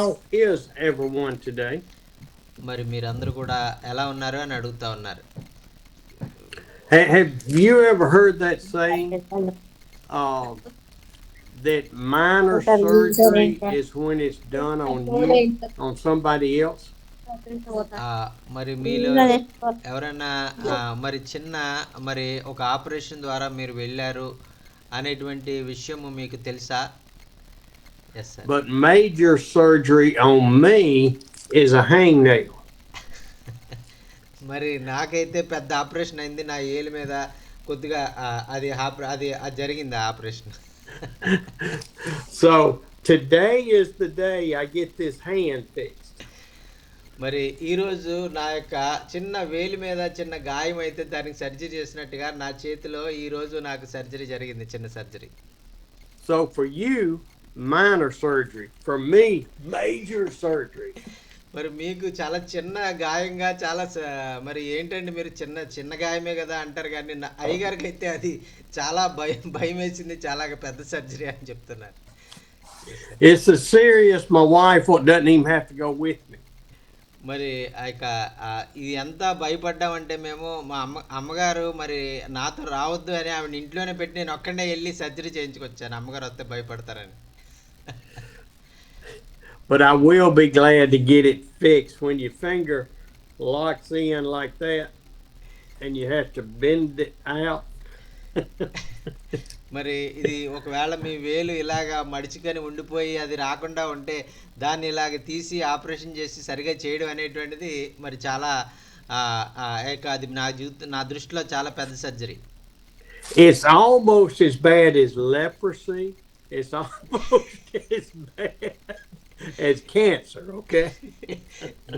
how is everyone today? మరి మీరందరూ కూడా ఎలా ఉన్నారు అని అడుగుతా ఉన్నారు. Have you ever heard that saying? Uh, that minor surgery is when it's done on you, on somebody else? మరి మీలో ఎవరైనా మరి చిన్న మరి ఒక ఆపరేషన్ ద్వారా మీరు వెళ్ళారు అనేటువంటి విషయము మీకు తెలుసా? Yes sir. But major surgery on me is a hangnail. మరి నాకైతే పెద్ద ఆపరేషన్ అయింది నా ఏలు మీద కొద్దిగా అది అది జరిగింది ఆ operation. So today is the day I get this hand fixed. మరి ఈరోజు నా యొక్క చిన్న వేలి మీద చిన్న గాయం అయితే దానికి సర్జరీ చేసినట్టుగా నా చేతిలో ఈరోజు నాకు సర్జరీ జరిగింది, చిన్న surgery. So for you, minor surgery. For me, major surgery. మరి మీకు చాలా చిన్న గాయంగా చాలా మరి ఏంటంటే మీరు చిన్న చిన్న గాయమే కదా అంటారు, కానీ అయ్యగారికి అయితే అది చాలా భయం వేసింది, చాలా పెద్ద సర్జరీ అని చెప్తున్నారు. It's so serious my wife doesn't even have to go with me. మరి ఆ యొక్క ఇది ఎంత భయపడ్డామంటే మేము మా అమ్మగారు మరి నాతో రావద్దు అని ఆవిడ ఇంట్లోనే పెట్టి నేను ఒక్కడే వెళ్ళి సర్జరీ చేయించుకొచ్చాను, అమ్మగారు వస్తే భయపడతారని. But I will be glad to get it fixed. When your finger locks in like that and you have to bend it out. మరి ఇది ఒకవేళ మీ వేలు ఇలాగా మడిచికొని ఉండిపోయి అది రాకుండా ఉంటే దాన్ని ఇలాగ తీసి ఆపరేషన్ చేసి సరిగా చేయడం అనేటువంటిది మరి చాలా అది నా దృష్టిలో చాలా పెద్ద surgery. It's almost as bad as leprosy. It's almost as bad as cancer, okay?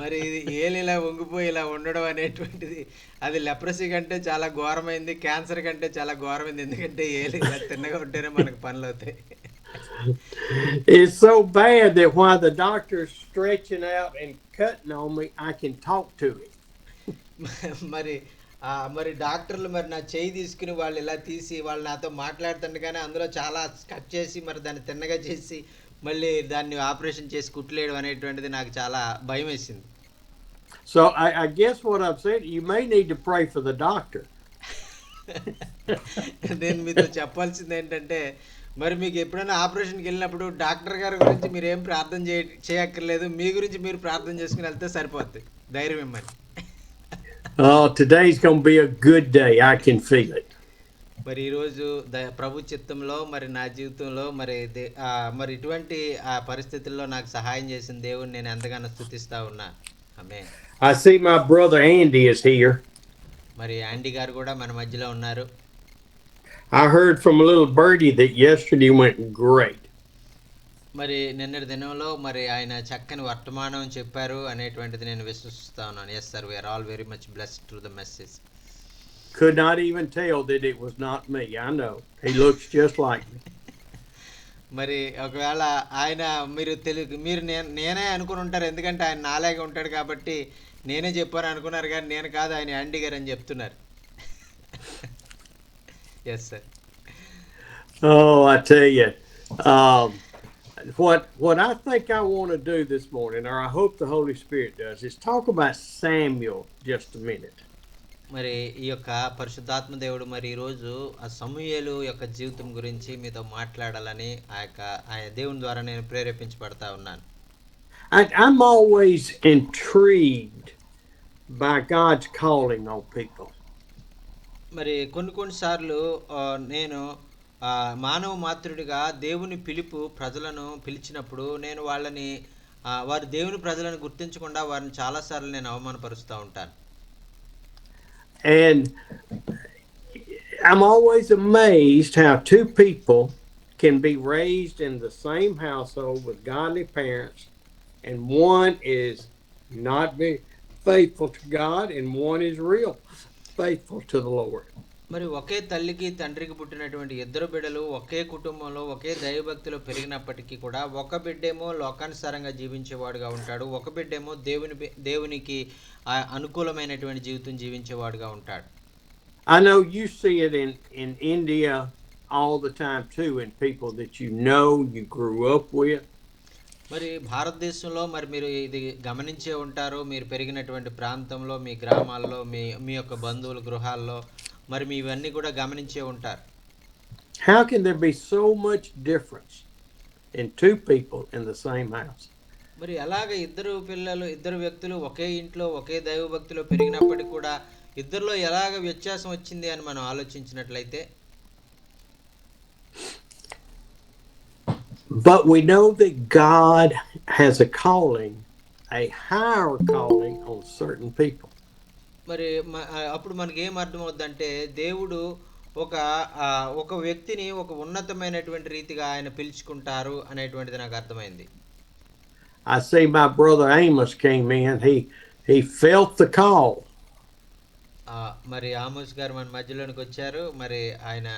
మరి ఏలు ఇలా వంగిపోయి ఇలా ఉండడం అనేటువంటిది అది లెప్రసీ కంటే చాలా ఘోరమైంది, క్యాన్సర్ కంటే చాలా ఘోరమైంది. ఎందుకంటే ఏలు ఇలా తిన్నగా ఉంటేనే మనకు పనులు అవుతాయి. It's so bad that while the doctor's stretching out and cutting on me, I can talk to him. మరి డాక్టర్లు మరి నా చేయి తీసుకుని వాళ్ళు ఇలా తీసి వాళ్ళు నాతో మాట్లాడుతుండగానే అందులో చాలా కట్ చేసి మరి దాన్ని తిన్నగా చేసి మళ్ళీ దాన్ని ఆపరేషన్ చేసి కుట్లేయడం అనేటువంటిది నాకు చాలా భయం వేసింది. So I guess what I'm saying, you may need to pray for the doctor. నేను మీతో చెప్పాల్సింది ఏంటంటే మరి మీకు ఎప్పుడైనా ఆపరేషన్కి వెళ్ళినప్పుడు డాక్టర్ గారి గురించి మీరు ఏం ప్రార్థన చేయక్కర్లేదు, మీ గురించి మీరు ప్రార్థన చేసుకుని వెళ్తే సరిపోద్ది, ధైర్యం ఇమ్మని. Oh, today's going to be a good day. I can feel it. మరి ఈరోజు ప్రభు చిత్తంలో మరి నా జీవితంలో మరి ఇటువంటి ఆ పరిస్థితుల్లో నాకు సహాయం చేసిన దేవుని నేను ఎంతగానో స్తుతిస్తా ఉన్నా. ఆమేన్. I see my brother Andy is here. మరి యాండీ గారు కూడా మన మధ్యలో ఉన్నారు. I heard from a little birdie that yesterday went great. మరి నిన్నటి దినంలో మరి ఆయన చక్కని వర్తమానం చెప్పారు అనేటువంటిది నేను విశ్వసిస్తా ఉన్నాను. Yes sir, we are all very much blessed through the message. Could not even tell that it was not me. I know. He looks just like me. మరి ఒకవేళ ఆయన మీరు నేనే అనుకుని ఉంటారు, ఎందుకంటే ఆయన నాలాగే ఉంటాడు కాబట్టి నేనే చెప్పాను అనుకున్నారు, కానీ నేను కాదు, ఆయన యాండీ గారు అని చెప్తున్నారు. Yes sir. Oh, I tell you. What I think I want to do this morning, or I hope the Holy Spirit does, is talk about Samuel just a minute. మరి ఈ యొక్క పరిశుద్ధాత్మ దేవుడు మరి ఈరోజు ఆ సమూయేలు యొక్క జీవితం గురించి మీతో మాట్లాడాలని ఆయన దేవుని ద్వారా నేను ప్రేరేపించబడతా ఉన్నాను. I'm always intrigued by God's calling on people. మరి కొన్నిసార్లు నేను మానవ మాతృడిగా దేవుని ప్రజలను పిలిచినప్పుడు నేను వాళ్ళని వారు దేవుని ప్రజలను గుర్తించకుండా వారిని చాలాసార్లు నేను అవమానపరుస్తూ ఉంటాను. And I'm always amazed how two people can be raised in the same household with godly parents, and one is not very faithful to God and one is real faithful to the Lord. మరి ఒకే తల్లికి తండ్రికి పుట్టినటువంటి ఇద్దరు బిడ్డలు ఒకే కుటుంబంలో ఒకే దైవభక్తిలో పెరిగినప్పటికీ కూడా ఒక బిడ్డేమో లోకానుసారంగా జీవించేవాడుగా ఉంటాడు, ఒక బిడ్డేమో దేవునికి అనుకూలమైనటువంటి జీవితం జీవించేవాడుగా ఉంటాడు. I know you see it in India all the time too, in people that you grew up with. మరి భారతదేశంలో మరి మీరు ఇది గమనించే ఉంటారు. మీరు పెరిగినటువంటి ప్రాంతంలో, మీ గ్రామాల్లో, మీ మీ యొక్క బంధువుల గృహాల్లో మరి మీ ఇవన్నీ కూడా గమనించే ఉంటారు. How can there be so much difference in two people in the same house? మరి ఎలాగ ఇద్దరు పిల్లలు, ఇద్దరు వ్యక్తులు ఒకే ఇంట్లో, ఒకే దైవభక్తిలో పెరిగినప్పటికి కూడా ఇద్దరిలో ఎలాగ వ్యత్యాసం వచ్చింది అని మనం ఆలోచించినట్లయితే, But we know that God has a calling, a higher calling on certain people. మరి అప్పుడు మనకేం అర్థమవుద్దంటే దేవుడు ఒక ఒక వ్యక్తిని ఒక ఉన్నతమైనటువంటి రీతిగా ఆయన పిలుచుకుంటారు అనేటువంటిది నాకు అర్థమైంది. I see my brother Amos came in. He felt the call. మరి ఆమోస్ గారు మన మధ్యలోనికి వచ్చారు. మరి ఆయన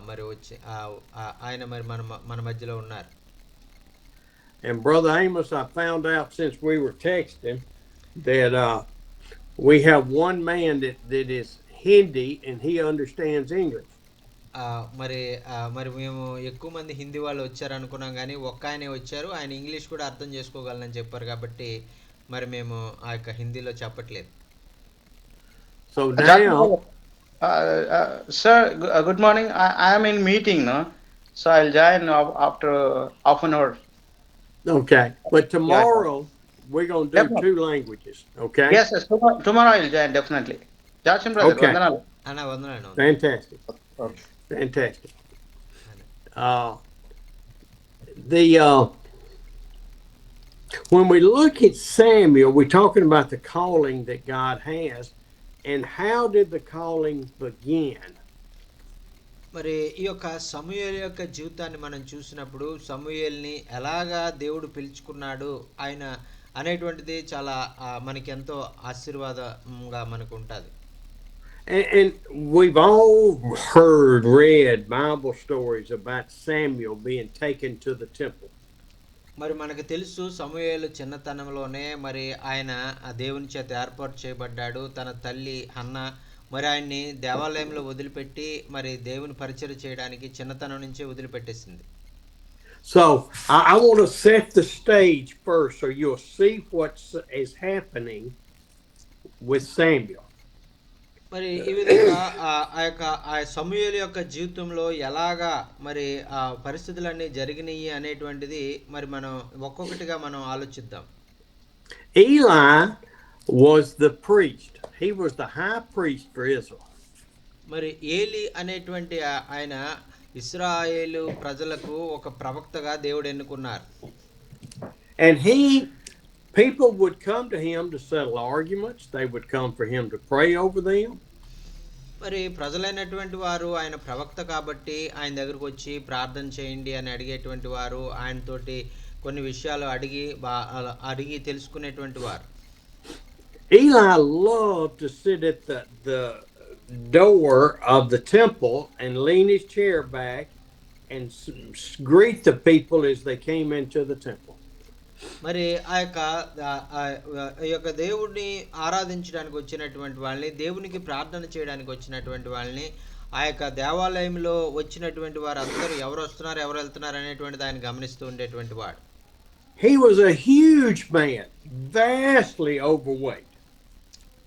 మరి వచ్చి ఆయన మరి మన మధ్యలో ఉన్నారు. And brother Amos, I found out since we were texting that we have one man that is Hindi and he understands English. మరి మరి మేము ఎక్కువ మంది హిందీ వాళ్ళు వచ్చారు అనుకున్నాం, కానీ ఒక్క ఆయనే వచ్చారు. ఆయన ఇంగ్లీష్ కూడా అర్థం చేసుకోగలనని చెప్పారు కాబట్టి మరి మేము ఆ యొక్క హిందీలో చెప్పట్లేదు. So now, sir, good morning. I am in meeting, no? So I'll join after half an hour. okay, but tomorrow we're going to do Definitely. 2 languages, okay? Yes, yes. Tomorrow I'll join definitely. Jackson brother. Okay. Vandanalu. అన్న వందనాలు. Fantastic. Okay. Fantastic. When we look at Samuel, we're talking about the calling that God has, and how did the calling begin? మరి ఈ యొక్క సమూయేలు యొక్క జీవితాన్ని మనం చూసినప్పుడు సమూయేల్ని ఎలాగా దేవుడు పిలుచుకున్నాడు ఆయన అనేటువంటిది చాలా మనకి ఎంతో ఆశీర్వాదంగా మనకు ఉంటుంది. And we've all read Bible stories about Samuel being taken to the temple. మరి మనకు తెలుసు సమూయేలు చిన్నతనంలోనే మరి ఆయన ఆ దేవుని చేత ఏర్పాటు చేయబడ్డాడు. తన తల్లి హన్న మరి ఆయన్ని దేవాలయంలో వదిలిపెట్టి మరి దేవుని పరిచయం చేయడానికి చిన్నతనం నుంచే వదిలిపెట్టేసింది. So I want to set the stage first so you'll see what is happening with Samuel. మరి ఈ విధంగా ఆ యొక్క ఆ సమూయేలు యొక్క జీవితంలో ఎలాగా మరి ఆ పరిస్థితులన్నీ జరిగినాయి అనేటువంటిది మరి మనం ఒక్కొక్కటిగా మనం ఆలోచిద్దాం. Eli was the priest. He was the high priest for Israel. మరి ఏలి అనేటువంటి ఆయన ఇశ్రాయేలు ప్రజలకు ఒక ప్రవక్తగా దేవుడు ఎన్నుకున్నారు. And people would come to him to settle arguments. They would come for him to pray over them. మరి ప్రజలైనటువంటి వారు ఆయన ప్రవక్త కాబట్టి ఆయన దగ్గరకు వచ్చి ప్రార్థన చేయండి అని అడిగేటువంటి వారు, ఆయనతోటి కొన్ని విషయాలు అడిగి తెలుసుకునేటువంటి వారు. Eli loved to sit at the door of the temple and lean his chair back and greet the people as they came into the temple. మరి ఆ యొక్క దేవుడిని ఆరాధించడానికి వచ్చినటువంటి వాళ్ళని, దేవునికి ప్రార్థన చేయడానికి వచ్చినటువంటి వాళ్ళని, ఆ యొక్క దేవాలయంలో వచ్చినటువంటి వారు అందరూ ఎవరు వస్తున్నారు ఎవరు వెళ్తున్నారు అనేటువంటిది ఆయన గమనిస్తూ ఉండేటువంటి వాడు. He was a huge man, vastly overweight.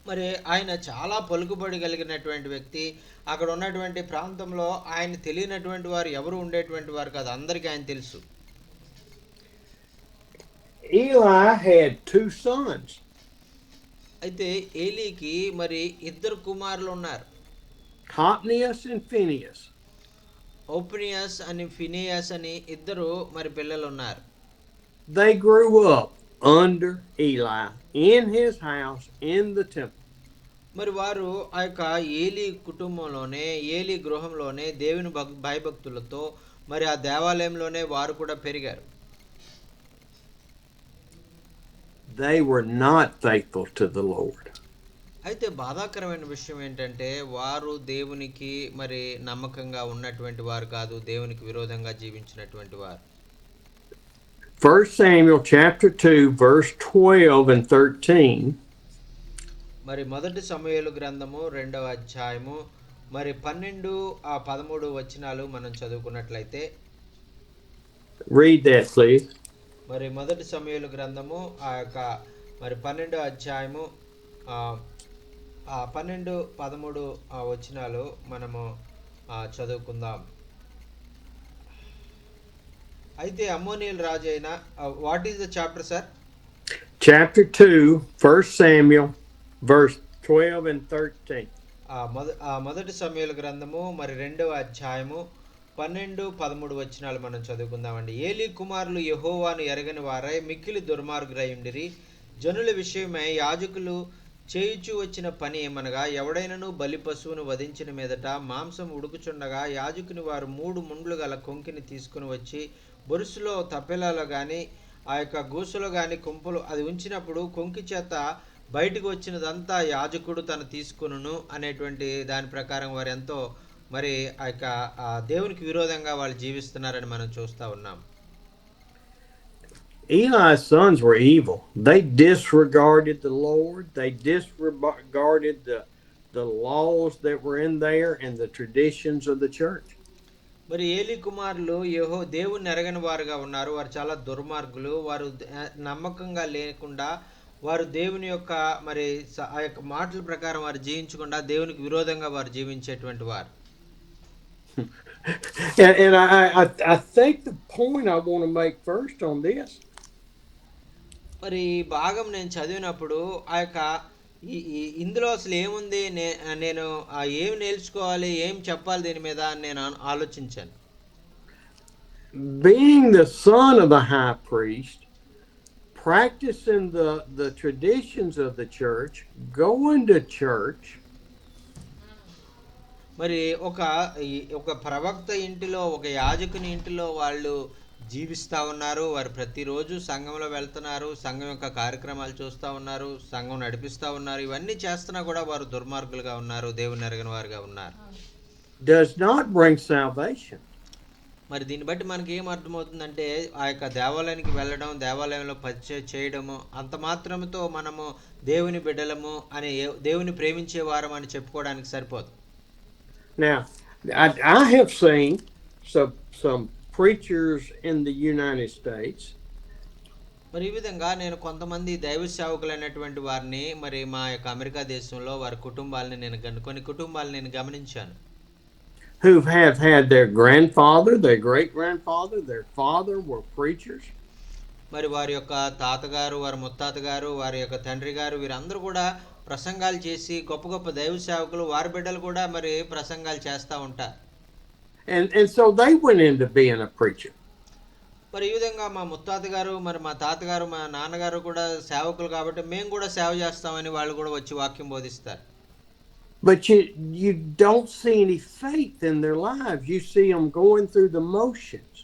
మరి ఆయన చాలా పలుకుబడి కలిగినటువంటి వ్యక్తి. అక్కడ ఉన్నటువంటి ప్రాంతంలో ఆయన తెలియనటువంటి వారు ఎవరు ఉండేటువంటి వారు కాదు, అందరికీ ఆయన తెలుసు. Eli had 2 sons. అయితే ఏలీకి మరి 2 కుమారులు ఉన్నారు, Hophnius and Phinehas. ఓప్నియస్ అని ఫినియస్ అని 2 మరి పిల్లలు ఉన్నారు. They grew up under Eli in his house in the temple. మరి వారు ఆ యొక్క ఏలీ కుటుంబంలోనే, ఏలీ గృహంలోనే దేవుని భయభక్తులతో మరి ఆ దేవాలయంలోనే వారు కూడా పెరిగారు. They were not faithful to the Lord. అయితే బాధాకరమైన విషయం ఏంటంటే వారు దేవునికి మరి నమ్మకంగా ఉన్నటువంటి వారు కాదు, దేవునికి విరోధంగా జీవించినటువంటి వారు. 1 Samuel chapter 2 verse 12 and 13. మరి మొదటి సమూయేలు గ్రంథము 2వ అధ్యాయము మరి 12 13 వచనాలు మనం చదువుకున్నట్లయితే, Read that, please. మరి మొదటి సమూయేలు గ్రంథము ఆ యొక్క మరి 12వ అధ్యాయము 12, 13 వచనాలు మనము చదువుకుందాం. అయితే అమ్మోనీయుల రాజు అయిన what is the chapter sir? Chapter 2, 1 Samuel, verse 12 and 13. మొదటి సమూయేలు గ్రంథము మరి 2వ అధ్యాయము 12, 13 వచనాలు మనం చదువుకుందామండి. ఏలీ కుమారులు యెహోవాను ఎరగని వారై మిక్కిలి దుర్మార్గురై ఉండిరి. జనుల విషయమై యాజకులు చేయుచు వచ్చిన పని ఏమనగా, ఎవడైనను బలి పశువును వధించిన మీదట మాంసం ఉడుకుచుండగా యాజకుని వారు 3 ముండ్లు గల కొంకిని తీసుకుని వచ్చి బొరుసులో తప్పెలలో కానీ ఆ యొక్క గూసులో కానీ కుంపలు అది ఉంచినప్పుడు కొంకి చేత బయటకు వచ్చినదంతా యాజకుడు తను తీసుకును అనేటువంటి దాని ప్రకారం వారు ఎంతో మరి ఆ యొక్క దేవునికి విరోధంగా వాళ్ళు జీవిస్తున్నారని మనం చూస్తూ ఉన్నాం. Eli's sons were evil. They disregarded the Lord. They disregarded the laws that were in there and the traditions of the church. మరి ఏలీ కుమారులు దేవుని ఎరగని వారుగా ఉన్నారు. వారు చాలా దుర్మార్గులు. వారు నమ్మకంగా లేకుండా వారు దేవుని యొక్క మరి ఆ యొక్క మాటల ప్రకారం వారు జీవించకుండా దేవునికి విరోధంగా వారు జీవించేటువంటి వారు. And I think the point I want to make first on this. మరి ఈ భాగం నేను చదివినప్పుడు ఆ యొక్క ఇందులో అసలు ఏముంది, నేను ఏం నేర్చుకోవాలి, ఏం చెప్పాలి దీని మీద నేను ఆలోచించాను. Being the son of the high priest, practicing the traditions of the church, going to church. మరి ఒక ప్రవక్త ఇంటిలో, ఒక యాజకుని ఇంటిలో వాళ్ళు జీవిస్తూ ఉన్నారు. వారు ప్రతిరోజు సంఘంలో వెళ్తున్నారు, సంఘం యొక్క కార్యక్రమాలు చూస్తూ ఉన్నారు, సంఘం నడిపిస్తూ ఉన్నారు. ఇవన్నీ చేస్తున్నా కూడా వారు దుర్మార్గులుగా ఉన్నారు, దేవుని ఎరగని వారుగా ఉన్నారు. Does not bring salvation. మరి దీన్ని బట్టి మనకి ఏం అర్థమవుతుందంటే, ఆ యొక్క దేవాలయానికి వెళ్ళడం, దేవాలయంలో పరిచయం చేయడము అంత మాత్రంతో మనము దేవుని బిడ్డలము అని, దేవుని ప్రేమించే వారం అని చెప్పుకోవడానికి సరిపోదు. Now, I have seen some preachers in the United States. మరి ఈ విధంగా నేను కొంతమంది దైవ సేవకులైనటువంటి వారిని మరి మా యొక్క అమెరికా దేశంలో వారి కుటుంబాలని కొన్ని కుటుంబాలను నేను గమనించాను. Who have had their grandfather, their great grandfather, their father were preachers. మరి వారి యొక్క తాతగారు, వారి ముత్తాతగారు, వారి యొక్క తండ్రి గారు వీరందరూ కూడా ప్రసంగాలు చేసి గొప్ప గొప్ప దైవ సేవకులు, వారి బిడ్డలు కూడా మరి ప్రసంగాలు చేస్తూ ఉంటారు. And so they went into being a preacher. మరి ఈ విధంగా మా ముత్తాత గారు, మరి మా తాతగారు, మా నాన్నగారు కూడా సేవకులు కాబట్టి మేము కూడా సేవ చేస్తామని వాళ్ళు కూడా వచ్చి వాక్యం బోధిస్తారు. But you don't see any faith in their lives. You see them going through the motions.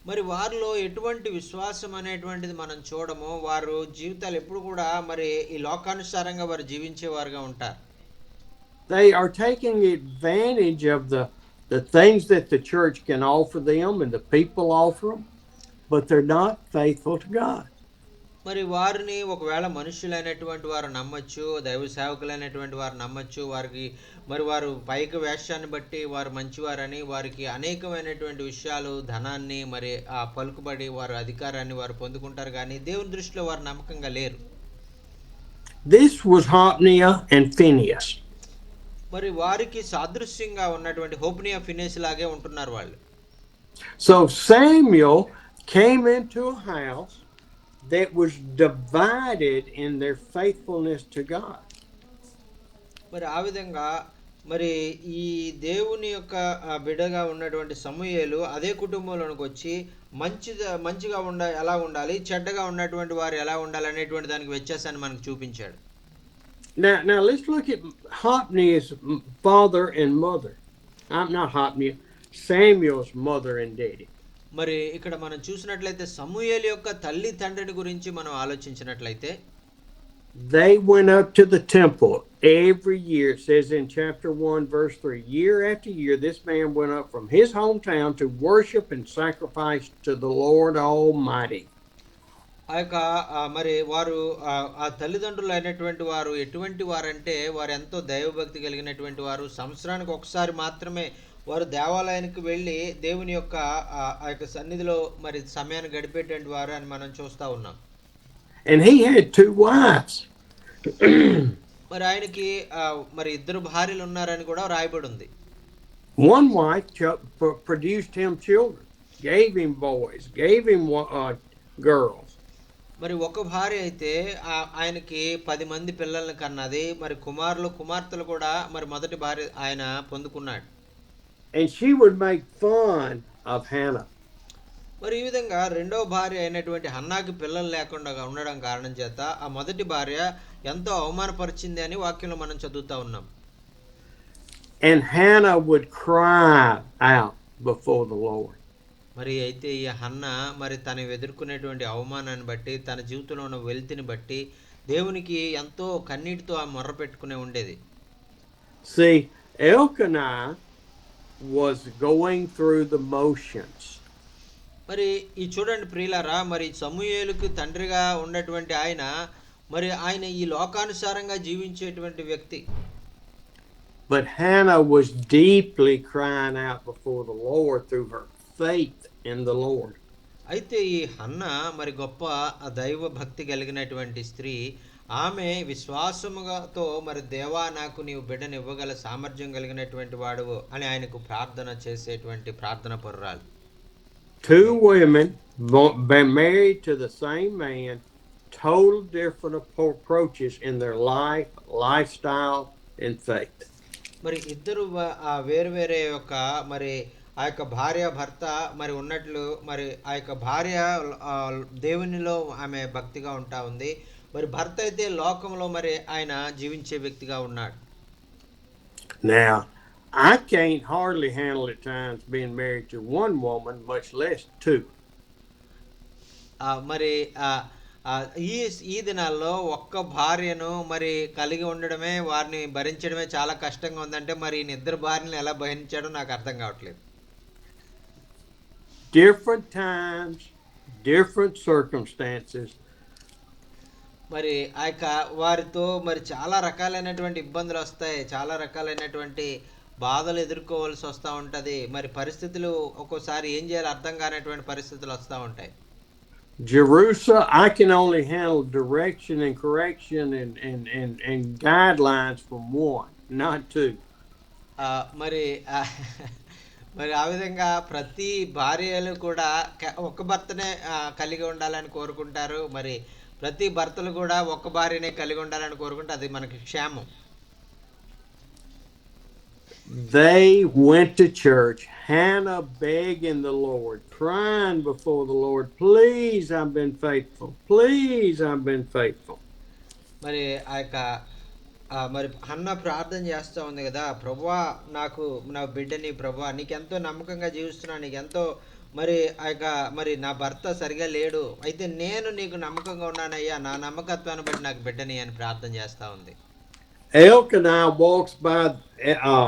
మరి వారిలో ఎటువంటి విశ్వాసం అనేటువంటిది మనం చూడము. వారు జీవితాలు ఎప్పుడు కూడా మరి ఈ లోకానుసారంగా వారు జీవించేవారుగా ఉంటారు. They are taking advantage of the things that the church can offer them and the people offer them, but they're not faithful to God. మరి వారిని ఒకవేళ మనుషులైనటువంటి వారు నమ్మచ్చు, దైవ సేవకులైనటువంటి వారు నమ్మచ్చు. వారికి మరి వారు పైకి వేషాన్ని బట్టి వారు మంచివారని, వారికి అనేకమైనటువంటి విషయాలు, ధనాన్ని, మరి ఆ పలుకుబడి, వారు అధికారాన్ని వారు పొందుకుంటారు, కానీ దేవుని దృష్టిలో వారు నమ్మకంగా లేరు. This was Hophniah and Phinehas. మరి వారికి సాదృశ్యంగా ఉన్నటువంటి హోప్నియా, ఫినెస్ లాగే ఉంటున్నారు వాళ్ళు. So Samuel came into a house that was divided in their faithfulness to God. మరి ఆ విధంగా మరి ఈ దేవుని యొక్క బిడ్డగా ఉన్నటువంటి సమూయేలు అదే కుటుంబంలోనికి వచ్చి మంచిగా ఎలా ఉండాలి, చెడ్డగా ఉన్నటువంటి వారు ఎలా ఉండాలి అనేటువంటి దానికి వ్యత్యాసాన్ని మనకు చూపించాడు. Now let's look at Hophniah's father and mother. Not Hophniah, Samuel's mother and daddy. మరి ఇక్కడ మనం చూసినట్లయితే సమూయేలు యొక్క తల్లి తండ్రిని గురించి మనం ఆలోచించినట్లయితే, they went up to the temple every year. It says in chapter 1 verse 3, year after year this man went up from his hometown to worship and sacrifice to the Lord Almighty. ఆ యొక్క మరి వారు ఆ తల్లిదండ్రులు అయినటువంటి వారు ఎటువంటి వారంటే, వారు ఎంతో దైవభక్తి కలిగినటువంటి వారు. సంవత్సరానికి ఒకసారి మాత్రమే వారు దేవాలయానికి వెళ్ళి దేవుని యొక్క ఆ యొక్క సన్నిధిలో మరి సమయాన్ని గడిపేటువంటి వారు అని మనం చూస్తా ఉన్నాం. And he had 2 wives. మరి ఆయనకి మరి 2 భార్యలు ఉన్నారని కూడా రాయబడి ఉంది. One wife produced him children, gave him boys, gave him girls. మరి ఒక భార్య అయితే ఆయనకి 10 మంది పిల్లల్ని కన్నది. మరి కుమారులు కుమార్తెలు కూడా మరి మొదటి భార్య ఆయన పొందుకున్నాడు. And she would make fun of Hannah. మరి ఈ విధంగా రెండవ భార్య అయినటువంటి హన్నాకి పిల్లలు లేకుండా ఉండడం కారణం చేత ఆ మొదటి భార్య ఎంతో అవమానపరిచింది అని వాక్యంలో మనం చదువుతా ఉన్నాం. And Hannah would cry out before the Lord. మరి అయితే ఈ హన్న మరి తను ఎదుర్కొనేటువంటి అవమానాన్ని బట్టి తన జీవితంలో ఉన్న వెల్తిని బట్టి దేవునికి ఎంతో కన్నీటితో ఆ మొర్ర పెట్టుకునే ఉండేది. See, Elkanah was going through the motions. మరి ఈ చూడండి ప్రియులారా, మరి సమూయేలుకు తండ్రిగా ఉన్నటువంటి ఆయన మరి ఆయన ఈ లోకానుసారంగా జీవించేటువంటి వ్యక్తి. But Hannah was deeply crying out before the Lord through her faith in the Lord. అయితే ఈ హన్న మరి గొప్ప దైవ భక్తి కలిగినటువంటి స్త్రీ. ఆమె విశ్వాసముతో మరి దేవా నాకు నీవు బిడ్డను ఇవ్వగల సామర్థ్యం కలిగినటువంటి వాడు అని ఆయనకు ప్రార్థన చేసేటువంటి ప్రార్థన పరురాలు. 2 women married to the same man, total different approaches in their life, lifestyle, and faith. మరి ఇద్దరు వేరు వేరే యొక్క మరి ఆ యొక్క భార్య భర్త మరి ఉన్నట్లు మరి ఆ యొక్క భార్య దేవునిలో ఆమె భక్తిగా ఉంటా ఉంది. మరి భర్త అయితే లోకంలో మరి ఆయన జీవించే వ్యక్తిగా ఉన్నాడు. Now, I can't hardly handle at times being married to one woman, much less 2. మరి ఈ దినాల్లో ఒక్క భార్యను మరి కలిగి ఉండడమే వారిని భరించడమే చాలా కష్టంగా ఉందంటే మరి ఈయన 2 భార్యలను ఎలా భరించాడో నాకు అర్థం కావట్లేదు. Different times, different circumstances. మరి ఆ యొక్క వారితో మరి చాలా రకాలైనటువంటి ఇబ్బందులు వస్తాయి, చాలా రకాలైనటువంటి బాధలు ఎదుర్కోవాల్సి వస్తూ ఉంటుంది. మరి పరిస్థితులు ఒక్కోసారి ఏం చేయాలో అర్థం కానటువంటి పరిస్థితులు వస్తూ ఉంటాయి. Jerusalem, I can only handle direction and correction and guidelines from 1, not 2. మరి మరి ఆ విధంగా ప్రతి భార్యలు కూడా ఒక భర్తనే కలిగి ఉండాలని కోరుకుంటారు. మరి ప్రతి భర్తలు కూడా ఒక భార్యనే కలిగి ఉండాలని కోరుకుంటే అది మనకి క్షేమం. They went to church, Hannah begging the Lord, crying before the Lord, please, I've been faithful. Please, I've been faithful. మరి ఆ యొక్క మరి హన్న ప్రార్థన చేస్తూ ఉంది కదా, ప్రభువా నాకు నా బిడ్డని, ప్రభువా నీకెంతో నమ్మకంగా జీవిస్తున్నా, నీకెంతో మరి ఆ యొక్క మరి నా భర్త సరిగా లేడు, అయితే నేను నీకు నమ్మకంగా ఉన్నానయ్యా, నా నమ్మకత్వాన్ని బట్టి నాకు బిడ్డని అని ప్రార్థన చేస్తూ ఉంది. Elkanah walks by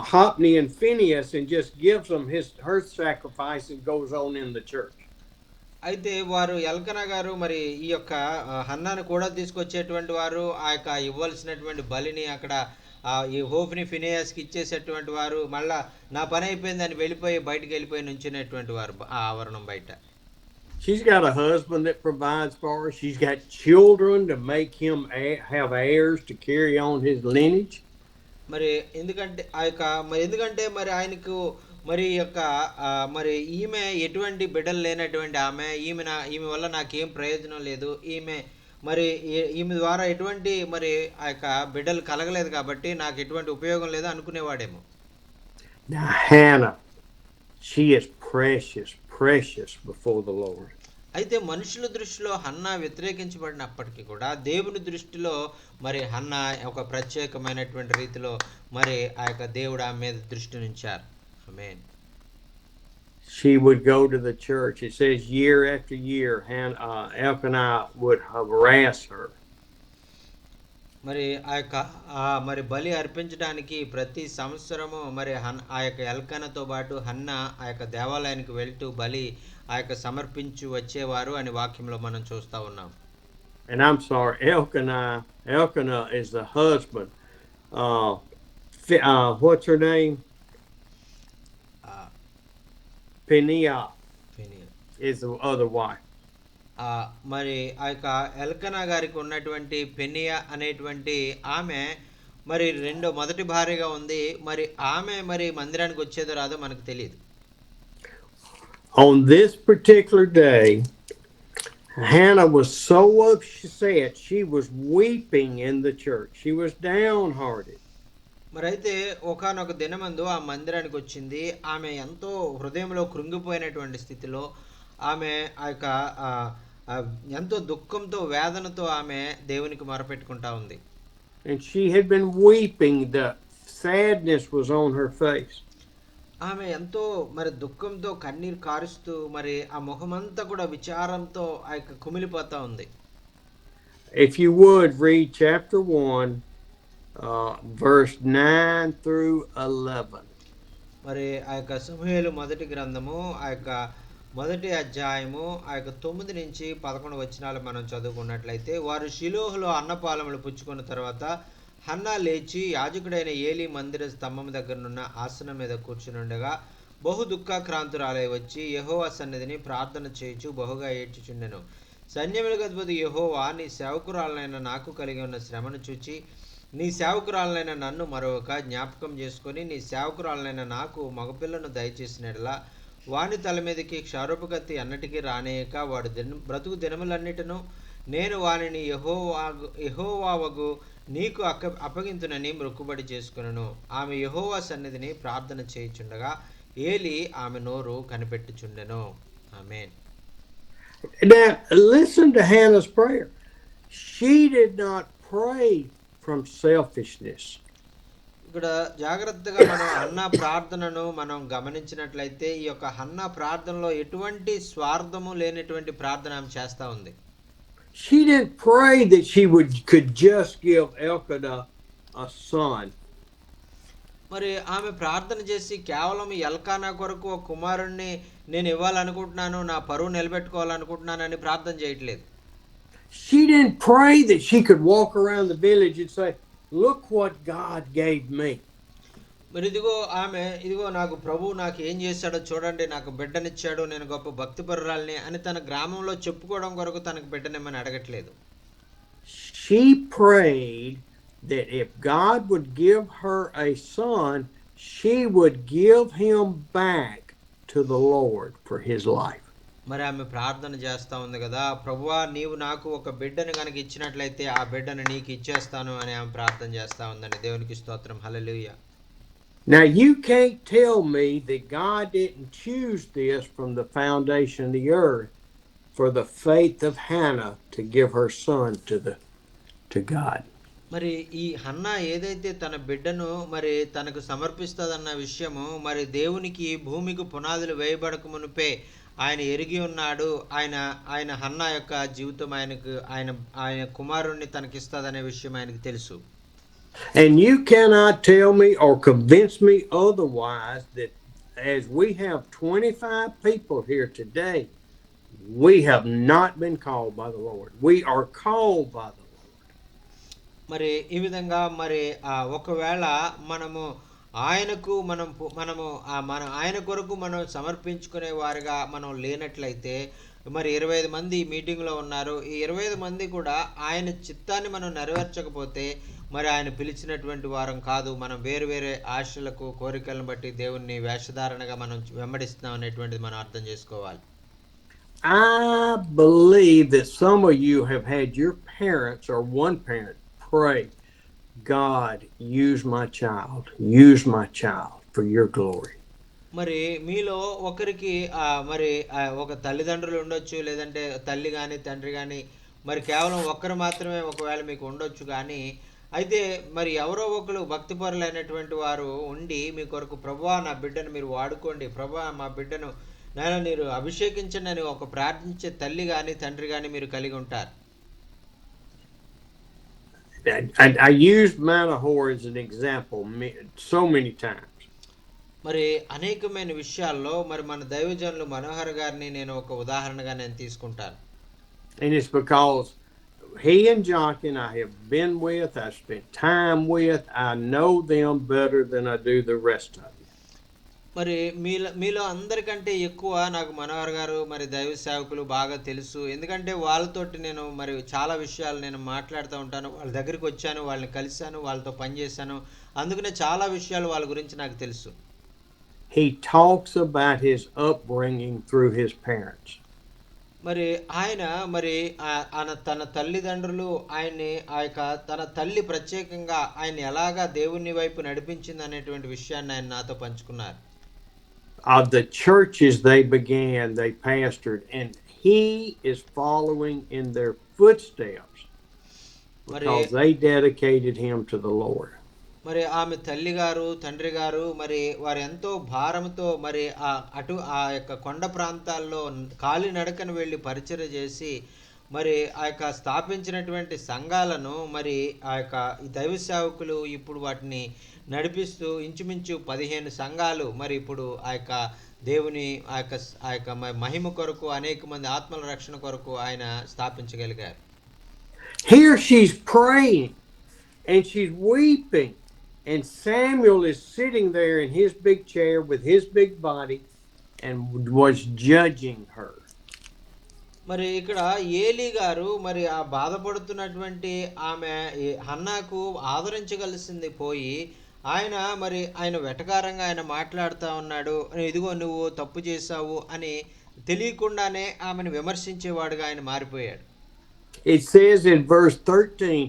Hophni and Phinehas and just gives them her sacrifice and goes on in the church. అయితే వారు ఎల్కనా గారు మరి ఈ యొక్క హన్నాను కూడా తీసుకొచ్చేటువంటి వారు ఆ యొక్క ఇవ్వాల్సినటువంటి బలిని అక్కడ ఈ హోఫ్ని ఫినియాస్కి ఇచ్చేసేటువంటి వారు, మళ్ళా నా పని అయిపోయిందని బయటికి వెళ్ళిపోయి నుంచునేటువంటి వారు ఆ ఆవరణం బయట. She's got a husband that provides for her. She's got children to make him have heirs to carry on his lineage. మరి ఎందుకంటే మరి ఆయనకు మరి యొక్క మరి ఈమె ఎటువంటి బిడ్డలు లేనటువంటి ఈమె వల్ల నాకేం ప్రయోజనం లేదు, ఈమె ద్వారా ఎటువంటి మరి ఆ యొక్క బిడ్డలు కలగలేదు కాబట్టి నాకు ఎటువంటి ఉపయోగం లేదు అనుకునేవాడేమో. Now Hannah, she is precious before the Lord. అయితే మనుషుల దృష్టిలో హన్నా వ్యతిరేకించబడినప్పటికీ కూడా దేవుని దృష్టిలో మరి హన్నా ఒక ప్రత్యేకమైనటువంటి రీతిలో మరి ఆ యొక్క దేవుడు ఆమె మీద దృష్టి ఉంచారు. ఆమేన్. She would go to the church. It says year after year, Elkanah would harass her. మరి ఆ యొక్క మరి బలి అర్పించడానికి ప్రతి సంవత్సరము మరి ఆ యొక్క ఎల్కనతో పాటు హన్న ఆ యొక్క దేవాలయానికి వెళ్తూ బలి ఆ యొక్క సమర్పించి వచ్చేవారు అని వాక్యంలో మనం చూస్తూ ఉన్నాం. And I'm sorry, Elkanah is the husband. What's her name? Peninnah ఫినియా. is the other wife. మరి ఆ యొక్క ఎల్కనా గారికి ఉన్నటువంటి పెనియా అనేటువంటి ఆమె మరి మొదటి భార్యగా ఉంది. మరి ఆమె మరి మందిరానికి వచ్చేదో రాదో మనకు తెలియదు. On this particular day, Hannah was so upset, she was weeping in the church. She was downhearted. మరి అయితే ఒకానొక దినమందు ఆ మందిరానికి వచ్చింది. ఆమె ఎంతో హృదయంలో కృంగిపోయినటువంటి స్థితిలో ఆమె ఆ యొక్క ఎంతో దుఃఖంతో వేదనతో ఆమె దేవునికి మొరపెట్టుకుంటా ఉంది. And she had been weeping. The sadness was on her face. ఆమె ఎంతో మరి దుఃఖంతో కన్నీరు కారుస్తూ మరి ఆ ముఖమంతా కూడా విచారంతో ఆ యొక్క కుమిలిపోతా ఉంది. If you would read chapter 1, verse 9 through 11. మరి ఆ యొక్క సమూయేలు మొదటి గ్రంథము ఆ యొక్క మొదటి అధ్యాయము ఆ యొక్క 9 నుంచి 11 వచనాలు మనం చదువుకున్నట్లయితే, వారు షిలోహులో అన్నపాలములు పుచ్చుకున్న తర్వాత హన్నా లేచి యాజకుడైన ఏలీ మందిర స్తంభం దగ్గరనున్న ఆసనం మీద కూర్చునుండగా బహు దుఃఖాక్రాంతురాలై వచ్చి యెహోవా సన్నిధిని ప్రార్థన చేయుచు బహుగా ఏడ్చుచుండెను. సైన్యములకు అధిపతి యెహోవా, నీ సేవకురాలనైన నాకు కలిగి ఉన్న శ్రమను చూచి నీ సేవకురాలనైన నన్ను మరొక జ్ఞాపకం చేసుకొని నీ సేవకురాలనైన నాకు మగపిల్లను దయచేసినట్లా వాని తల మీదకి క్షారోపకత్తి అన్నటికీ రానేయక వాడు బ్రతుకు దినములన్నిటిను నేను వానిని యెహోవావగు నీకు అప్పగింతునని మొక్కుబడి చేసుకునను. ఆమె యెహోవా సన్నిధిని ప్రార్థన చేయుచుండగా ఏలీ ఆమె నోరు కనిపెట్టుచుండెను. ఆమేన్. Now listen to Hannah's prayer. She did not pray from selfishness. ఇక్కడ జాగ్రత్తగా మనం హన్నా ప్రార్థనను మనం గమనించినట్లయితే ఈ యొక్క హన్నా ప్రార్థనలో ఎటువంటి స్వార్థము లేనటువంటి ప్రార్థన ఆమె చేస్తా ఉంది. She didn't pray that she could just give Elkanah a son. మరి ఆమె ప్రార్థన చేసి కేవలం ఎల్కానా కొరకు ఒక కుమారుణ్ణి నేను ఇవ్వాలనుకుంటున్నాను, నా పరువు నిలబెట్టుకోవాలనుకుంటున్నానని ప్రార్థన చేయట్లేదు. She didn't pray that she could walk around the village and say, look what God gave me. మరి ఇదిగో నాకు ప్రభు నాకు ఏం చేశాడో చూడండి, నాకు బిడ్డనిచ్చాడు, నేను గొప్ప భక్తిపరురాల్ని అని తన గ్రామంలో చెప్పుకోవడం కొరకు తనకు బిడ్డనిమ్మని అడగట్లేదు. She prayed that if God would give her a son, she would give him back to the Lord for his life. మరి ఆమె ప్రార్థన చేస్తా ఉంది కదా, ప్రభువా నీవు నాకు ఒక బిడ్డను కనుక ఇచ్చినట్లయితే ఆ బిడ్డను నీకు ఇచ్చేస్తాను అని ఆమె ప్రార్థన చేస్తా ఉందండి. దేవునికి స్తోత్రం. హల్లెలూయా. Now you can't tell me that God didn't choose this from the foundation of the earth for the faith of Hannah to give her son to God. మరి ఈ హన్నా ఏదైతే తన బిడ్డను మరి తనకు సమర్పిస్తుందన్న విషయము మరి దేవునికి భూమికి పునాదులు వేయబడక మునిపే ఆయన ఎరిగి ఉన్నాడు. ఆయన హన్నా యొక్క జీవితం ఆయన కుమారుణ్ణి తనకిస్తుందనే విషయం ఆయనకు తెలుసు. And you cannot tell me or convince me otherwise that as we have 25 people here today, we have not been called by the Lord. We are called by the Lord. మరి ఈ విధంగా మరి ఒకవేళ మనము ఆయన కొరకు మనం సమర్పించుకునే వారిగా మనం లేనట్లయితే మరి 25 మంది మీటింగ్లో ఉన్నారు. ఈ 25 మంది కూడా ఆయన చిత్తాన్ని మనం నెరవేర్చకపోతే మరి ఆయన పిలిచినటువంటి వారం కాదు. మనం వేరు వేరే ఆశలకు కోరికలను బట్టి దేవుణ్ణి వేషధారణగా మనం వెంబడిస్తున్నాం అనేటువంటిది మనం అర్థం చేసుకోవాలి. I believe that some of you have had your parents or one parent pray, God, use my child for your glory. మరి మీలో ఒకరికి మరి ఒక తల్లిదండ్రులు ఉండొచ్చు, లేదంటే తల్లి కానీ తండ్రి కానీ మరి కేవలం ఒక్కరు మాత్రమే ఒకవేళ మీకు ఉండొచ్చు. కానీ అయితే మరి ఎవరో ఒకరు భక్తిపరులైనటువంటి వారు ఉండి మీ కొరకు ప్రభువా నా బిడ్డను మీరు వాడుకోండి, ప్రభువా మా బిడ్డను నాయన మీరు అభిషేకించండి అని ఒక ప్రార్థించే తల్లి కానీ తండ్రి కానీ మీరు కలిగి ఉంటారు. I used Manahor as an example so many times. మరి అనేకమైన విషయాల్లో మరి మన దైవజనులు మనోహర్ గారిని నేను ఒక ఉదాహరణగా నేను తీసుకుంటాను. And it's because he and Jonkin I have been with, I spent time with, I know them better than I do the rest of you. మరి మీలో అందరికంటే ఎక్కువ నాకు మనోహర్ గారు మరి దైవ సేవకులు బాగా తెలుసు. ఎందుకంటే వాళ్ళతోటి నేను మరి చాలా విషయాలు నేను మాట్లాడుతూ ఉంటాను. వాళ్ళ దగ్గరికి వచ్చాను, వాళ్ళని కలిసాను, వాళ్ళతో పనిచేశాను. అందుకనే చాలా విషయాలు వాళ్ళ గురించి నాకు తెలుసు. He talks about his upbringing through his parents. మరి ఆయన మరి తన తల్లిదండ్రులు ఆయన్ని ఆ యొక్క తన తల్లి ప్రత్యేకంగా ఆయన ఎలాగా దేవుని వైపు నడిపించింది అనేటువంటి విషయాన్ని ఆయన నాతో పంచుకున్నారు. The churches they began, they pastored, and he is following in their footsteps because they dedicated him to the Lord. మరి ఆమె తల్లి గారు తండ్రి గారు మరి వారు ఎంతో భారంతో మరి ఆ యొక్క కొండ ప్రాంతాల్లో కాలినడకన వెళ్ళి పరిచర్య చేసి మరి ఆ యొక్క స్థాపించినటువంటి సంఘాలను మరి ఆ యొక్క దైవ సేవకులు ఇప్పుడు వాటిని నడిపిస్తూ ఇంచుమించు 15 సంఘాలు మరి ఇప్పుడు ఆ యొక్క దేవుని ఆ యొక్క మహిమ కొరకు అనేక మంది ఆత్మల రక్షణ కొరకు ఆయన స్థాపించగలిగారు. Here she's praying and she's weeping. And Samuel is sitting there in his big chair with his big body and was judging her. మరి ఇక్కడ ఏలీ గారు మరి ఆ బాధపడుతున్నటువంటి ఆమె హన్నాకు ఆదరించగలిసింది పోయి ఆయన వెటకారంగా ఆయన మాట్లాడుతూ ఉన్నాడు. ఇదిగో నువ్వు తప్పు చేశావు అని తెలియకుండానే ఆమెను విమర్శించేవాడుగా ఆయన మారిపోయాడు. It says in verse 13,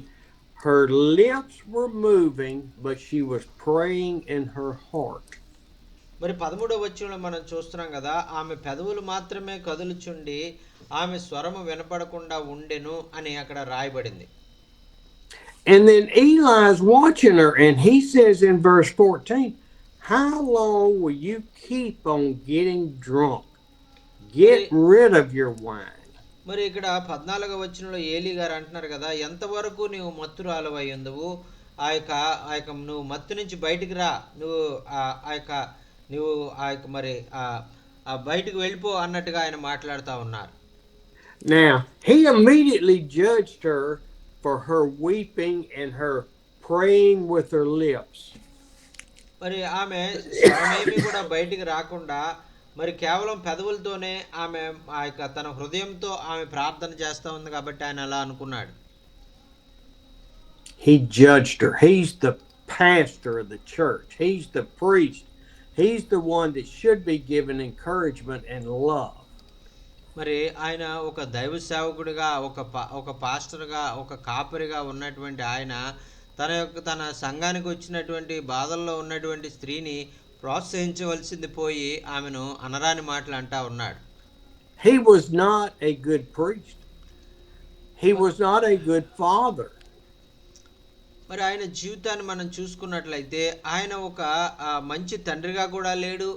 her lips were moving, but she was praying in her heart. మరి 13వ వచనంలో మనం చూస్తున్నాం కదా, ఆమె పెదవులు మాత్రమే కదులుచుండి ఆమె స్వరము వినపడకుండా ఉండెను అని అక్కడ రాయబడింది. And then Eli's watching her and he says in verse 14, how long will you keep on getting drunk? Get rid of your wine. మరి ఇక్కడ 14వ వచనంలో ఏలీ గారు అంటున్నారు కదా, ఎంతవరకు నీవు మత్తురాలవై ఉందువు, ఆ యొక్క నువ్వు మత్తు నుంచి బయటికి రా, నువ్వు మరి బయటికి వెళ్ళిపో అన్నట్టుగా ఆయన మాట్లాడుతూ ఉన్నారు. Now he immediately judged her for her weeping and her praying with her lips. మరి ఆమె స్వరమేమీ కూడా బయటికి రాకుండా మరి కేవలం పెదవులతోనే ఆమె ఆ యొక్క తన హృదయంతో ఆమె ప్రార్థన చేస్తూ ఉంది కాబట్టి ఆయన అలా అనుకున్నాడు. He judged her. He's the pastor of the church. He's the priest. He's the one that should be given encouragement and love. మరి ఆయన ఒక దైవ సేవకుడిగా ఒక పాస్టర్గా ఒక కాపరిగా ఉన్నటువంటి ఆయన తన సంఘానికి వచ్చినటువంటి బాధల్లో ఉన్నటువంటి స్త్రీని ప్రోత్సహించవలసింది పోయి ఆమెను అనరాని మాటలు అంటా ఉన్నాడు. He was not a good priest. He was not a good father. మరి ఆయన జీవితాన్ని మనం చూసుకున్నట్లయితే ఆయన ఒక మంచి తండ్రిగా కూడా లేడు,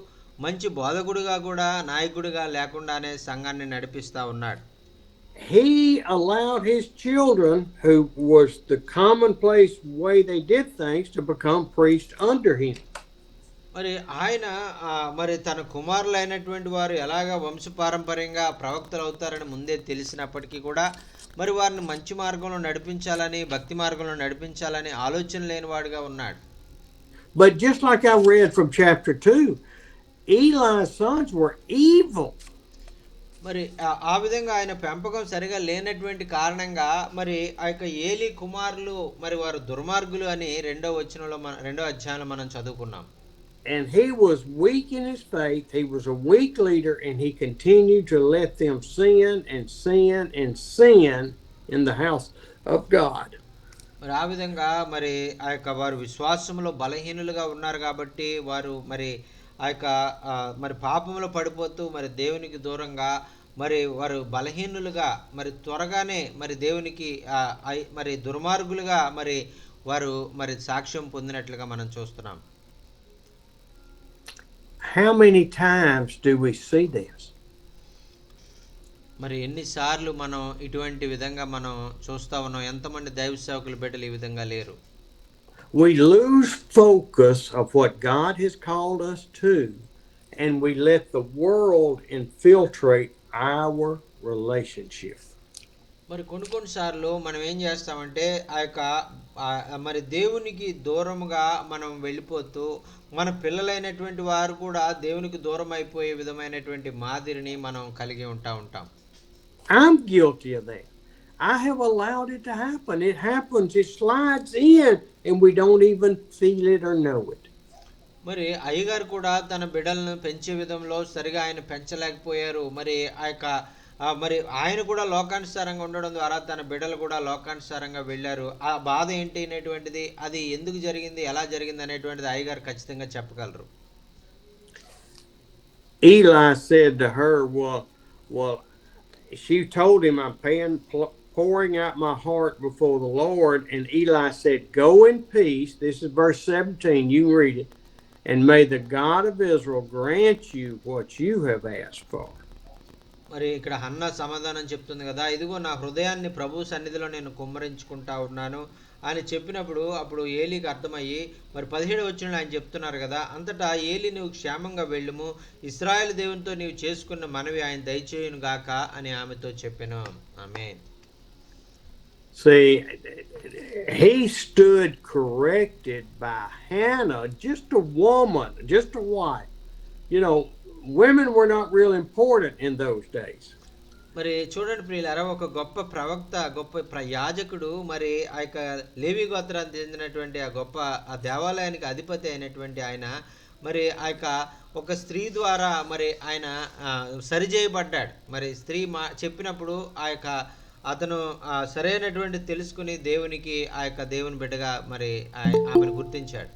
మంచి బోధకుడిగా కూడా నాయకుడిగా లేకుండానే సంఘాన్ని నడిపిస్తా ఉన్నాడు. He allowed his children, who was the commonplace way they did things, to become priests under him. మరి ఆయన మరి తన కుమారులైనటువంటి వారు ఎలాగా వంశపారంపర్యంగా ప్రవక్తలు అవుతారని ముందే తెలిసినప్పటికీ కూడా మరి వారిని మంచి మార్గంలో నడిపించాలని, భక్తి మార్గంలో నడిపించాలని ఆలోచన లేనివాడుగా ఉన్నాడు. But just like I read from chapter 2, Eli's sons were evil. మరి ఆ విధంగా ఆయన పెంపకం సరిగా లేనటువంటి కారణంగా మరి ఆ యొక్క ఏలీ కుమారులు మరి వారు దుర్మార్గులు అని 2వ అధ్యాయంలో మనం చదువుకున్నాం. And he was weak in his faith. He was a weak leader, and he continued to let them sin and sin and sin in the house of God. మరి ఆ విధంగా మరి ఆ యొక్క వారు విశ్వాసంలో బలహీనులుగా ఉన్నారు కాబట్టి వారు మరి ఆ యొక్క మరి పాపంలో పడిపోతూ మరి దేవునికి దూరంగా మరి వారు బలహీనులుగా మరి త్వరగానే మరి దేవునికి మరి దుర్మార్గులుగా మరి వారు మరి సాక్ష్యం పొందినట్లుగా మనం చూస్తున్నాం. How many times do we see this? మరి ఎన్నిసార్లు మనం ఇటువంటి విధంగా మనం చూస్తా ఉన్నాం? ఎంతమంది దైవ సేవకుల బిడ్డలు ఈ విధంగా లేరు? We lose focus of what God has called us to, and we let the world infiltrate our relationship. మరి కొన్నిసార్లు మనం ఏం చేస్తామంటే ఆ మరి దేవునికి దూరముగా మనం వెళ్ళిపోతూ మన పిల్లలైనటువంటి వారు కూడా దేవునికి దూరం అయిపోయే విధమైనటువంటి మాదిరిని మనం కలిగి ఉంటాం. I'm guilty of that. I have allowed it to happen. It happens. It slides in, and we don't even feel it or know it. మరి అయ్యగారు కూడా తన బిడ్డలను పెంచే విధంలో సరిగా ఆయన పెంచలేకపోయారు. మరి మరి ఆయన కూడా లోకానుసారంగా ఉండడం ద్వారా తన బిడ్డలు కూడా లోకానుసారంగా వెళ్ళారు. ఆ బాధ ఏంటి అనేటువంటిది, అది ఎందుకు జరిగింది, ఎలా జరిగింది అనేటువంటిది అయ్యగారు ఖచ్చితంగా చెప్పగలరు. Eli said to her, well, she told him, I'm pouring out my heart before the Lord. And Eli said, go in peace. This is verse 17. You can read it. And may the God of Israel grant you what you have asked for. మరి ఇక్కడ Hannah సమాధానం చెప్తుంది కదా, ఇదిగో నా హృదయాన్ని ప్రభు సన్నిధిలో నేను కుమ్మరించుకుంటా ఉన్నాను అని చెప్పినప్పుడు అప్పుడు ఏలీకి అర్థమయ్యి మరి 17వ వచనంలో ఆయన చెప్తున్నారు కదా, అంతటా ఏలీ నువ్వు క్షేమంగా వెళ్ళుము, ఇశ్రాయేలు దేవునితో నీవు చేసుకున్న మనవి ఆయన దయచేయును గాక అని ఆమెతో చెప్పెను. ఆమేన్. See, he stood corrected by Hannah, just a woman, just a wife. You know, women were not real important in those days. మరి చూడండి ప్రియులారా, ఒక గొప్ప ప్రవక్త, గొప్ప యాజకుడు, మరి ఆ యొక్క లేవి గోత్రానికి చెందినటువంటి ఆ దేవాలయానికి అధిపతి అయినటువంటి ఆయన మరి ఆ యొక్క ఒక స్త్రీ ద్వారా మరి ఆయన సరిచేయబడ్డాడు. మరి స్త్రీ చెప్పినప్పుడు అతను సరైనటువంటి తెలుసుకుని దేవునికి ఆ యొక్క దేవుని బిడ్డగా మరి ఆమెను గుర్తించాడు.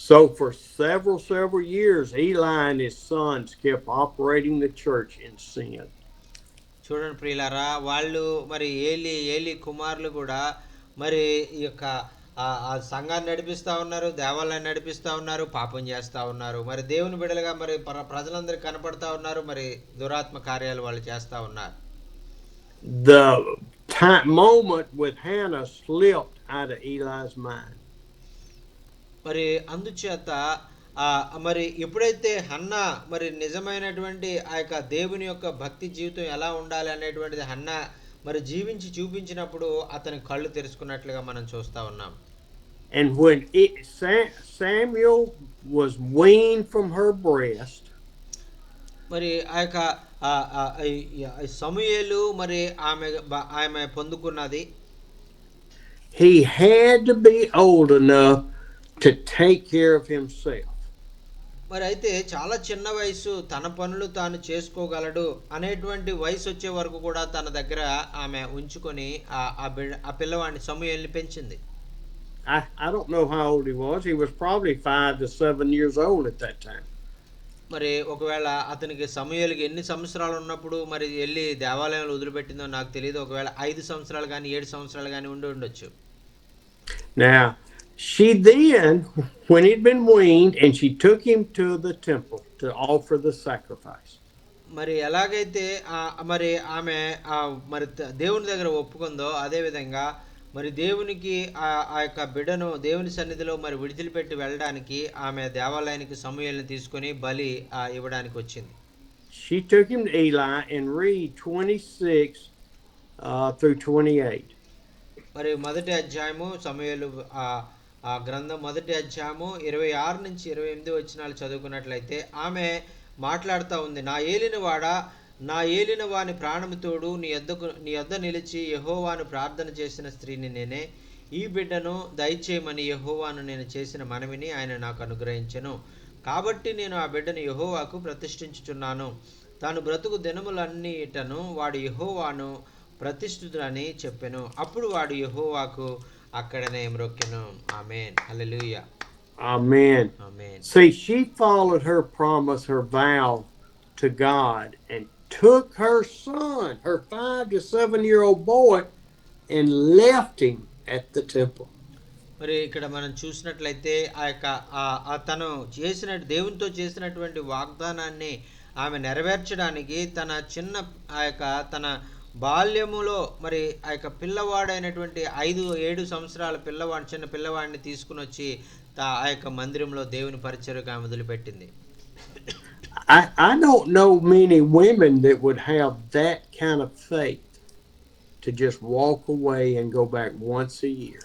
So for several years, Eli and his sons kept operating the church in sin. చూడండి ప్రియులారా, వాళ్ళు మరి ఏలి కుమారులు కూడా మరి ఈ యొక్క ఆ సంఘాన్ని నడిపిస్తూ ఉన్నారు, దేవాలయాన్ని నడిపిస్తూ ఉన్నారు, పాపం చేస్తూ ఉన్నారు. మరి దేవుని బిడ్డలుగా మరి ప్రజలందరికీ కనపడతా ఉన్నారు, మరి దురాత్మ కార్యాలు వాళ్ళు చేస్తూ ఉన్నారు. The moment with Hannah slipped out of Eli's mind. మరి అందుచేత మరి ఎప్పుడైతే హన్నా మరి నిజమైనటువంటి ఆ యొక్క దేవుని యొక్క భక్తి జీవితం ఎలా ఉండాలి అనేటువంటిది హన్నా మరి జీవించి చూపించినప్పుడు అతని కళ్ళు తెరుచుకున్నట్లుగా మనం చూస్తా ఉన్నాం. And when Samuel was weaned from her breast, మరి ఆ యొక్క సమూయేలు మరి ఆమె పొందుకున్నది, he had to be old enough to take care of himself. మరి అయితే చాలా చిన్న వయసు, తన పనులు తాను చేసుకోగలడు అనేటువంటి వయసు వచ్చే వరకు కూడా తన దగ్గర ఆమె ఉంచుకొని ఆ పిల్లవాడిని సమూయేలుని పెంచింది. I don't know how old he was. He was probably 5 to 7 years old at that time. మరి ఒకవేళ అతనికి సమూయేలుకి ఎన్ని సంవత్సరాలు ఉన్నప్పుడు మరి వెళ్ళి దేవాలయంలో వదిలిపెట్టిందో నాకు తెలియదు. ఒకవేళ 5 సంవత్సరాలు కానీ 7 సంవత్సరాలు కానీ ఉండొచ్చు. Now she then, when he'd been weaned, and she took him to the temple to offer the sacrifice. మరి ఎలాగైతే మరి ఆమె మరి దేవుని దగ్గర ఒప్పుకుందో అదే విధంగా మరి దేవునికి ఆ యొక్క బిడ్డను దేవుని సన్నిధిలో మరి విడిచిపెట్టి వెళ్ళడానికి ఆమె దేవాలయానికి సమూయేలుని తీసుకొని బలి ఇవ్వడానికి వచ్చింది. She took him to Eli and read 26 through 28. మరి మొదటి అధ్యాయము సమూయేలు ఆ గ్రంథం మొదటి అధ్యాయము 26 నుంచి 28 వచనాలు చదువుకున్నట్లయితే ఆమె మాట్లాడుతూ ఉంది, నా ఏలిన వాని ప్రాణము తోడు నీ యొద్ద నిలిచి యెహోవాను ప్రార్థన చేసిన స్త్రీని నేనే. ఈ బిడ్డను దయచేయమని యెహోవాను నేను చేసిన మనవిని ఆయన నాకు అనుగ్రహించెను. కాబట్టి నేను ఆ బిడ్డను యెహోవాకు ప్రతిష్ఠించుచున్నాను. తాను బ్రతుకు దినములన్నిటను వాడు యెహోవాను ప్రతిష్ఠితులని చెప్పెను. అప్పుడు వాడు యెహోవాకు అక్కడనే మ్రొక్కెను. ఆమేన్. హల్లెలూయా. Amen. Amen. See, she followed her promise, her vow to God, and took her son, her 5 to 7-year-old boy, and left him at the temple. మరి ఇక్కడ మనం చూసినట్లయితే ఆ యొక్క తను దేవునితో చేసినటువంటి వాగ్దానాన్ని ఆమె నెరవేర్చడానికి తన బాల్యములో మరి ఆ యొక్క పిల్లవాడైనటువంటి 5-7 సంవత్సరాల చిన్న పిల్లవాడిని తీసుకుని వచ్చి ఆ యొక్క మందిరంలో దేవుని పరిచర్యగా మొదలుపెట్టింది. I don't know many women that would have that kind of faith to just walk away and go back once a year.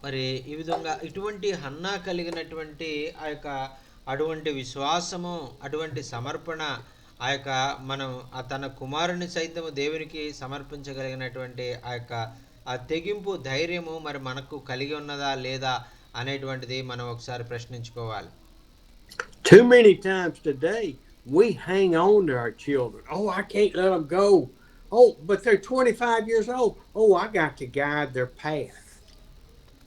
మరి ఈ విధంగా ఇటువంటి హన్నా కలిగినటువంటి ఆ యొక్క అటువంటి విశ్వాసము, అటువంటి సమర్పణ, ఆ యొక్క మనం తన కుమారుని సైతము దేవునికి సమర్పించగలిగినటువంటి ఆ యొక్క ఆ తెగింపు ధైర్యము మరి మనకు కలిగి ఉన్నదా లేదా అనేటువంటిది మనం ఒకసారి ప్రశ్నించుకోవాలి. Too many times today, we hang on to our children. Oh, I can't let them go. Oh, but they're 25 years old. Oh, I got to guide their path.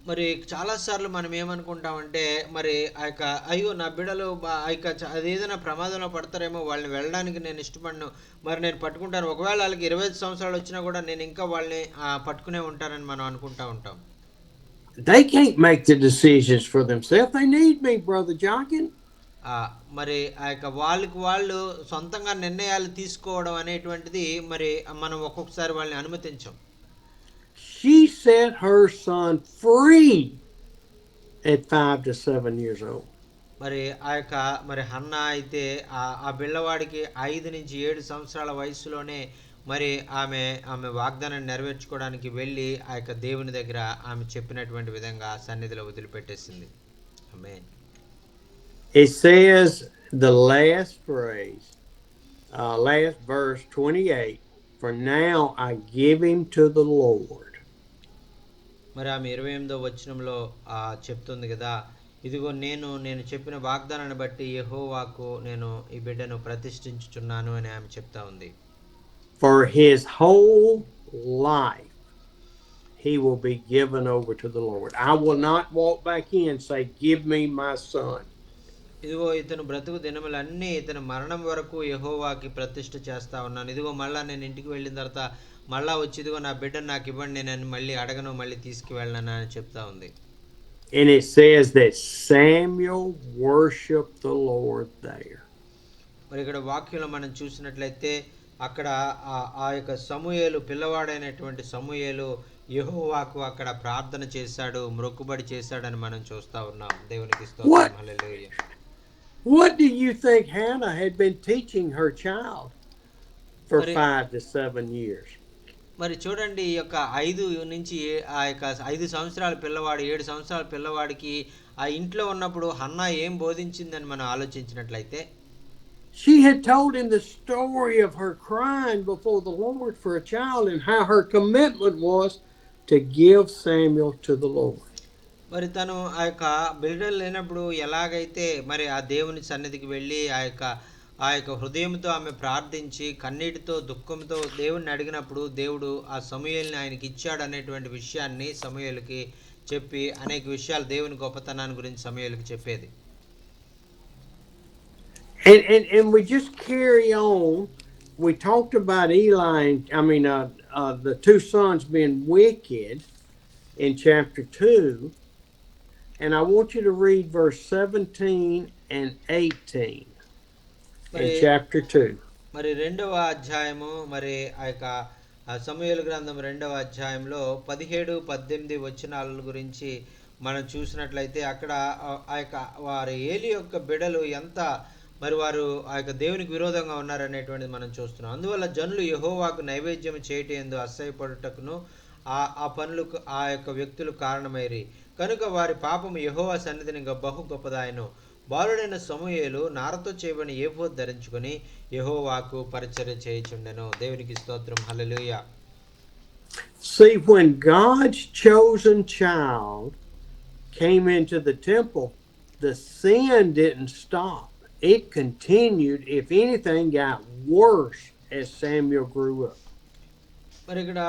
మరి చాలాసార్లు మనం ఏమనుకుంటామంటే మరి ఆ యొక్క అయ్యో నా బిడ్డలు ఆ యొక్క అది ఏదైనా ప్రమాదంలో పడతారేమో, వాళ్ళని వెళ్ళడానికి నేను ఇష్టపడను, మరి నేను పట్టుకుంటాను, ఒకవేళ వాళ్ళకి 25 సంవత్సరాలు వచ్చినా కూడా నేను ఇంకా వాళ్ళని పట్టుకునే ఉంటానని మనం అనుకుంటా ఉంటాం. They can't make the decisions for themselves. They need me, Brother Joggin. మరి ఆ యొక్క వాళ్ళకి వాళ్ళు సొంతంగా నిర్ణయాలు తీసుకోవడం అనేటువంటిది మరి మనం ఒక్కొక్కసారి వాళ్ళని అనుమతించం. She set her son free at 5 to 7 years old. మరి ఆ యొక్క మరి హన్నా అయితే ఆ పిల్లవాడికి 5 నుంచి 7 సంవత్సరాల వయసులోనే మరి ఆమె వాగ్దానాన్ని నెరవేర్చుకోవడానికి వెళ్ళి ఆ యొక్క దేవుని దగ్గర ఆమె చెప్పినటువంటి విధంగా సన్నిధిలో వదిలిపెట్టేసింది. ఆమేన్. It says the last phrase, last verse 28, for now I give him to the Lord. మరి ఆమె 28వ వచనంలో చెప్తుంది కదా, ఇదిగో నేను చెప్పిన వాగ్దానాన్ని బట్టి యెహోవాకు నేను ఈ బిడ్డను ప్రతిష్ఠించుచున్నాను అని ఆమె చెప్తా ఉంది. For his whole life he will be given over to the Lord. I will not walk back in and say, give me my son. ఇదిగో ఇతను బ్రతుకు దినములన్నీ ఇతను మరణం వరకు యెహోవాకి ప్రతిష్ఠ చేస్తా ఉన్నాను. ఇదిగో మళ్ళా నేను ఇంటికి వెళ్ళిన తర్వాత మళ్ళా వచ్చి ఇదిగో నా బిడ్డను నాకు ఇవ్వండి, నేను మళ్ళీ అడగను, మళ్ళీ తీసుకువెళ్ళను అని చెప్తా ఉంది. And it says that Samuel worshiped the Lord there. మరి ఇక్కడ వాక్యంలో మనం చూసినట్లయితే అక్కడ ఆ యొక్క సమూయేలు, పిల్లవాడైనటువంటి సమూయేలు యెహోవాకు అక్కడ ప్రార్థన చేశాడు, మొక్కుబడి చేశాడని మనం చూస్తా ఉన్నాం. దేవునికి స్తోత్రం. హల్లెలూయా. What do you think Hannah had been teaching her child for 5 to 7 years? మరి చూడండి, ఈ యొక్క 5 నుంచి ఆ యొక్క 5 సంవత్సరాల పిల్లవాడు, 7 సంవత్సరాల పిల్లవాడికి ఆ ఇంట్లో ఉన్నప్పుడు హన్నా ఏం బోధించిందని మనం ఆలోచించినట్లయితే, she had told him the story of her crying before the Lord for a child and how her commitment was to give Samuel to the Lord. మరి తను ఆ యొక్క బిడ్డలు లేనప్పుడు ఎలాగైతే మరి ఆ దేవుని సన్నిధికి వెళ్ళి ఆ యొక్క హృదయంతో ఆమె ప్రార్థించి కన్నీటితో దుఃఖంతో దేవుణ్ణి అడిగినప్పుడు దేవుడు ఆ సమూయేలుని ఆయనకి ఇచ్చాడు అనేటువంటి విషయాన్ని సమూయేలుకి చెప్పి అనేక విషయాలు దేవుని గొప్పతనాన్ని గురించి సమూయేలుకి చెప్పేది. And we just carry on. We talked about Eli, the two sons being wicked in chapter 2. And I want you to read verse 17 and 18 in chapter 2. మరి 2వ అధ్యాయము, మరి ఆ యొక్క సమూయేలు గ్రంథం 2వ అధ్యాయంలో 17, 18 వచనాల గురించి మనం చూసినట్లయితే అక్కడ ఆ యొక్క వారి ఏలి యొక్క బిడ్డలు ఎంత మరి వారు ఆ యొక్క దేవునికి విరోధంగా ఉన్నారనేటువంటిది మనం చూస్తున్నాం. అందువల్ల జనులు యెహోవాకు నైవేద్యం చేయటందు అసహ్యపడుటకును ఆ పనులకు ఆ యొక్క వ్యక్తులు కారణమైరి కనుక వారి పాపము యెహోవా సన్నిధిని బహు గొప్పదాయను. బాలుడైన సమూయేలు నారతో చేయబడిన ఏఫోద్ ధరించుకొని యెహోవాకు పరిచర్య చేయుచుండెను. దేవునికి స్తోత్రం. హల్లెలూయా. See, when God's chosen child came into the temple, the sin didn't stop. It continued. If anything, got worse as Samuel grew up. మరి ఇక్కడ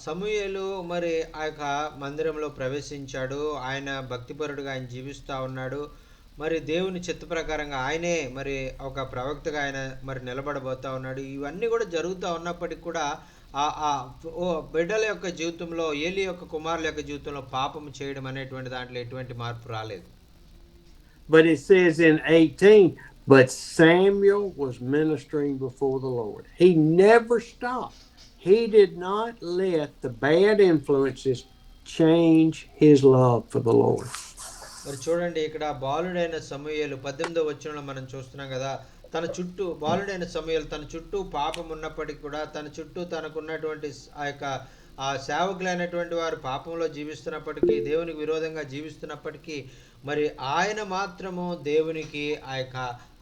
సమూయేలు మరి ఆ యొక్క మందిరంలో ప్రవేశించాడు. ఆయన భక్తిపరుడుగా ఆయన జీవిస్తూ ఉన్నాడు. మరి దేవుని చిత్త ప్రకారంగా ఆయనే మరి ఒక ప్రవక్తగా ఆయన మరి నిలబడబోతా ఉన్నాడు. ఇవన్నీ కూడా జరుగుతూ ఉన్నప్పటికీ కూడా బిడ్డల యొక్క జీవితంలో, ఏలి యొక్క కుమారుల యొక్క జీవితంలో పాపం చేయడం అనేటువంటి దాంట్లో ఎటువంటి మార్పు రాలేదు. But it says in 18, but Samuel was ministering before the Lord. He never stopped. He did not let the bad influences change his love for the Lord. మరి చూడండి, ఇక్కడ బాలుడైన సమూయేలు 18వ వచనంలో మనం చూస్తున్నాం కదా, బాలుడైన సమూయేలు తన చుట్టూ పాపం ఉన్నప్పటికీ కూడా తన చుట్టూ తనకున్నటువంటి ఆ యొక్క ఆ సేవకులైనటువంటి వారు పాపంలో జీవిస్తున్నప్పటికీ, దేవునికి విరోధంగా జీవిస్తున్నప్పటికీ, మరి ఆయన మాత్రము దేవునికి ఆ యొక్క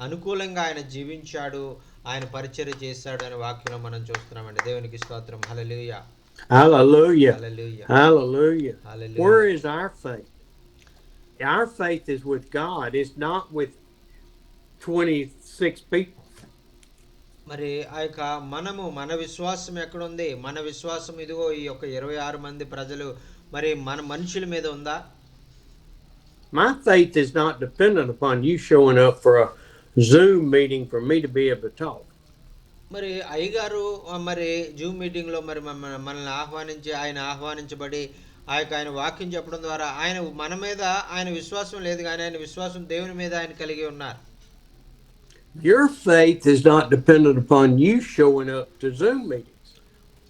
అనుకూలంగా ఆయన జీవించాడు, ఆయన పరిచర్య చేశాడు అనే వాక్యం మనం చూస్తున్నామండి. దేవునికి స్తోత్రం. హల్లెలూయా, Hallelujah. Hallelujah, Hallelujah. Hallelujah. Where is our faith? Our faith is with God. It's not with 26 people. మరి ఆ యొక్క మన విశ్వాసం ఎక్కడుంది? మన విశ్వాసం ఇదిగో ఈ యొక్క 26 మంది ప్రజలు, మరి మన మనుషుల మీద ఉందా? My faith is not dependent upon you showing up for a Zoom meeting for me to be able to talk. మరి అయ్యగారు మరి జూమ్ మీటింగ్లో మరి మనల్ని ఆయన ఆహ్వానించబడి ఆయన వాక్యం చెప్పడం ద్వారా మన మీద ఆయన విశ్వాసం లేదు, కానీ ఆయన విశ్వాసం దేవుని మీద ఆయన కలిగి ఉన్నారు. Your faith is not dependent upon you showing up to Zoom meetings.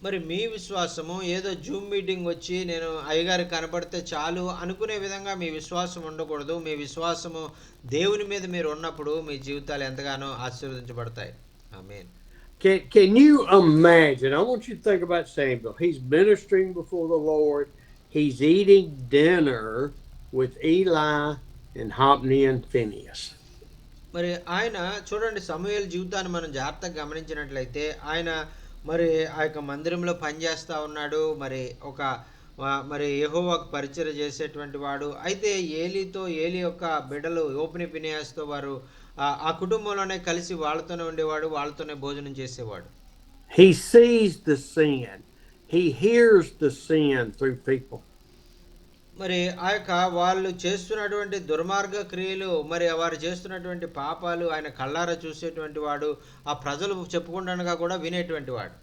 మరి మీ విశ్వాసము ఏదో జూమ్ మీటింగ్ వచ్చి నేను అయ్యగారికి కనపడితే చాలు అనుకునే విధంగా మీ విశ్వాసం ఉండకూడదు. మీ విశ్వాసము దేవుని మీద మీరు ఉన్నప్పుడు మీ జీవితాలు ఎంతగానో ఆశీర్వదించబడతాయి. ఆమేన్. Can you imagine? I want you to think about Samuel. He's ministering before the Lord. He's eating dinner with Eli and Hophni and Phinehas. మరి ఆయన చూడండి, సమూయేలు జీవితాన్ని మనం జాగ్రత్తగా గమనించినట్లయితే ఆయన మరి ఆ యొక్క మందిరంలో పనిచేస్తూ ఉన్నాడు. మరి యెహోవాకు పరిచర్య చేసేటువంటి వాడు. అయితే ఏలీ యొక్క బిడ్డలు హోఫ్ని ఫినెహాస్తో వారు ఆ కుటుంబంలోనే కలిసి వాళ్ళతోనే ఉండేవాడు, వాళ్ళతోనే భోజనం చేసేవాడు. He sees the sin. He hears the sin through people. మరి ఆ యొక్క వాళ్ళు చేస్తున్నటువంటి దుర్మార్గ క్రియలు, మరి వారు చేస్తున్నటువంటి పాపాలు ఆయన కళ్ళారా చూసేటువంటి వాడు, ఆ ప్రజలు చెప్పుకుంటుండగా కూడా వినేటువంటి వాడు.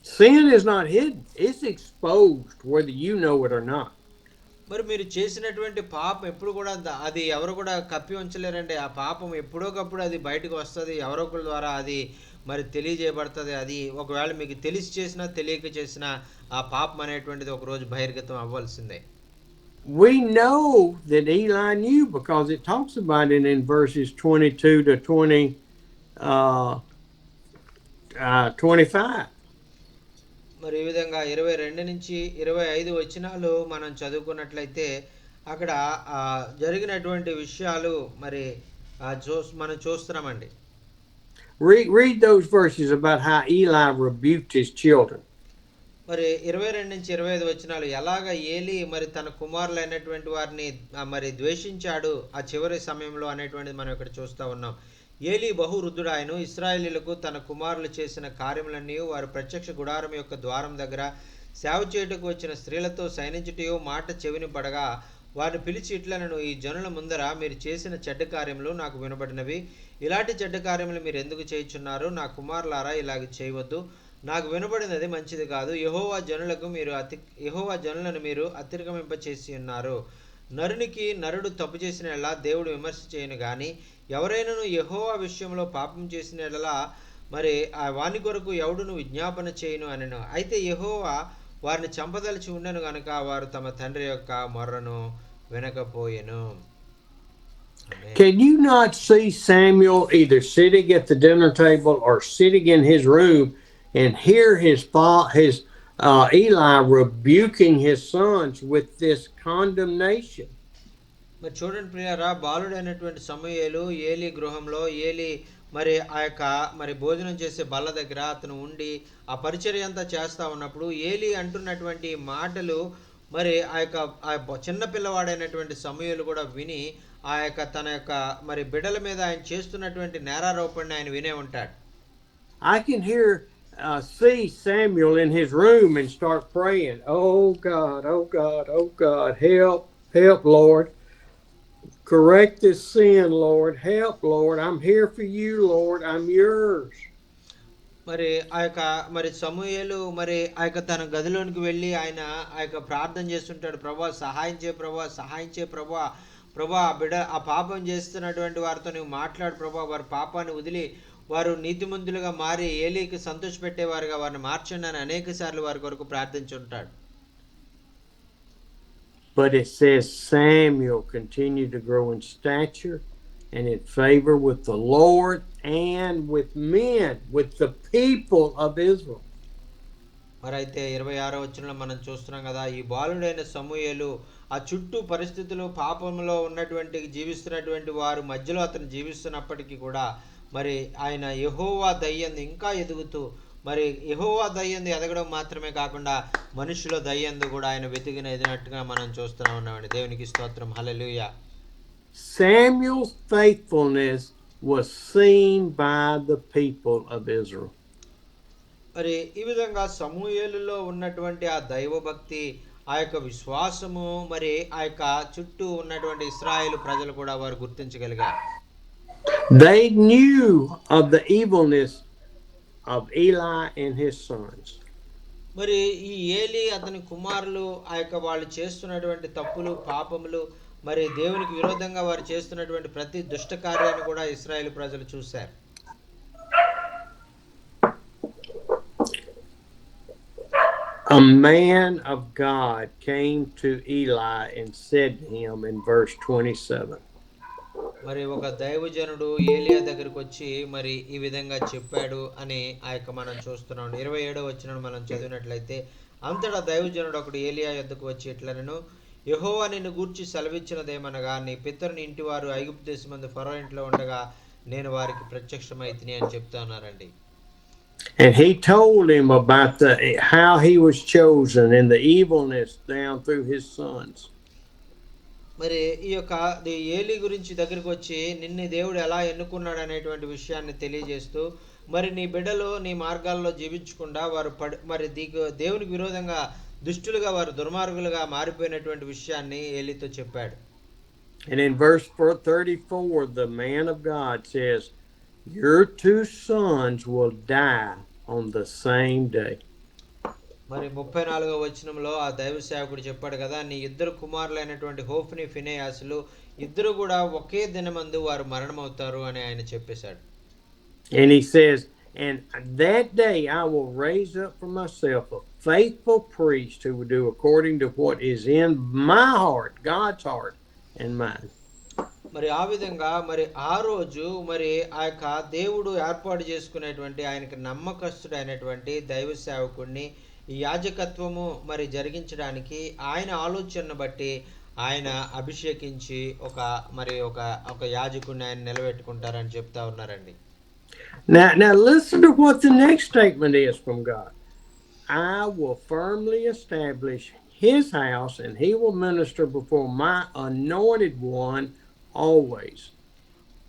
Sin is not hidden. It's exposed whether you know it or not. మరి మీరు చేసినటువంటి పాపం ఎప్పుడు కూడా అది ఎవరు కూడా కప్పి ఉంచలేరండి. ఆ పాపం ఎప్పుడోకప్పుడు అది బయటకు వస్తుంది, ఎవరో ఒకరి ద్వారా అది మరి తెలియజేయబడుతుంది. అది ఒకవేళ మీకు తెలిసి చేసినా తెలియక చేసినా ఆ పాపం అనేటువంటిది ఒకరోజు బహిర్గతం అవ్వాల్సిందే. We know that Eli knew because it talks about it in verses 22 to 25. మరి ఈ విధంగా 22 నుంచి 25 వచనాలు మనం చదువుకున్నట్లయితే అక్కడ జరిగినటువంటి విషయాలు మరి మనం చూస్తున్నామండి. Read those verses about how Eli rebuked his children. మరి 22 నుంచి 25 వచనాలు ఎలాగ ఏలీ మరి తన కుమారులైనటువంటి వారిని మరి ద్వేషించాడు ఆ చివరి సమయంలో అనేటువంటిది మనం ఇక్కడ చూస్తూ ఉన్నాం. ఏలీ బహువృద్ధుడాయను. ఇశ్రాయేలీయులకు తన కుమారులు చేసిన కార్యములన్నీ వారు ప్రత్యక్ష గుడారం యొక్క ద్వారం దగ్గర సేవ చేయుటకు వచ్చిన స్త్రీలతో శయనించుటయో మాట చెవిని పడగా వారిని పిలిచి ఇట్లనను, ఈ జనుల ముందర మీరు చేసిన చెడ్డ కార్యములు నాకు వినబడినవి. ఇలాంటి చెడ్డ కార్యములు మీరు ఎందుకు చేయుచున్నారు? నా కుమారులారా ఇలాగ చేయవద్దు. నాకు వినబడినది మంచిది కాదు. యెహోవా జనులను మీరు అతిక్రమింపచేసి ఉన్నారు. నరునికి నరుడు తప్పు చేసిన ఎడల దేవుడు విమర్శ చేయను గాని, ఎవరైనాను యెహోవా విషయంలో పాపం చేసిన ఎడల మరి ఆ వాని కొరకు ఎవడును విజ్ఞాపన చేయను అనెను. అయితే యెహోవా వారిని చంపదలిచి ఉండెను గనుక వారు తమ తండ్రి యొక్క మొర్రను వినకపోయెను. Can you not see Samuel either sitting at the dinner table or sitting in his room and hear Eli rebuking his sons with this condemnation? మరి చూడండి ప్రియారా, బాలుడైనటువంటి సమూయేలు ఏలీ గృహంలో మరి ఆ యొక్క మరి భోజనం చేసే బల్ల దగ్గర అతను ఉండి ఆ పరిచర్య అంతా చేస్తూ ఉన్నప్పుడు ఏలీ అంటున్నటువంటి మాటలు మరి ఆ చిన్న పిల్లవాడైనటువంటి సమూయేలు కూడా విని తన యొక్క మరి బిడ్డల మీద ఆయన చేస్తున్నటువంటి నేరారోపణని ఆయన వినే ఉంటాడు. I can see Samuel in his room and start praying, oh God, oh God, oh God, help Lord. Correct this sin, Lord. Help, Lord. I'm here for you, Lord. I'm yours. మరి మరి సమూయేలు మరి తన గదిలోనికి వెళ్ళి ఆయన ప్రార్థన చేస్తుంటాడు. ప్రభువా సహాయం చేయ, ప్రభువా సహాయం చేయ, ప్రభువా బిడ్డ ఆ పాపం చేస్తున్నటువంటి వారితో నువ్వు మాట్లాడు ప్రభువా, వారి పాపాన్ని వదిలి వారు నీతిమంతులుగా మారి ఏలీకి సంతోషపెట్టేవారుగా వారిని మార్చండి అని అనేక సార్లు వారి కొరకు ప్రార్థించుంటాడు. But it says Samuel continued to grow in stature and in favor with the Lord and with men, with the people of Israel. మరి అయితే 26వ వచనంలో మనం చూస్తున్నాం కదా, ఈ బాలుడైన సమూయేలు ఆ చుట్టూ పరిస్థితులు పాపంలో ఉన్నటువంటి జీవిస్తున్నటువంటి వారు మధ్యలో అతను జీవిస్తున్నప్పటికీ కూడా మరి ఆయన యెహోవా దయ్యందు ఇంకా ఎదుగుతూ, మరి యెహోవా దయ్యందు ఎదగడం మాత్రమే కాకుండా మనుషుల దయ్యందు కూడా ఆయన ఎదిగినట్టుగా మనం చూస్తూ ఉన్నామండి. దేవునికి స్తోత్రం, హల్లెలూయా. Samuel's faithfulness was seen by the people of Israel. మరి ఈ విధంగా సమూయేలులో ఉన్నటువంటి ఆ దైవభక్తి, ఆ యొక్క విశ్వాసము, మరి ఆ యొక్క చుట్టూ ఉన్నటువంటి ఇశ్రాయేలు ప్రజలు కూడా వారు గుర్తించగలిగారు. They knew of the evilness of Eli and his sons. మరి ఈ ఏలి అతని కుమారులు ఆ యొక్క వాళ్ళు చేస్తున్నటువంటి తప్పులు, పాపములు, మరి దేవునికి విరోధంగా వారు చేస్తున్నటువంటి ప్రతి దుష్ట కార్యాన్ని కూడా ఇశ్రాయేలు ప్రజలు చూశారు. A man of God came to Eli and said to him in verse 27. మరి ఒక దైవజనుడు ఏలియా దగ్గరికి వచ్చి మరి ఈ విధంగా చెప్పాడు అని ఆ యొక్క మనం చూస్తున్నాం. 27వ వచనం మనం చదివినట్లయితే, అంతటా దైవజనుడు ఒకడు ఏలియా యొద్దకు వచ్చి ఇట్లనెను, యెహోవా నిన్ను గూర్చి సెలవిచ్చినదేమనగా, నీ పితరుని ఇంటి వారు ఐగుప్తు దేశమందు ఫరో ఇంట్లో ఉండగా నేను వారికి ప్రత్యక్షమైతిని అని చెప్తా ఉన్నారండి. And he told him about how he was chosen and the evilness down through his sons. మరి ఈ యొక్క ఏలి గురించి దగ్గరికి వచ్చి నిన్ను దేవుడు ఎలా ఎన్నుకున్నాడు అనేటువంటి విషయాన్ని తెలియజేస్తూ, మరి నీ బిడ్డలు నీ మార్గాల్లో జీవించకుండా వారు మరి దేవునికి విరోధంగా దుష్టులుగా, వారు దుర్మార్గులుగా మారిపోయినటువంటి విషయాన్ని ఏలితో చెప్పాడు. And in verse 34, the man of God says, your two sons will die on the same day. మరి 34వ వచనంలో ఆ దైవ సేవకుడు చెప్పాడు కదా, నీ ఇద్దరు కుమారులైనటువంటి హోఫ్ని, ఫినెయాసులు ఇద్దరు కూడా ఒకే దినమందు వారు మరణమవుతారు అని ఆయన చెప్పేశాడు. And he says, and that day I will raise up for myself a faithful priest who will do according to what is in my heart, God's heart and mine. మరి ఆ విధంగా మరి ఆ రోజు మరి ఆ యొక్క దేవుడు ఏర్పాటు చేసుకునేటువంటి ఆయనకి నమ్మకస్తుడైనటువంటి దైవ సేవకుడిని ఈ యాజకత్వము మరి జరిగించడానికి ఆయన ఆలోచనను బట్టి ఆయన అభిషేకించి ఒక యాజకుడిని ఆయన నిలబెట్టుకుంటారని చెప్తా ఉన్నారండి. Now listen to what the next statement is from God. I will firmly establish his house and he will minister before my anointed one always.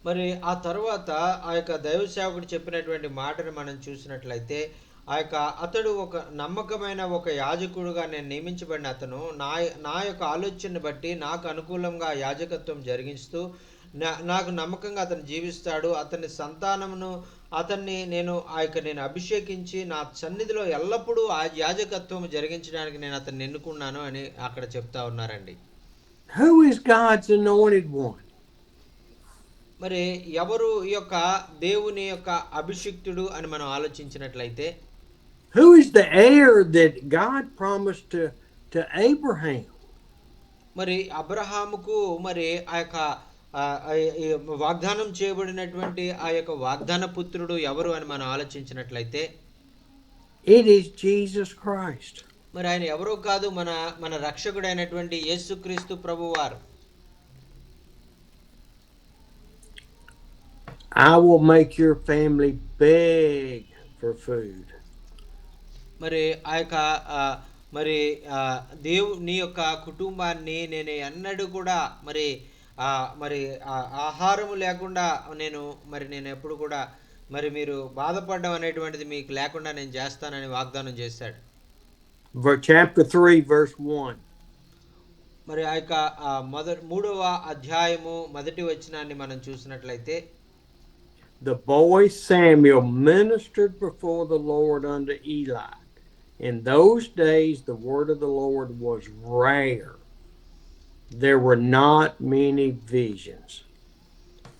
మరి ఆ తర్వాత ఆ యొక్క దైవ సేవకుడు చెప్పినటువంటి మాటను మనం చూసినట్లయితే, ఆ యొక్క అతడు ఒక నమ్మకమైన ఒక యాజకుడుగా నేను నియమించబడిన అతను నా యొక్క ఆలోచనను బట్టి నాకు అనుకూలంగా యాజకత్వం జరిగిస్తూ నాకు నమ్మకంగా అతను జీవిస్తాడు. అతని సంతానమును నేను అభిషేకించి నా సన్నిధిలో ఎల్లప్పుడూ ఆ యాజకత్వం జరిగించడానికి నేను అతన్ని ఎన్నుకున్నాను అని అక్కడ చెప్తా ఉన్నారండి. Who is God's anointed one? మరి ఎవరు ఈ యొక్క దేవుని యొక్క అభిషిక్తుడు అని మనం ఆలోచించినట్లయితే, who is the heir that God promised to Abraham? మరి అబ్రహాముకు మరి ఆ యొక్క వాగ్దానం చేయబడినటువంటి ఆ యొక్క వాగ్దాన పుత్రుడు ఎవరు అని మనం ఆలోచించినట్లయితే, it is Jesus Christ. మరి ఆయన ఎవరో కాదు, మన రక్షకుడైనటువంటి యేసుక్రీస్తు ప్రభువారు. I will make your family beg for food. మరి ఆ యొక్క నీ యొక్క కుటుంబాన్ని నేను ఎన్నడూ కూడా మరి ఆహారము లేకుండా నేను ఎప్పుడు కూడా మరి మీరు బాధపడడం అనేటువంటిది మీకు లేకుండా నేను చేస్తానని వాగ్దానం చేశాడు. Chapter 3 verse 1. మరి ఆ యొక్క 3వ అధ్యాయము 1వ వచనాన్ని మనం చూసినట్లయితే, the boy Samuel ministered before the Lord unto Eli. In those days the word of the Lord was rare. There were not many visions.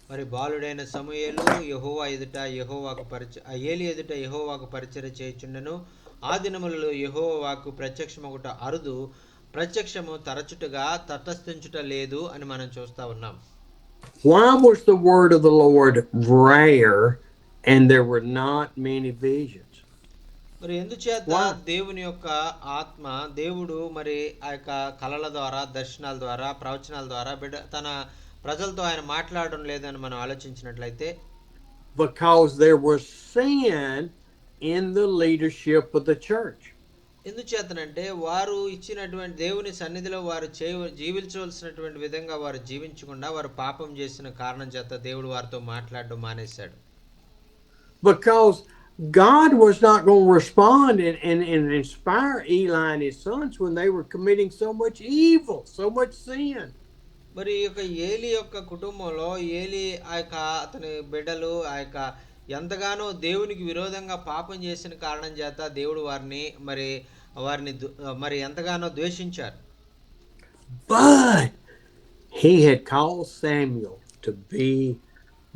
మరి బాలుడైన సమూయేలు ఏలి ఎదుట యెహోవాకు పరిచర్య చేయుచుండెను. ఆ దినములలో యెహోవా వాక్కు ప్రత్యక్షమగుట అరుదు, ప్రత్యక్షము తరచుటగా తటస్థించుట లేదు అని మనం చూస్తా ఉన్నాం. Why was the word of the Lord rare and there were not many visions? మరి ఎందుచేత Why? దేవుని యొక్క ఆత్మ దేవుడు మరి ఆ యొక్క కళల ద్వారా దర్శనాల ద్వారా ప్రవచనాల ద్వారా తన ప్రజలతో ఆయన మాట్లాడడం లేదని మనం ఆలోచించినట్లయితే Because there was sin in the leadership of the church. ఎందుచేతనంటే వారు ఇచ్చినటువంటి దేవుని సన్నిధిలో వారు జీవించవలసినటువంటి విధంగా వారు జీవించకుండా వారు పాపం చేసిన కారణం చేత దేవుడు వారితో మాట్లాడడం మానేశాడు. Because God was not going to respond and inspire Eli and his sons when they were committing so much evil, so much sin. మరి ఈ యొక్క ఏలి యొక్క కుటుంబంలో ఏలి ఆ యొక్క అతని బిడ్డలు ఆ యొక్క ఎంతగానో దేవునికి విరోధంగా పాపం చేసిన కారణం చేత దేవుడు వారిని ఎంతగానో ద్వేషించారు. But he had called Samuel to be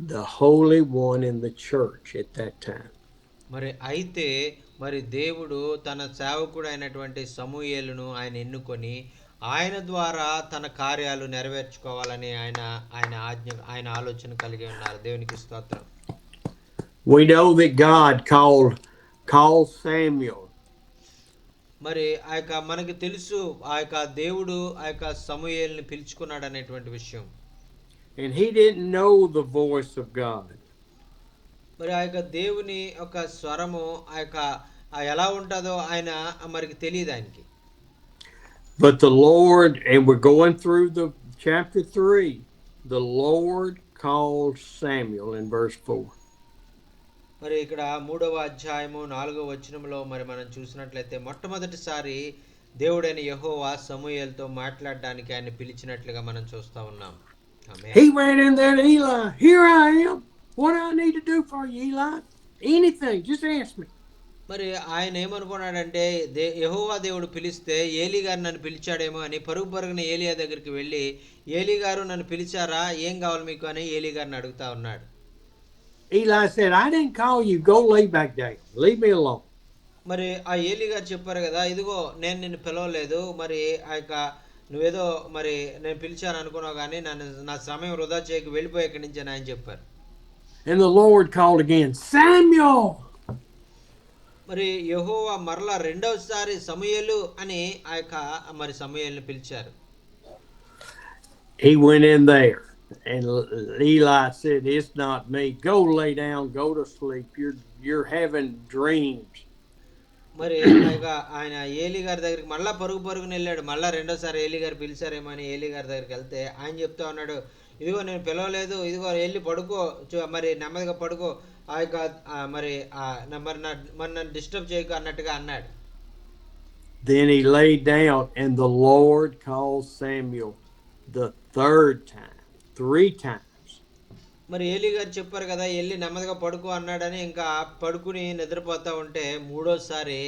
the holy one in the church at that time. మరి అయితే మరి దేవుడు తన సేవకుడు అయినటువంటి సమూయేలును ఆయన ఎన్నుకొని ఆయన ద్వారా తన కార్యాలు నెరవేర్చుకోవాలని ఆయన ఆలోచన కలిగి ఉన్నారు. దేవునికి స్తోత్రం. We know that God called Samuel. మరి ఆ యొక్క మనకి తెలుసు ఆ యొక్క దేవుడు ఆ యొక్క సమూయేలుని పిలుచుకున్నాడు అనేటువంటి విషయం. And he didn't know the voice of God. మరి ఆ యొక్క దేవుని యొక్క స్వరము ఆ యొక్క ఎలా ఉంటుందో ఆయన మరికి తెలియదు ఆయనకి. But the Lord, and we're going through the chapter 3, the Lord called Samuel in verse 4. మరి ఇక్కడ 3వ అధ్యాయము 4వ వచనంలో మరి మనం చూసినట్లయితే మొట్టమొదటిసారి దేవుడైన యెహోవా సమూయేలుతో మాట్లాడడానికి ఆయన పిలిచినట్లుగా మనం చూస్తా ఉన్నాం. ఆమేన్. He ran in there to Eli. Here I am. What do I need to do for you, Eli? Anything. Just ask me. మరి ఆయన ఏమనుకున్నాడంటే యెహోవా దేవుడు పిలిస్తే ఏలీ గారు నన్ను పిలిచాడేమో అని పరుగున ఏలియా దగ్గరికి వెళ్ళి ఏలీ గారు నన్ను పిలిచారా, ఏం కావాలి మీకు అని ఏలీ గారిని అడుగుతా ఉన్నాడు. Eli said, I didn't call you. Go lay back down. Leave me alone. మరి ఆ ఏలీ గారు చెప్పారు కదా, ఇదిగో నేను నిన్ను పిలవలేదు, మరి ఆ యొక్క నువ్వేదో మరి నేను పిలిచాను అనుకున్నావు కానీ నా సమయం వృధా చేయకు, వెళ్ళిపోయి ఇక్కడి నుంచి అని ఆయన చెప్పారు. And the Lord called again, Samuel. మరి యెహోవా మరలా రెండవసారి సమూయేలు అని ఆ యొక్క మరి సమూయేలుని పిలిచారు. He went in there and Eli said, it's not me. Go lay down, go to sleep. You're having dreams. మరి ఆయన ఏలీ గారి దగ్గరికి మళ్ళా పరుగున వెళ్ళాడు. మళ్ళా రెండోసారి ఏలీ గారు పిలిచారేమో అని ఏలీ గారి దగ్గరికి వెళ్తే ఆయన చెప్తా ఉన్నాడు, ఇదిగో నేను పిలవలేదు, ఇదిగో వెళ్ళి పడుకో, మరి నెమ్మదిగా పడుకో, ఆ యొక్క మరి నన్ను డిస్టర్బ్ చేయకు అన్నట్టుగా అన్నాడు. Then he lay down and the Lord called Samuel the third time, 3 times. మరి ఏలీ గారు చెప్పారు కదా వెళ్ళి నెమ్మదిగా పడుకో అన్నాడని, ఇంకా పడుకుని నిద్రపోతా ఉంటే మూడోసారి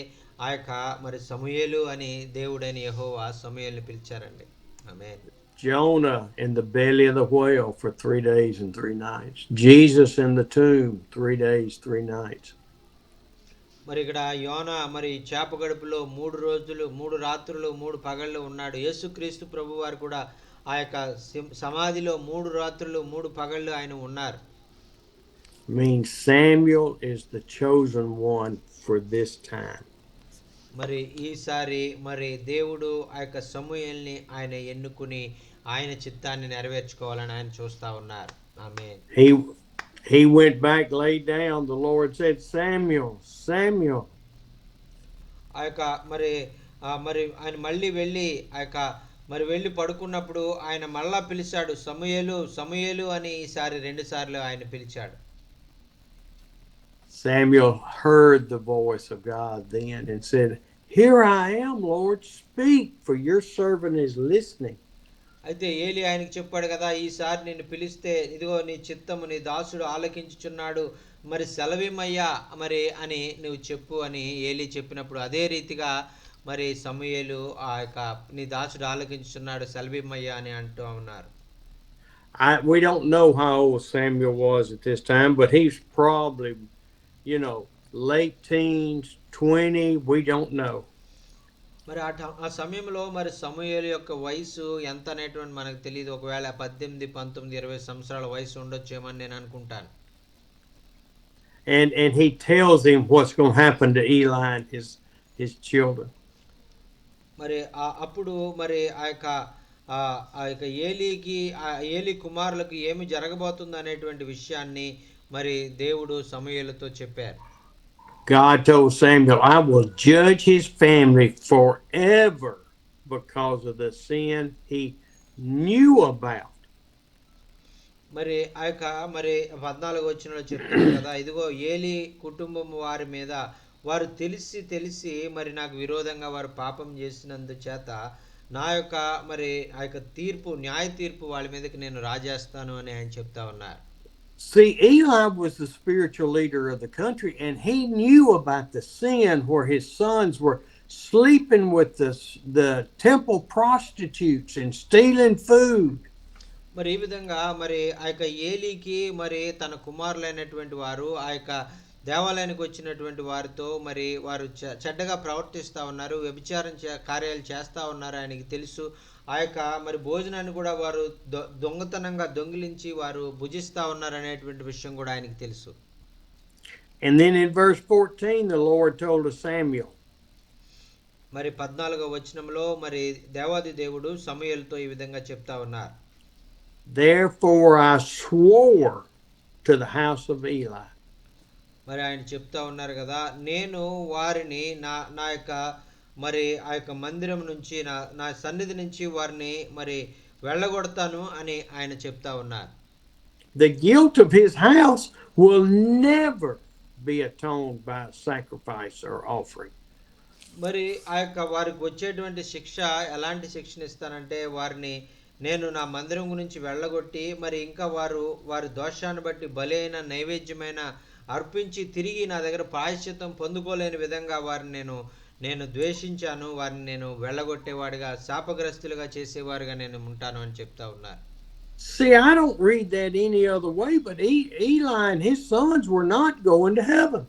ఆ యొక్క మరి సమూయేలు అని దేవుడైన యెహోవా సమూయేలుని పిలిచారండి. ఆమేన్. Jonah in the belly of the whale for 3 days and 3 nights. Jesus in the tomb 3 days, 3 nights. మరి ఇక్కడ యోనా మరి చేప గడుపులో 3 రోజులు 3 రాత్రులు 3 పగళ్ళు ఉన్నాడు. యేసుక్రీస్తు ప్రభు వారు కూడా ఆ యొక్క సమాధిలో 3 రాత్రులు 3 పగళ్ళు ఆయన ఉన్నారు. Means Samuel is the chosen one for this time. మరి ఈసారి మరి దేవుడు ఆ యొక్క సమూయేలుని ఆయన ఎన్నుకుని ఆయన చిత్తాన్ని నెరవేర్చుకోవాలని ఆయన చూస్తా ఉన్నారు. ఆమేన్. He went back, laid down. The Lord said, Samuel, Samuel. ఆ యొక్క మరి ఆయన మళ్ళీ వెళ్ళి ఆ యొక్క మరి వెళ్ళి పడుకున్నప్పుడు ఆయన మళ్ళా పిలిచాడు, సమూయేలు సమూయేలు అని. ఈసారి 2 సార్లు ఆయన పిలిచాడు. Samuel heard the voice of God then and said, Here I am, Lord, speak, for your servant is listening. అయితే ఏలీ ఆయనకి చెప్పాడు కదా, ఈసారి నిన్ను పిలిస్తే ఇదిగో నీ చిత్తము నీ దాసుడు ఆలకించుచున్నాడు, మరి సెలవిమ్మయ్యా మరి అని నువ్వు చెప్పు అని ఏలీ చెప్పినప్పుడు అదే రీతిగా మరి సమూయేలు ఆ యొక్క నీ దాసుడు ఆలకించుచున్నాడు సెలవిమ్మయ్యా అని అంటూ ఉన్నారు. We don't know how old Samuel was at this time, but he's probably, late teens, 20, we don't know. మరి ఆ సమయంలో మరి సమూయేలు యొక్క వయసు ఎంత అనేటువంటి మనకు తెలియదు. ఒకవేళ 18, 19, 20 సంవత్సరాల వయసు ఉండొచ్చేమని నేను అనుకుంటాను. and he tells him what's going to happen to Eli and his children. మరి అప్పుడు మరి ఆ ఆ యొక్క ఏలీకి ఆ ఏలీ కుమారులకు ఏమి జరగబోతుంది అనేటువంటి విషయాన్ని మరి దేవుడు సమూయేలుతో చెప్పారు. God told Samuel, I will judge his family forever because of the sin he knew about. మరి ఆ యొక్క మరి 14 వచనంలో చెప్తున్నాడు కదా, ఇదిగో ఏలీ కుటుంబం వారి మీద వారు తెలిసి తెలిసి మరి నాకు విరోధంగా వారు పాపం చేసినందు చేత నా యొక్క మరి ఆ యొక్క న్యాయ తీర్పు వాళ్ళ మీదకి నేను రాజేస్తాను అని ఆయన చెప్తా ఉన్నారు. See, Eli was the spiritual leader of the country, and he knew about the sin where his sons were sleeping with the temple prostitutes and stealing food. మరి ఈ విధంగా మరి ఆ యొక్క ఏలీకి మరి తన కుమారులైనటువంటి వారు ఆ యొక్క దేవాలయానికి వచ్చినటువంటి వారితో మరి వారు చెడ్డగా ప్రవర్తిస్తూ ఉన్నారు, వ్యభిచారం కార్యాలు చేస్తూ ఉన్నారు ఆయనకి తెలుసు. ఆ యొక్క మరి భోజనాన్ని కూడా వారు దొంగతనంగా దొంగిలించి వారు భుజిస్తూ ఉన్నారు అనేటువంటి విషయం కూడా ఆయనకి తెలుసు. And then in verse 14 the Lord told to Samuel. మరి 14వ వచనంలో మరి దేవాది దేవుడు సమూయేలుతో ఈ విధంగా చెప్తా ఉన్నారు. Therefore I swore to the house of Eli. మరి ఆయన చెప్తా ఉన్నారు కదా, నేను వారిని నా యొక్క మరి ఆ యొక్క మందిరం నుంచి నా సన్నిధి నుంచి వారిని మరి వెళ్ళగొడతాను అని ఆయన చెప్తా ఉన్నారు. The guilt of his house will never be atoned by sacrifice or offering. మరి ఆ యొక్క వారికి వచ్చేటువంటి శిక్ష ఎలాంటి శిక్షణ ఇస్తానంటే, వారిని నేను నా మందిరం గురించి వెళ్ళగొట్టి మరి ఇంకా వారి దోషాన్ని బట్టి బలైన నైవేద్యమైన అర్పించి తిరిగి నా దగ్గర ప్రాయశ్చిత్తం పొందుకోలేని విధంగా వారిని నేను ద్వేషించాను, వారిని నేను వెళ్ళగొట్టేవాడిగా శాపగ్రస్తులుగా చేసేవారుగా నేను ఉంటాను అని చెప్తా ఉన్నారు. See, I don't read that any other way, but Eli and his sons were not going to heaven.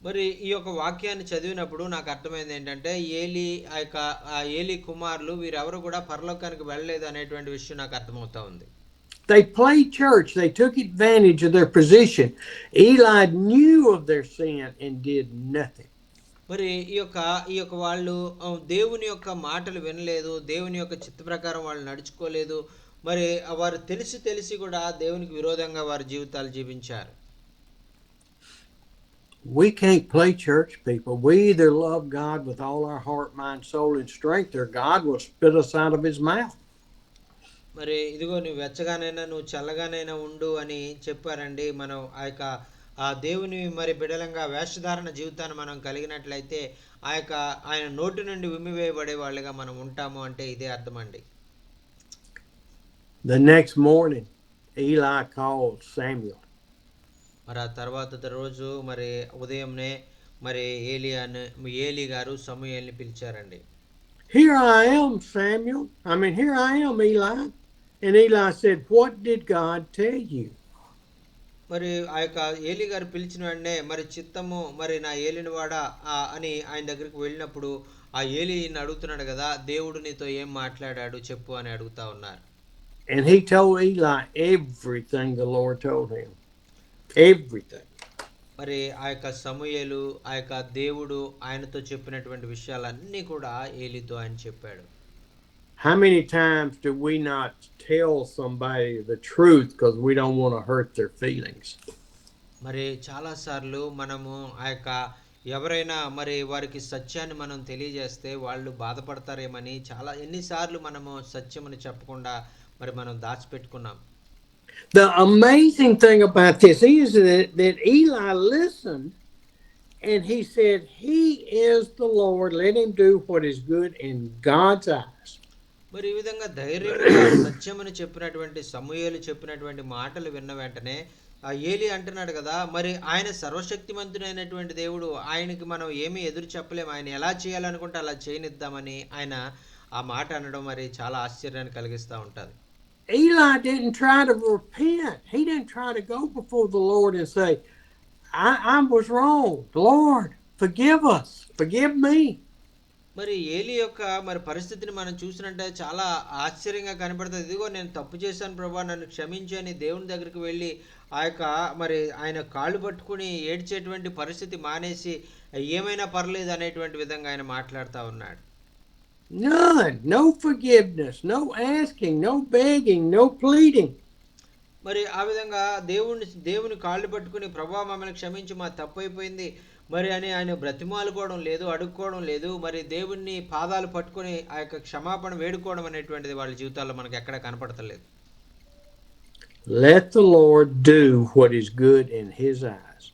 మరి ఈ యొక్క వాక్యాన్ని చదివినప్పుడు నాకు అర్థమైంది ఏంటంటే, ఏలీ కుమారులు వీరెవరు కూడా పరలోకానికి వెళ్ళలేదు అనేటువంటి విషయం నాకు అర్థమవుతా ఉంది. They played church. They took advantage of their position. Eli knew of their sin and did nothing. మరి ఈ యొక్క వాళ్ళు దేవుని యొక్క మాటలు వినలేదు, దేవుని యొక్క చిత్త ప్రకారం వాళ్ళు నడుచుకోలేదు. మరి వారు తెలిసి కూడా దేవునికి విరోధంగా వారి జీవితాలు జీవించారు. We can't play church, people. We either love God with all our heart, mind, soul, and strength, or God will spit us out of his mouth. మరి ఇదిగో నువ్వు వెచ్చగానైనా నువ్వు చల్లగానైనా ఉండు అని చెప్పారండి. మనం ఆ దేవుని మరి బిడలంగా వేషధారణ జీవితాన్ని మనం కలిగినట్లయితే ఆయన నోటి నుండి ఉమ్మివేయబడే వాళ్ళుగా మనం ఉంటాము అంటే ఇదే అర్థం అండి. The next morning Eli called Samuel. మరి ఆ తర్వాత రోజు మరి ఉదయంనే మరి ఏలీ గారు సమూయేలుని పిలిచారండి. Here I am, Samuel. Here I am, Eli. And Eli said, what did God tell you? మరి ఆ యొక్క ఏలీ గారు పిలిచిన వెంటనే మరి చిత్తము మరి నా ఏలినవాడా అని ఆయన దగ్గరికి వెళ్ళినప్పుడు ఆ ఏలీని అడుగుతున్నాడు కదా, దేవుడు నీతో ఏం మాట్లాడాడు చెప్పు అని అడుగుతా ఉన్నారు. And he told Eli everything the Lord told him. Everything. మరి ఆ యొక్క సమూయేలు ఆ యొక్క దేవుడు ఆయనతో చెప్పినటువంటి విషయాలన్నీ కూడా ఏలీతో ఆయన చెప్పాడు. How many times do we not tell somebody the truth because we don't want to hurt their feelings? మరి చాలా సార్లు మనము ఆ యొక్క ఎవరైనా మరి వారికి సత్యాన్ని మనం తెలియజేస్తే వాళ్ళు బాధపడతారేమని ఎన్నిసార్లు మనము సత్యమని చెప్పకుండా మరి మనం దాచిపెట్టుకున్నాం. The amazing thing about this is that Eli listened and he said, he is the Lord, let him do what is good in God's eyes. మరి ఈ విధంగా ధైర్యంగా సత్యమని చెప్పినటువంటి సమూయేలు చెప్పినటువంటి మాటలు విన్న వెంటనే ఆ ఏలీ అంటున్నాడు కదా, మరి ఆయన సర్వశక్తిమంతుడైనటువంటి దేవుడు, ఆయనకి మనం ఏమీ ఎదురు చెప్పలేము, ఆయన ఎలా చేయాలనుకుంటే అలా చేయనిద్దామని ఆయన ఆ మాట అనడం మరి చాలా ఆశ్చర్యాన్ని కలిగిస్తూ ఉంటుంది. Eli didn't try to repent. He didn't try to go before the Lord and say, I was wrong. Lord, forgive us. Forgive me. మరి ఏలి యొక్క మరి పరిస్థితిని మనం చూసినట్టే చాలా ఆశ్చర్యంగా కనపడుతుంది. ఇదిగో నేను తప్పు చేశాను ప్రభా, నన్ను క్షమించు అని దేవుని దగ్గరికి వెళ్ళి ఆ యొక్క మరి ఆయన కాళ్ళు పట్టుకుని ఏడ్చేటువంటి పరిస్థితి మానేసి ఏమైనా పర్లేదు అనేటువంటి విధంగా ఆయన మాట్లాడుతూ ఉన్నాడు. None. No forgiveness, no asking, no begging, no pleading. మరి ఆ విధంగా దేవుని కాళ్ళు పట్టుకుని ప్రభా మమ్మల్ని క్షమించి మా తప్పు అయిపోయింది మరి అని ఆయన బ్రతిమాలుకోవడం లేదు, అడుక్కోవడం లేదు. మరి దేవుణ్ణి పాదాలు పట్టుకొని ఆ యొక్క క్షమాపణ వేడుకోవడం అనేటువంటిది వాళ్ళ జీవితాల్లో మనకు ఎక్కడ కనపడతలేదు. Let the Lord do what is good in his eyes.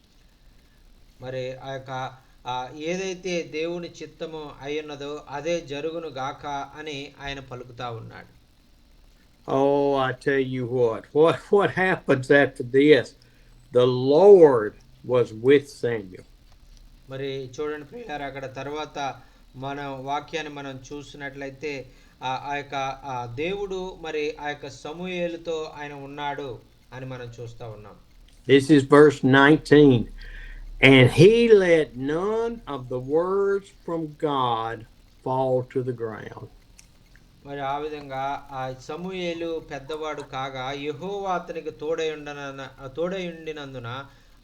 మరి ఆ యొక్క ఏదైతే దేవుని చిత్తము అయ్యున్నదో అదే జరుగును గాక అని ఆయన పలుకుతా ఉన్నాడు. Oh, I tell you what happens after this? The Lord was with Samuel. మరి చూడండి ప్రియులారా, అక్కడ తర్వాత మన వాక్యాన్ని మనం చూసినట్లయితే ఆ యొక్క దేవుడు మరి ఆ యొక్క సమూయేలుతో ఆయన ఉన్నాడు అని మనం చూస్తా ఉన్నాం. This is verse 19. And he let none of the words from God fall to the ground. మరి ఆ విధంగా ఆ సమూయేలు పెద్దవాడు కాగా యెహోవా అతనికి తోడై ఉండినందున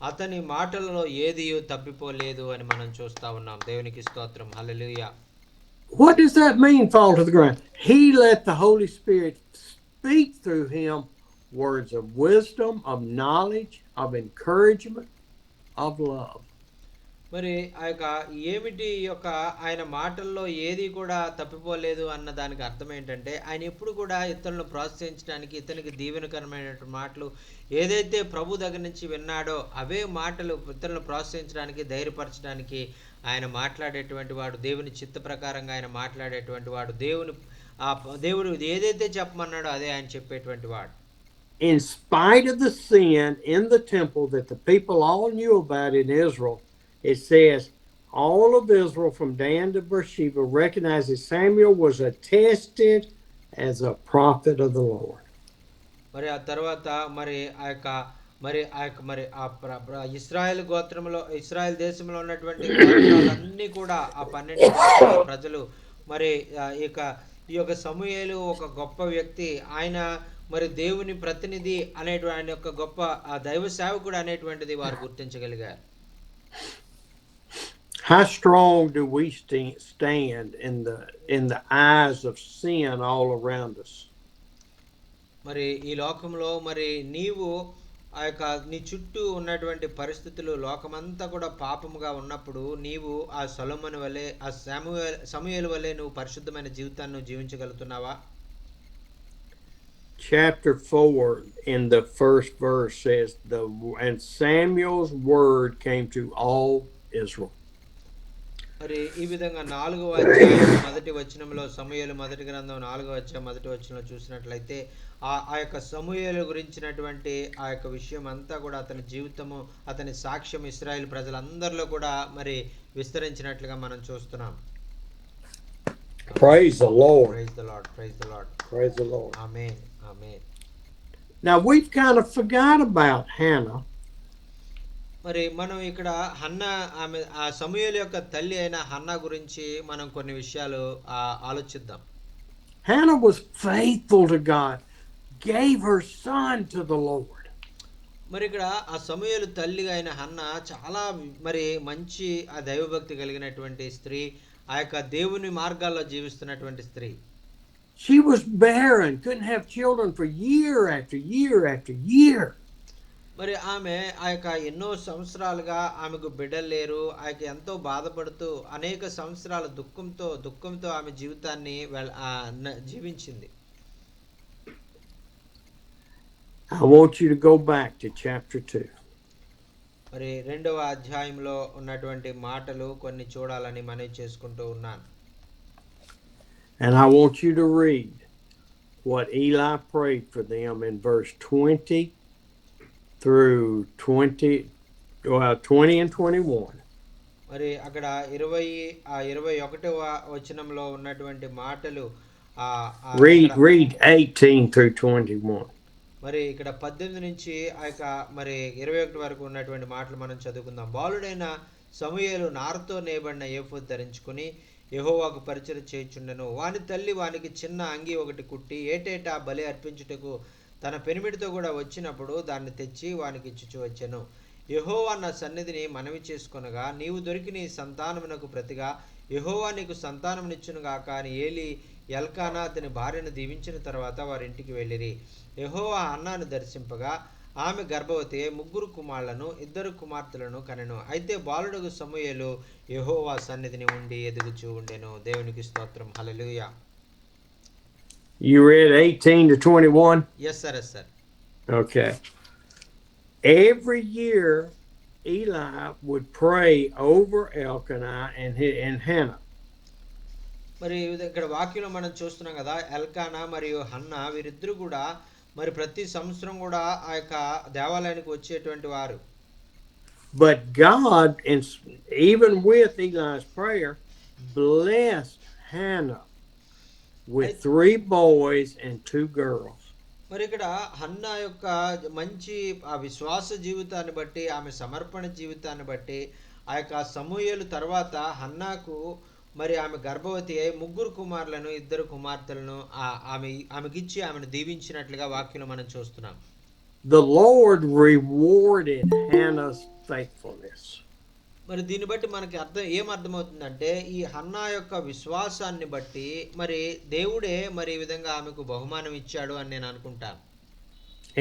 అతని మాటలలో ఏదియూ తప్పిపోలేదు అని మనం చూస్తా ఉన్నాం. దేవునికి స్తోత్రం. హల్లెలూయా. What does that mean, fall to the ground? He let the Holy Spirit speak through him words of wisdom, of knowledge, of encouragement, of love. మరి ఆ యొక్క ఏమిటి యొక్క ఆయన మాటల్లో ఏది కూడా తప్పిపోలేదు అన్న దానికి అర్థం ఏంటంటే ఆయన ఎప్పుడు కూడా ఇతరులను ప్రోత్సహించడానికి, ఇతనికి దీవెనకరమైన మాటలు ఏదైతే ప్రభు దగ్గర నుంచి విన్నాడో అవే మాటలు ఇతరులను ప్రోత్సహించడానికి, ధైర్యపరచడానికి ఆయన మాట్లాడేటువంటి వాడు. దేవుని చిత్త ప్రకారంగా ఆయన మాట్లాడేటువంటి వాడు. దేవుడు ఏదైతే చెప్పమన్నాడో అదే ఆయన చెప్పేటువంటి వాడు. In spite of the sin in the temple that the people all knew about in Israel, it says all of Israel from Dan to Beersheba recognized that Samuel was attested as a prophet of the Lord. మరి ఆ తర్వాత ఇశ్రాయేల్ గోత్రంలో, ఇశ్రాయేల్ దేశంలో ఉన్నటువంటి గోత్రాలన్నీ కూడా ఆ 12 గోత్రాల ప్రజలు మరి ఈ యొక్క సమూయేలు ఒక గొప్ప వ్యక్తి, ఆయన మరి దేవుని ప్రతినిధి అనేటువంటి ఆయన యొక్క గొప్ప దైవ సేవకుడు అనేటువంటిది వారు గుర్తించగలిగారు. How strong do we stand in the eyes of sin all around us? మరి ఈ లోకంలో మరి నీవు ఆ యొక్క నీ చుట్టూ ఉన్నటువంటి పరిస్థితులు లోకమంతా కూడా పాపముగా ఉన్నప్పుడు నీవు ఆ సొలొమోను వలె, ఆ సమూయేలు వలె నువ్వు పరిశుద్ధమైన జీవితాన్ని జీవించగలుగుతున్నావా? Chapter 4 in the first verse says, and Samuel's word came to all Israel. మరి ఈ విధంగా 4వ అధ్యాయం 1వ వచనంలో, సమూయేలు మొదటి గ్రంథం 4వ అధ్యాయం 1వ వచనంలో చూసినట్లయితే ఆ యొక్క సమూయేలు గురించినటువంటి ఆ యొక్క విషయం అంతా కూడా అతని జీవితము, అతని సాక్ష్యం ఇశ్రాయేలు ప్రజలందరిలో కూడా మరి విస్తరించినట్లుగా మనం చూస్తున్నాం. Praise the Lord. Praise the Lord. Praise the Lord. Praise the Lord. Amen. Amen. Now we've kind of forgot about Hannah. మరి మనం ఇక్కడ ఆమె ఆ సమూయేలు యొక్క తల్లి అయిన హన్నా గురించి మనం కొన్ని విషయాలు ఆలోచిద్దాం. Hannah was faithful to God, gave her son to the Lord. మరి ఇక్కడ ఆ సమూయేలు తల్లి అయిన హన్నా చాలా మరి మంచి ఆ దైవభక్తి కలిగినటువంటి స్త్రీ, ఆ యొక్క దేవుని మార్గాల్లో జీవిస్తున్నటువంటి స్త్రీ. She was barren, couldn't have children for year after year after year. మరి ఆమె ఆ యొక్క ఎన్నో సంవత్సరాలుగా ఆమెకు బిడ్డలు లేరు, ఆ యొక్క ఎంతో బాధపడుతూ అనేక సంవత్సరాల దుఃఖంతో ఆమె జీవితాన్ని జీవించింది. I want you to go back to chapter 2. మరి 2వ అధ్యాయంలో ఉన్నటువంటి మాటలు కొన్ని చూడాలని మనవి చేసుకుంటూ ఉన్నాను. And I want you to read what Eli prayed for them in verse 20 through 20 and 21. మరి అక్కడ 21వ వచనంలో ఉన్నటువంటి మాటలు read 18 through 21. మరి ఇక్కడ 18 నుంచి ఆ యొక్క మరి 21 వరకు ఉన్నటువంటి మాటలు మనం చదువుకుందాం. బాలుడైన సమూయేలు నారతో నేయబడిన ఏఫోదు ధరించుకుని యెహోవాకు పరిచర్య చేయుచుండెను. వాని తల్లి వానికి చిన్న అంగి ఒకటి కుట్టి ఏటేటా బలి అర్పించుటకు తన పెనిమిటితో కూడా వచ్చినప్పుడు దాన్ని తెచ్చి వానికి ఇచ్చుచు వచ్చెను. యెహోవా నా సన్నిధిని మనవి చేసుకొనగా, నీవు దొరికి నీ సంతానమునకు ప్రతిగా యెహోవా నీకు సంతానమునిచ్చును గాక అని ఏలి ఎల్కానా అతని భార్యను దీవించిన తర్వాత వారింటికి వెళ్ళిరి. యెహోవా హన్నాను దర్శింపగా ఆమె గర్భవతి అయి 3 కుమారులను 2 కుమార్తెలను కనెను. అయితే బాలుడగు సమూయేలు యెహోవా సన్నిధిని ఉండి ఎదుగుచూ ఉండెను. దేవునికి స్తోత్రం. Hallelujah. You read 18 to 21? Yes sir. Okay. Every year, Eli would pray over Elkanah and Hannah. మరి ఇక్కడ వాక్యంలో మనం చూస్తున్నాం కదా, ఎల్కానా మరియు హన్నా వీరిద్దరు కూడా మరి ప్రతి సంవత్సరం కూడా ఆ యొక్క దేవాలయానికి వచ్చేటువంటి వారు. But God, even with Eli's prayer, blessed Hannah with 3 boys and 2 girls. మరి ఇక్కడ హన్నా యొక్క మంచి ఆ విశ్వాస జీవితాన్ని బట్టి, ఆమె సమర్పణ జీవితాన్ని బట్టి ఆ యొక్క సమూయేలు తర్వాత హన్నాకు మరి ఆమె గర్భవతి అయి 3 కుమారులను 2 కుమార్తెలను ఆమెకిచ్చి ఆమెను దీవించినట్లుగా వాక్యంలో మనం చూస్తున్నాం. The Lord rewarded Hannah's faithfulness. మరి దీన్ని బట్టి మనకి ఏమర్థమవుతుందంటే, ఈ హన్నా యొక్క విశ్వాసాన్ని బట్టి మరి దేవుడే మరి ఈ విధంగా ఆమెకు బహుమానం ఇచ్చాడు అని నేను అనుకుంటాను.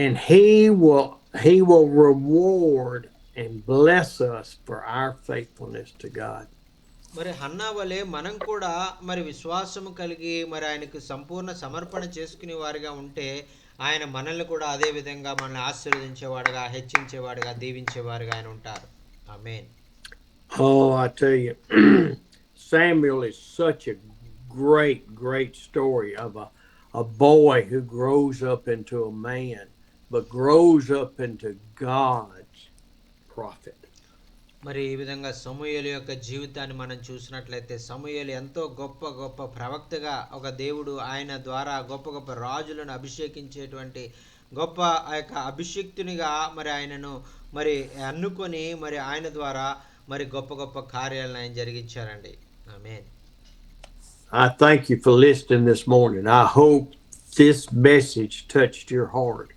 And he will reward and bless us for our faithfulness to God. మరి హన్నా వలె మనం కూడా మరి విశ్వాసము కలిగి మరి ఆయనకు సంపూర్ణ సమర్పణ చేసుకునే వారిగా ఉంటే ఆయన మనల్ని కూడా అదే విధంగా మనల్ని ఆశీర్వదించేవాడుగా, హెచ్చించేవాడుగా, దీవించేవారుగా ఆయన ఉంటారు. ఆమేన్. Oh, I tell you, Samuel is such a great story of a boy who grows up into a man, but grows up into God's prophet. మరి ఈ విధంగా సమూయేలు యొక్క జీవితాన్ని మనం చూసినట్లయితే, సమూయేలు ఎంతో గొప్ప ప్రవక్తగా, ఒక దేవుడు ఆయన ద్వారా గొప్ప రాజులను అభిషేకించేటువంటి గొప్ప ఆ యొక్క అభిషిక్తునిగా మరి ఆయనను మరి అన్నుకొని మరి ఆయన ద్వారా మరి గొప్ప కార్యాలను ఆయన జరిగించారండి. ఆమేన్. I thank you for listening this morning. I hope this message touched your heart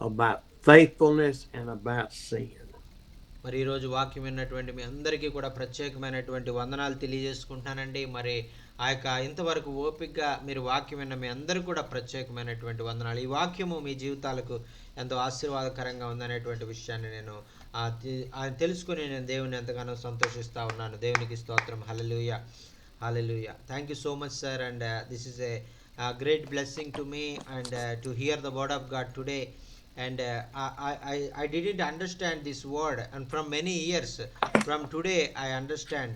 about faithfulness and about sin. మరి ఈరోజు వాక్యం విన్నటువంటి మీ అందరికీ కూడా ప్రత్యేకమైనటువంటి వందనాలు తెలియజేసుకుంటానండి. మరి ఆ యొక్క ఇంతవరకు ఓపికగా మీరు వాక్యం విన్న మీ అందరూ కూడా ప్రత్యేకమైనటువంటి వందనాలు. ఈ వాక్యము మీ జీవితాలకు ఎంతో ఆశీర్వాదకరంగా ఉందనేటువంటి విషయాన్ని నేను తెలుసుకుని నేను దేవుని ఎంతగానో సంతోషిస్తూ ఉన్నాను. దేవునికి స్తోత్రం. హల్లెలూయా. Hallelujah. Thank you so much, sir. And this is a great blessing to me and to hear the word of God today. And I didn't understand this word, and from many years, from today I understand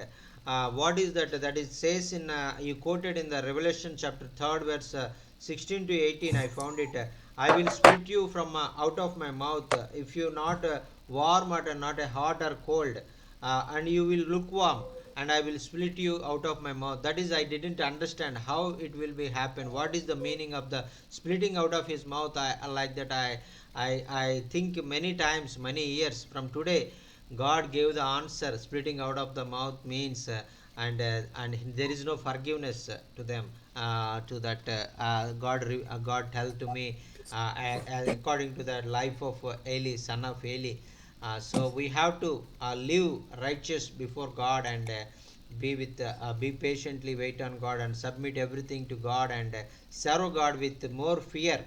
what is that it says in you quoted in the Revelation chapter 3 verse 16 to 18. I found it. I will split you from out of my mouth if you not warm or not a hot or cold, and you will lukewarm, and I will split you out of my mouth. That is, I didn't understand how it will be happen. What is the meaning of the splitting out of his mouth? I like that. I think many times, many years from today, God gave the answer. Splitting out of the mouth means, and there is no forgiveness to them. To that, God tell to me according to the life of Eli, son of Eli. So we have to live righteous before God and be patiently wait on God and submit everything to God and serve God with more fear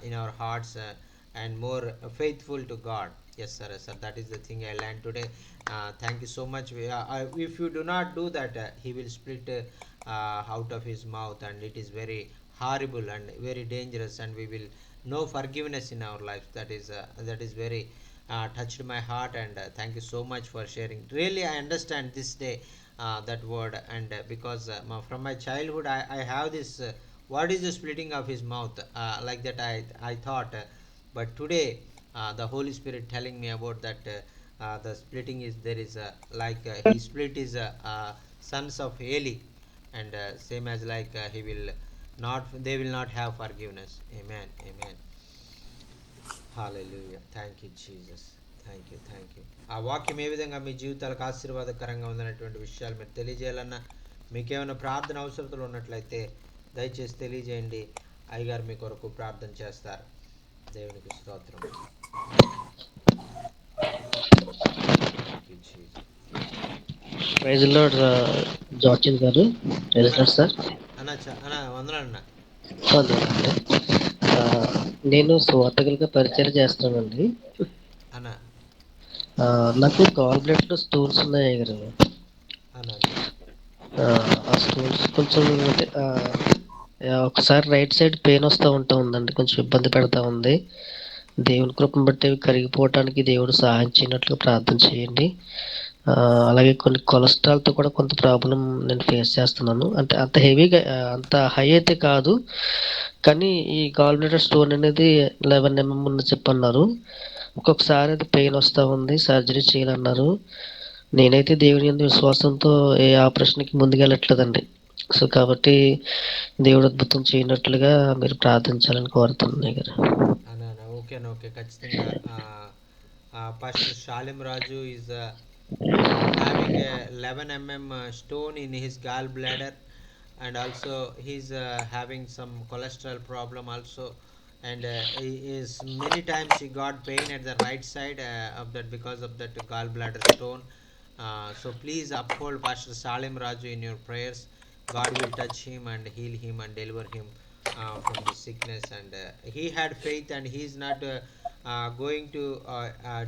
in our hearts and more faithful to God. Yes sir, that is the thing I learned today. Thank you so much. If you do not do that, he will split out of his mouth, and it is very horrible and very dangerous, and we will no forgiveness in our life. That is very touched my heart, and thank you so much for sharing. Really I understand this day that word, and because from my childhood I have this what is the splitting of his mouth, like that I thought, but today the Holy Spirit telling me about that the splitting is there is like he split his sons of Eli, and same as like they will not have forgiveness. Amen. Hallelujah. Thank you Jesus. Thank you. ఆ వాక్యం ఏ విధంగా మీ జీవితాలకు ఆశీర్వాదకరంగా ఉందనేటువంటి విషయాలు మీరు తెలియజేయాలన్నా మీకేమైనా ప్రార్థన అవసరతలు ఉన్నట్లయితే దయచేసి తెలియజేయండి. అయ్యగారు మీ కొరకు ప్రార్థన చేస్తారు. దేవునికి స్తోత్రం. ప్రైజ్ లార్డ్ జార్జిన్ గారు. Praise lord sir. అన్న వందనాలన్న. వందనాలండి. ఆ, నేను సువార్తకులుగా పరిచయం చేస్తానండి. అన్న ఆ, నాకు గాల్ బ్లడ్ స్టోన్స్ ఉన్నాయి గారు. అన్న ఆ స్టోన్స్ కొంచెం అంటే ఒకసారి రైట్ సైడ్ పెయిన్ వస్తూ ఉందండి, కొంచెం ఇబ్బంది పెడతా ఉంది. దేవుని కృపను బట్టి అవి కరిగిపోవటానికి దేవుడు సహాయం చేయనట్లు ప్రార్థన చేయండి. ఆ, అలాగే కొన్ని కొలెస్ట్రాల్తో కూడా కొంత ప్రాబ్లం నేను ఫేస్ చేస్తున్నాను. అంటే అంత హెవీగా అంత హై అయితే కాదు, కానీ ఈ గాల్ బ్లాడర్ స్టోన్ అనేది 11 mm అని చెప్పన్నారు. ఒక్కొక్కసారి అది పెయిన్ వస్తూ ఉంది, సర్జరీ చేయాలన్నారు. నేనైతే దేవుని యందు విశ్వాసంతో ఏ ఆపరేషన్కి ముందుకెళ్ళట్లేదండి. సో కాబట్టి దేవుడు అద్భుతం చేయనట్లుగా మీరు ప్రార్థించాలని కోరుతున్నాను గారు. అన్న ఓకే అన్న, ఓకే, ఖచ్చితంగా. Pastor Shalem Raju is having a 11 stone in his gallbladder, and also he's having some cholesterol problem also, and he is many times he got pain at the right side of that because of that gallbladder stone. So please uphold Pastor Salim Raju in your prayers. God will touch him and heal him and deliver him from this sickness, and he had faith, and he's not going to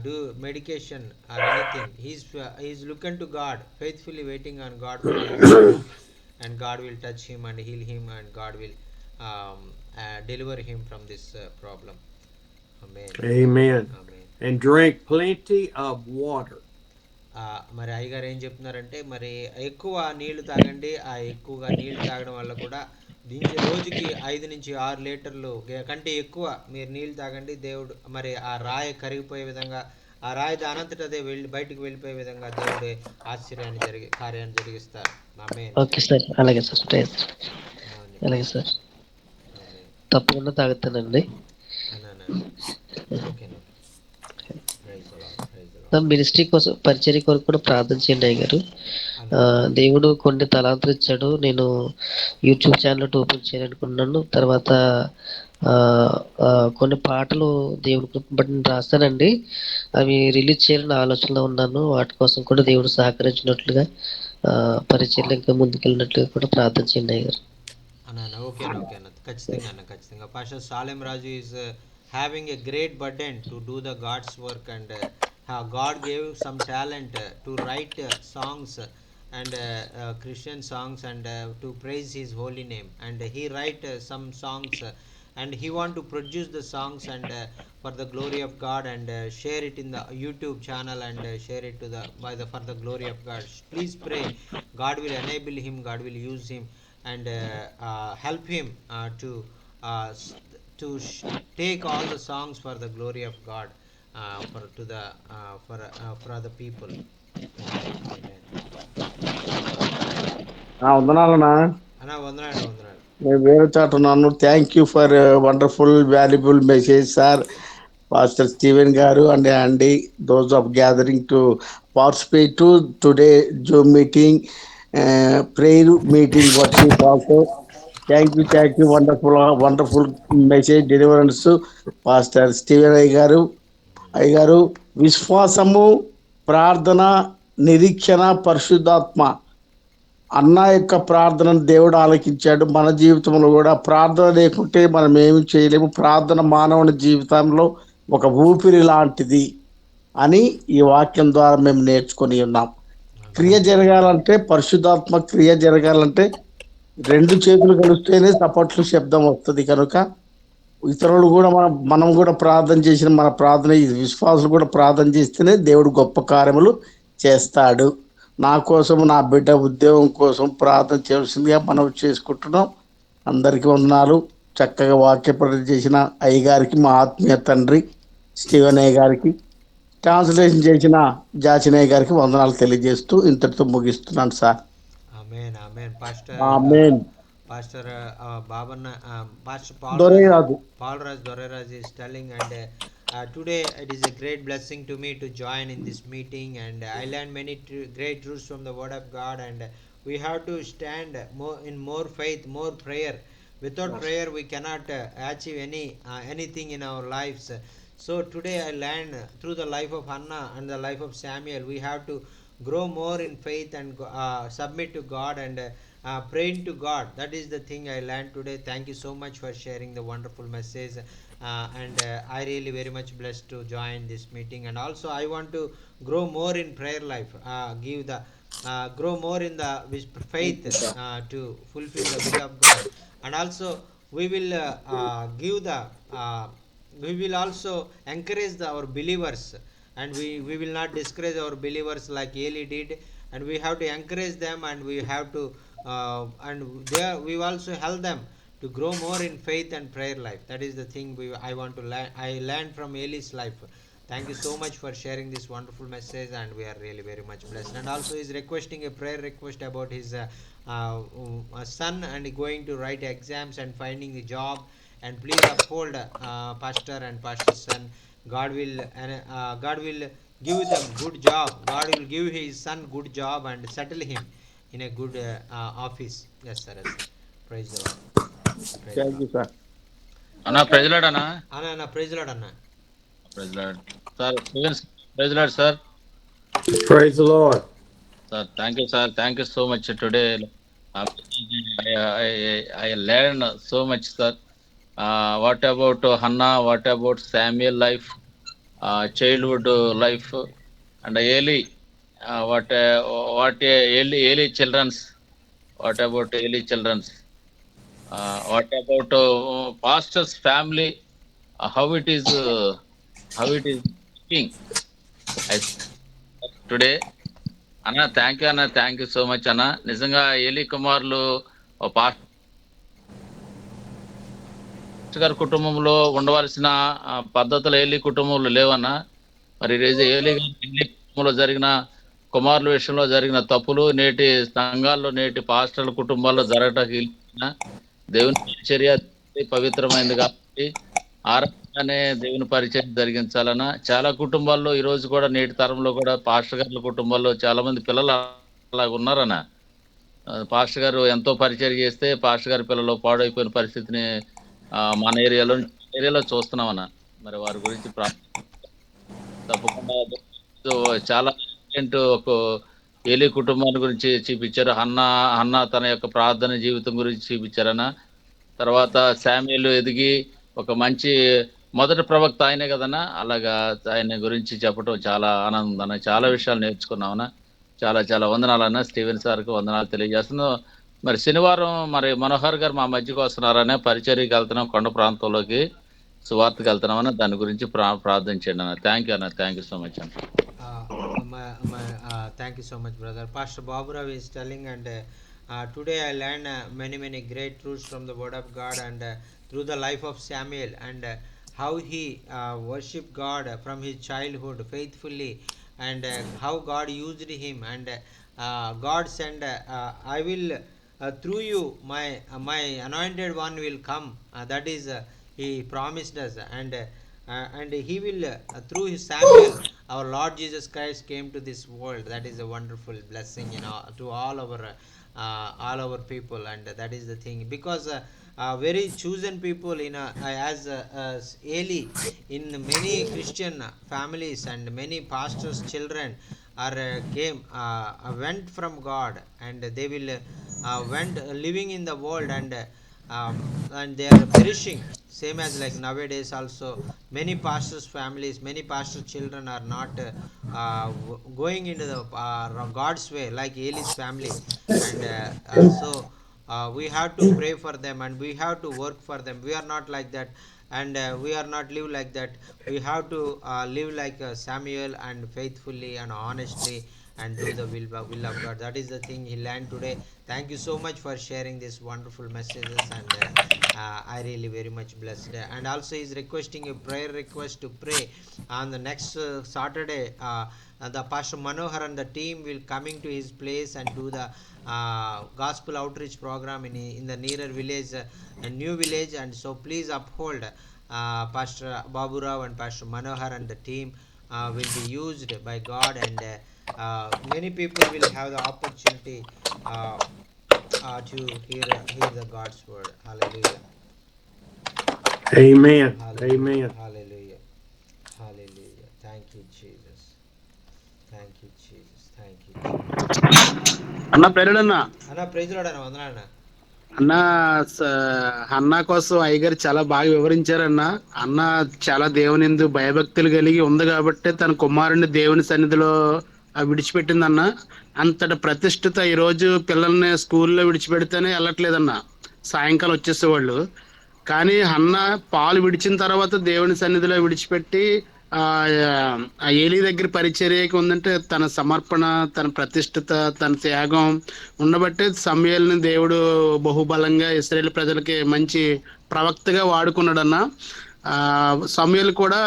do medication or anything. He's looking to God, faithfully waiting on God for his healing, and God will touch him and heal him, and God will deliver him from this problem. Amen. Amen. Amen. And drink plenty of water. మరి అయ్యగారు ఏం చెప్తున్నారంటే, మరి ఎక్కువ నీళ్లు తాగండి. ఎక్కువగా నీళ్లు తాగడం వల్ల కూడా రోజుకి 5 నుంచి 6 లీటర్లు కంటే ఎక్కువ మీరు నీళ్లు తాగండి. దేవుడు మరి ఆ రాయి కరిగిపోయే విధంగా, ఆ రాయి దానంతట అదే బయటికి వెళ్ళిపోయే విధంగా దేవుడే కార్యాన్ని జరిగిస్తారు. ఓకే సార్, అలాగే సార్. అలాగే సార్, తప్పకుండా తాగుతానండి. మినిస్ట్రీ కోసం, పరిచర్య కొరకు కూడా ప్రార్థన చేయండి అయ్యగారు. దేవుడు కొన్ని తలాంతులు ఇచ్చాడు. నేను యూట్యూబ్ ఛానల్ ఓపెన్ చేయాలనుకున్నాను. తర్వాత కొన్ని పాటలు దేవుడి కృపను బట్టి నేను రాస్తానండి. అవి రిలీజ్ చేయాలని ఆలోచనలో ఉన్నాను. వాటి కోసం కూడా దేవుడు సహకరించినట్లుగా పరిచర్యలు ఇంకా ముందుకెళ్ళినట్లుగా కూడా ప్రార్థన చేయండి అయ్యగారు. ఓకే అన్న, ఖచ్చితంగా. Pastor Salem Raju is having a great burden to do the God's work, and God gave some talent to write songs, and Christian songs, and to praise his holy name, and he write some songs, and he want to produce the songs, and for the glory of God, and share it in the YouTube channel, and share it to for the glory of God. Please pray, God will enable him, God will use him, and help him uh, take all the songs for the glory of God, for other people. Amen. వందనాలనా. అన్న వందనాలు. నేను వేరే చాట ఉన్నాను. Thank you for wonderful valuable message sir. Pastor Steven గారు and అండి, those of gathering to participate to today Zoom meeting, prayer meeting, worship also. Thank you. Wonderful message deliverance pastor Steven అయ్యగారు. విశ్వాసము, ప్రార్థన, నిరీక్షణ, పరిశుద్ధాత్మ అన్న యొక్క ప్రార్థనను దేవుడు ఆలకించాడు. మన జీవితంలో కూడా ప్రార్థన లేకుంటే మనం ఏమి చేయలేము. ప్రార్థన మానవుని జీవితంలో ఒక ఊపిరి లాంటిది అని ఈ వాక్యం ద్వారా మేము నేర్చుకొని ఉన్నాం. క్రియ జరగాలంటే, పరిశుద్ధాత్మ క్రియ జరగాలంటే 2 చేతులు కలిస్తేనే చప్పట్లు శబ్దం వస్తుంది. కనుక ఇతరులు కూడా మనం కూడా ప్రార్థన చేసిన, మన ప్రార్థన విశ్వాసులు కూడా ప్రార్థన చేస్తేనే దేవుడు గొప్ప కార్యములు చేస్తాడు. నా కోసం, నా బిడ్డ ఉద్యోగం కోసం ప్రార్థన చేయాల్సిందిగా మనం చేసుకుంటున్నాం. అందరికీ వందనాలు. చక్కగా వాక్యపఠన చేసిన అయ్యగారికి, మా ఆత్మీయ తండ్రి స్టీవెన్ అయ్య గారికి, ట్రాన్స్లేషన్ చేసిన జాచినయ్య గారికి వందనాలు తెలియజేస్తూ ఇంతటితో ముగిస్తున్నాను sir. Amen. Pastor Babanna, Pastor Paul Raj Doreraj is telling, and today it is a great blessing to me to join in this meeting, and I learned many great truths from the Word of God, and We have to stand more in more faith, more prayer. Without prayer, we cannot achieve anything in our lives. So today I learned through the life of Hannah and the life of Samuel, we have to grow more in faith and submit to God and praying to God. That is the thing I learned today. Thank you so much for sharing the wonderful message. And I really very much blessed to join this meeting. And also I want to grow more in prayer life. Give the grow more in the faith to fulfill the will of God. And also we will give the we will also encourage our believers, and we will not discourage our believers like Eli did, and we have to encourage them, and we have to and there we also help them to grow more in faith and prayer life. That is the thing I want to learn. I learned from Eli's life. Thank you so much for sharing this wonderful message, and we are really very much blessed. And also, he's requesting a prayer request about his son and going to write exams and finding a job. And please uphold pastor and pastor's son. God will give them good job. God will give his son good job and settle him in a good office. Yes, sir. Yes, sir. Praise the Lord. Praise the Thank Lord. you, sir. అన్నా ప్రెజలాడ్ అన్నా. Anna, praise the Lord, Anna. Praise the Lord sir Steven. Praise the Lord sir. Praise the Lord. Sir thank you sir. Thank you so much today. I learned so much, sir. What about Hannah? What about Samuel life? Childhood life, and Eli. What Eli children's? What about Eli children's? What about pastor's family? How it is? How it is working? I today. అన్న thank you అన్న. Thank you so much అన్న. నిజంగా ఏలి కుమారులు pastor గారి కుటుంబంలో ఉండవలసిన పద్ధతులు ఏలి కుటుంబంలో లేవన్నా. మరి ఏలి కుటుంబంలో జరిగిన కుమారుల విషయంలో జరిగిన తప్పులు నేటి సంఘాల్లో నేటి పాస్టర్ల కుటుంబాల్లో జరగటానికి దేవుని పరిచర్య పవిత్రమైనది కాబట్టి ఆరంభంగానే దేవుని పరిచయం జరిగించాలన్నా. చాలా కుటుంబాల్లో ఈ రోజు కూడా నేటి తరంలో కూడా పాస్టర్ గారి కుటుంబాల్లో చాలా మంది పిల్లలు అలాగ ఉన్నారన్న. పాస్టర్ గారు ఎంతో పరిచయం చేస్తే పాస్టర్ గారి పిల్లలు పాడైపోయిన పరిస్థితిని మన ఏరియాలో చూస్తున్నామన్న. మరి వారి గురించి తప్పకుండా చాలా ఒక ఏలి కుటుంబాన్ని గురించి చూపించారు. హన్నా తన యొక్క ప్రార్థన జీవితం గురించి చూపించారన్న. తర్వాత శామ్యూల్ ఎదిగి ఒక మంచి మొదటి ప్రవక్త ఆయనే కదన్నా. అలాగా ఆయన గురించి చెప్పడం చాలా ఆనందం అన్న. చాలా విషయాలు నేర్చుకున్నామన్నా. చాలా చాలా వందనాలన్నా. స్టీవెన్ సార్కి వందనాలు తెలియజేస్తున్నాం. మరి శనివారం మరి మనోహర్ గారు మా మధ్యకు వస్తున్నారనే పరిచర్యకి వెళ్తున్నాం. కొండ ప్రాంతంలోకి సువార్తకి వెళ్తున్నామన్నా. దాని గురించి ప్రార్థించండి అన్న. థ్యాంక్ యూ అన్న. థ్యాంక్ యూ సో మచ్ అన్న. Thank you so much, brother. Pastor Baburav is telling, and today I learned many great truths from the Word of God, and through the life of Samuel, and how he worshipped God from his childhood faithfully, and how God used him, and God sent, I will through you my anointed one will come. That is, he promised us, and he will through his Samuel our Lord Jesus Christ came to this world. That is a wonderful blessing, to all our people, and that is the thing, because very chosen people as Eli in many Christian families, and many pastors children are went from God, and they will went living in the world, and they are perishing, same as like nowadays also many pastors families, many pastor children are not going into the God's way like Eli's family, and so we have to pray for them, and we have to work for them. We are not like that, and we are not live like that. We have to live like Samuel, and faithfully and honestly, and do the will of God. That is the thing he learned today. Thank you so much for sharing these wonderful messages, and I really very much blessed. And also he's requesting a prayer request to pray on the next Saturday. The Pastor Manohar and the team will coming to his place and do the gospel outreach program in the nearer village, a new village, and so please uphold Pastor Baburao and Pastor Manohar and the team will be used by God, and many people will have the opportunity uh, to hear the God's word. Hallelujah. Amen. Hallelujah. Amen. Hallelujah. Hallelujah. Thank you, Jesus. Thank you, Jesus. Thank you, Jesus. అన్న పేరుడన్నా అన్న praise lord అన్న, వందనాలన్న. అన్న అన్న కోసం అయ్యగారు చాలా బాగా వివరించారన్న. అన్న చాలా దేవునిందు భయభక్తులు కలిగి ఉంది కాబట్టి తన కుమారుని దేవుని సన్నిధిలో విడిచిపెట్టిందన్న. అంతటి ప్రతిష్ఠిత ఈ రోజు పిల్లల్ని స్కూల్లో విడిచిపెడితేనే వెళ్ళట్లేదన్న, సాయంకాలం వచ్చేసేవాళ్ళు. కానీ అన్న పాలు విడిచిన తర్వాత దేవుని సన్నిధిలో విడిచిపెట్టి ఆ ఆ ఏలీ దగ్గర పరిచర్యకి ఉందంటే తన సమర్పణ, తన ప్రతిష్ఠిత, తన త్యాగం ఉండబట్టే సమూయేలుని దేవుడు బహుబలంగా ఇశ్రాయేలు ప్రజలకి మంచి ప్రవక్తగా వాడుకున్నాడన్న. సమూయేలు కూడా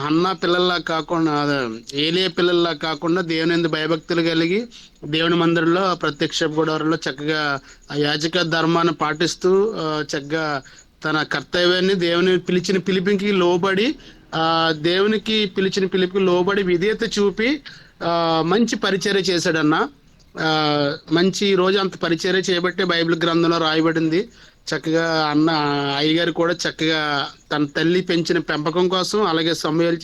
హన్నా పిల్లల్లా కాకుండా ఏలియా పిల్లల్లా కాకుండా దేవుని యందు భయభక్తులు కలిగి దేవుని మందిరంలో ప్రత్యక్ష గుడారంలో చక్కగా ఆ యాజక ధర్మాన్ని పాటిస్తూ చక్కగా తన కర్తవ్యాన్ని దేవుని పిలిచిన పిలిపికి లోబడి దేవునికి పిలిచిన పిలుపుకి లోబడి విధేయత చూపి మంచి పరిచర్య చేశాడన్న. ఆ మంచి ఈ రోజు అంత పరిచర్య చేయబట్టే బైబిల్ గ్రంథంలో రాయబడింది. చక్కగా అన్న అయ్యగారు కూడా చక్కగా తన తల్లి పెంచిన పెంపకం కోసం, అలాగే సమూయేలు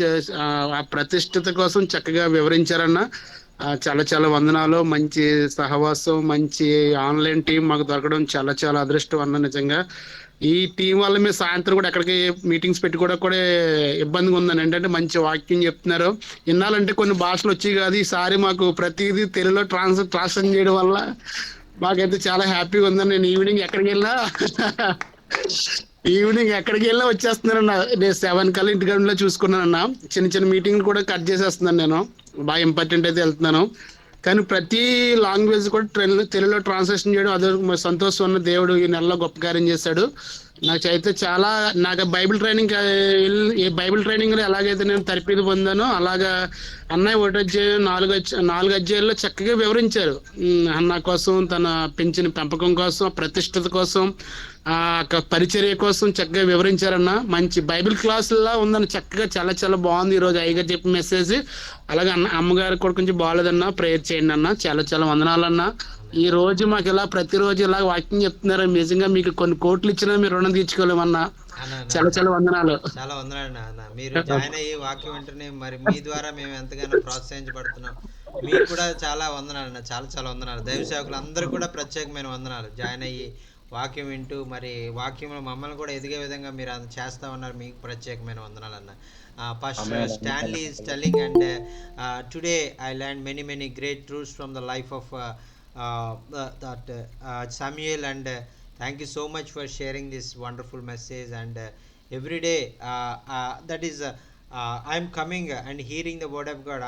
ఆ ప్రతిష్ఠిత కోసం చక్కగా వివరించారన్న. చాలా చాలా వందనాలు. మంచి సహవాసం, మంచి ఆన్లైన్ టీం మాకు దొరకడం చాలా చాలా అదృష్టం అన్న. నిజంగా ఈ టీం వల్ల మేము సాయంత్రం కూడా ఎక్కడికి మీటింగ్స్ పెట్టుకోవడం కూడా ఇబ్బందిగా ఉందని. ఏంటంటే మంచి వాక్యం చెప్తున్నారు. వినాలంటే కొన్ని భాషలు వచ్చి కాదు, ఈసారి మాకు ప్రతిదీ తెలుగులో ట్రాన్స్లేషన్ చేయడం వల్ల మాకైతే చాలా హ్యాపీగా ఉందని. నేను ఈవినింగ్ ఎక్కడికి వెళ్ళినా వచ్చేస్తున్నానన్న. నేను 7 కల్లా ఇంటికాడలో చూసుకున్నానన్న. చిన్న చిన్న మీటింగ్ కూడా కట్ చేసేస్తున్నాను. నేను బాగా ఇంపార్టెంట్ అయితే వెళ్తున్నాను. కానీ ప్రతి లాంగ్వేజ్ కూడా తెలుగులో ట్రాన్స్లేషన్ చేయడం అదే సంతోషం ఉన్న. దేవుడు ఈ నెలలో గొప్ప కార్యం చేశాడు. నాకైతే చాలా నాకు బైబిల్ ట్రైనింగ్ బైబిల్ ట్రైనింగ్లో ఎలాగైతే నేను తరపీదు పొందానో అలాగా అన్నయ్య 1 అధ్యాయం 4 అధ్యాయాల్లో చక్కగా వివరించారు. అన్న కోసం, తన పెంచిన పెంపకం కోసం, ప్రతిష్టత కోసం, పరిచర్య కోసం చక్కగా వివరించారన్న. మంచి బైబిల్ క్లాసులా ఉందన్న. చక్కగా చాలా చాలా బాగుంది ఈరోజు అయ్యగారు చెప్పిన మెసేజ్. అలాగే అమ్మగారికి కూడా కొంచెం బాగాలేదన్న, ప్రేయర్ చేయండి అన్న. చాలా చాలా వందనాలన్న. ఈ రోజు మాకు ఇలా ప్రతిరోజు ఇలా వాక్యం చెప్తున్నారు. నిజంగా మీకు కొన్ని కోట్లు ఇచ్చినా మీరు రుణం తీర్చుకోలేమన్నా. చాలా చాలా వందనాలు. చాలా వందనాలు అన్న. మీరు జాయిన్ అయ్యి వాక్యం వింటూనే మరి మీ ద్వారా మేము ఎంతగానో ప్రోత్సహించబడుతున్నాం. మీకు కూడా చాలా వందనాలు అన్న. చాలా చాలా వందనాలు. దైవ సేవకులు అందరూ కూడా ప్రత్యేకమైన వందనాలు. జాయిన్ అయ్యి వాక్యం వింటూ మరి వాక్యంలో మమ్మల్ని కూడా ఎదిగే విధంగా మీరు అది చేస్తా ఉన్నారు. మీకు ప్రత్యేకమైన వందనాలు అన్న. Pastor Stanley is telling, and today I learned many great truths from the life of Samuel, and thank you so much for sharing this wonderful message. And every day that is I'm coming and hearing the word of God.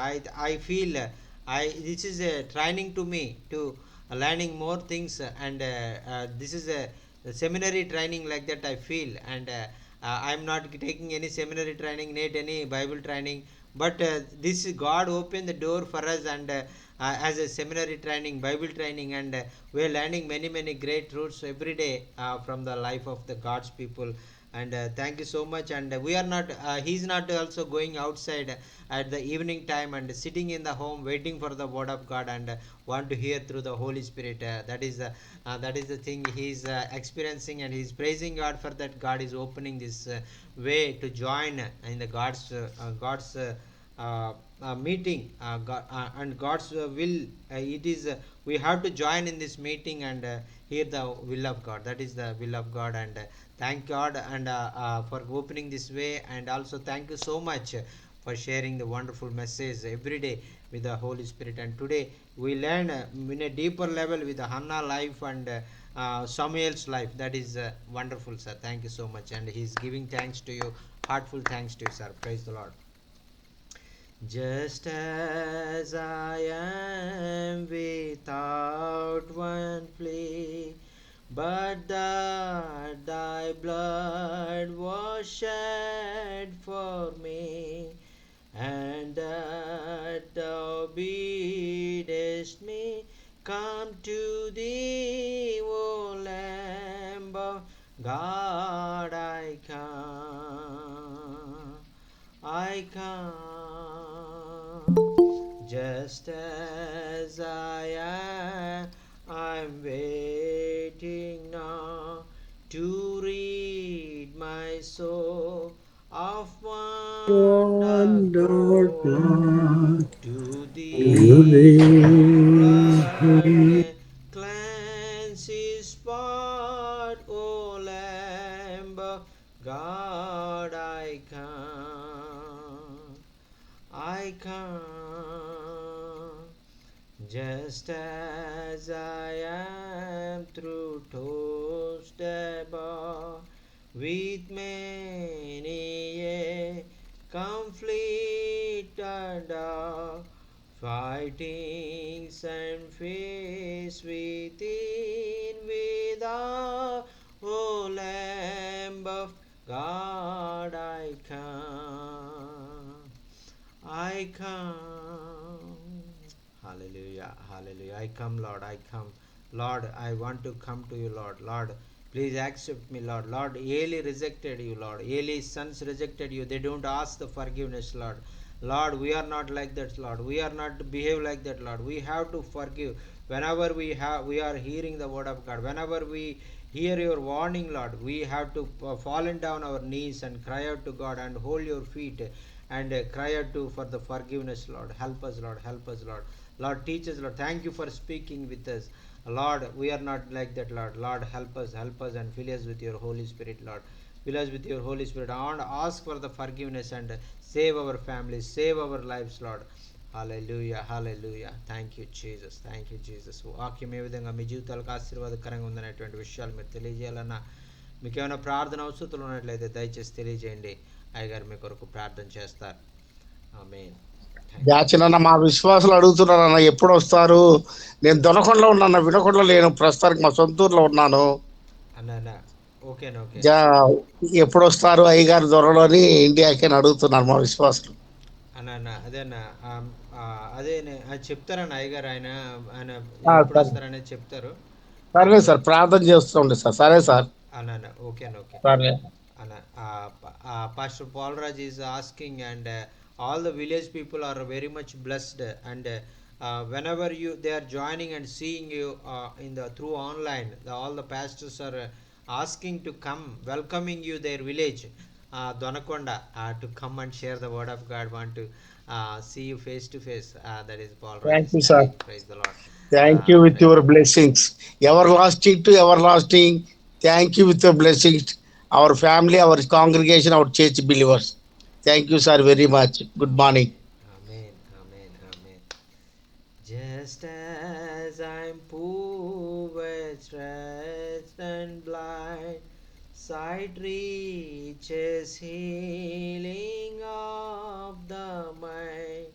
I feel this is a training to me to learning more things, and this is a seminary training like that I feel. And I'm not taking any seminary training, not any Bible training, but this God opened the door for us, and as a seminary training, Bible training, and we're learning many great truths every day from the life of the God's people. And thank you so much. And we are not he's not also going outside at the evening time and sitting in the home waiting for the word of God, and want to hear through the Holy Spirit. That is the thing he's experiencing, and he's praising God for that. God is opening this way to join in the God's meeting, and God's will. It is we have to join in this meeting and hear the will of God. That is the will of God. And thank God and for opening this way. And also thank you so much for sharing the wonderful message every day with the Holy Spirit. And today we learn in a deeper level with the Hannah life and Samuel's life. That is wonderful, sir. Thank you so much. And he's giving thanks to you, heartful thanks to you, sir. Praise the Lord. Just as I am without one plea, but that thy blood was shed for me, and that thou bidest me come to thee, O Lamb of God. I come, just as I am, I'm waiting now to read my soul of Wonder wonderful blood to to thee. Blood thee. can cleanse his spot, O Lamb of God, I come, I come, just as I am through toasted bar, with many a conflict and dark, fightings and fears within, without, O Lamb of God, I come, I come. Hallelujah, hallelujah. I come, Lord, I come. Lord, I want to come to you, Lord. Lord, please accept me, Lord. Lord, Eli rejected you, Lord. Eli's sons rejected you. They don't ask the forgiveness, Lord. Lord, we are not like that, Lord. We are not to behave like that, Lord. We have to forgive. Whenever we are hearing the word of God, whenever we hear your warning, Lord, we have to fallen down our knees and cry out to God and hold your feet and cry out to for the forgiveness, Lord. Help us, Lord. Help us, Lord. Lord, teach us, Lord. Thank you for speaking with us. Lord, we are not like that, Lord. Lord, help us, and fill us with your Holy Spirit, Lord. Fill us with your Holy Spirit. I want to ask for the forgiveness and save our families, save our lives, Lord. Hallelujah, hallelujah. Thank you Jesus, thank you Jesus. వాక్యం ఏ విధంగా మీ జీవితాలకు ఆశీర్వాదకరంగా ఉందనేటువంటి విషయాలు మీరు తెలియజేయాలన్నా, మీకు ఏమైనా ప్రార్థన అవసరాలు ఉన్నట్లయితే దయచేసి తెలియజేయండి. అయ్యగారు మీ కొరకు ప్రార్థన చేస్తారు. ఆమేన్. యాచనన్న మా విశ్వాసాలు అడుగుతున్నారన్న ఎప్పుడు వస్తారు? నేను దొనకొండలో ఉన్నాను, వినకొండలో లేను, ప్రస్తుతానికి మా సొంతూరులో ఉన్నాను. అన్న ఓకేనా, ఓకే. ఎప్పుడు వస్తారు అయ్యగారు దొరలోని ఇండియాకి అని అడుగుతున్నారు మా విశ్వాసులు. అన్న అదేనా, అదే చెప్తారన్న అయ్యగారు, ఆయన ఆయన ఎప్పుడు సరే వస్తారనేది చెప్తారు. సరే సార్, ప్రార్థన చేస్తుండే సార్. సరే సార్. అన్న ఓకేనా, ఓకే సరే. అన్న. Pastor Paulraj is asking, and all the village people are very much blessed, and whenever they are joining and seeing you in the through online, all the pastors are asking to come, welcoming you their village, Donakonda, to come and share the word of God, want to see you face to face. That is Paulraj thank is you sir. telling. Praise the Lord. Thank you with your blessings. Everlasting to everlasting. Thank you with your blessings. Our family, our congregation, our church believers. Thank you sir very much. Good morning. Amen, amen, amen. Just as I'm poor, stressed and blind, sight reaches healing of the mind.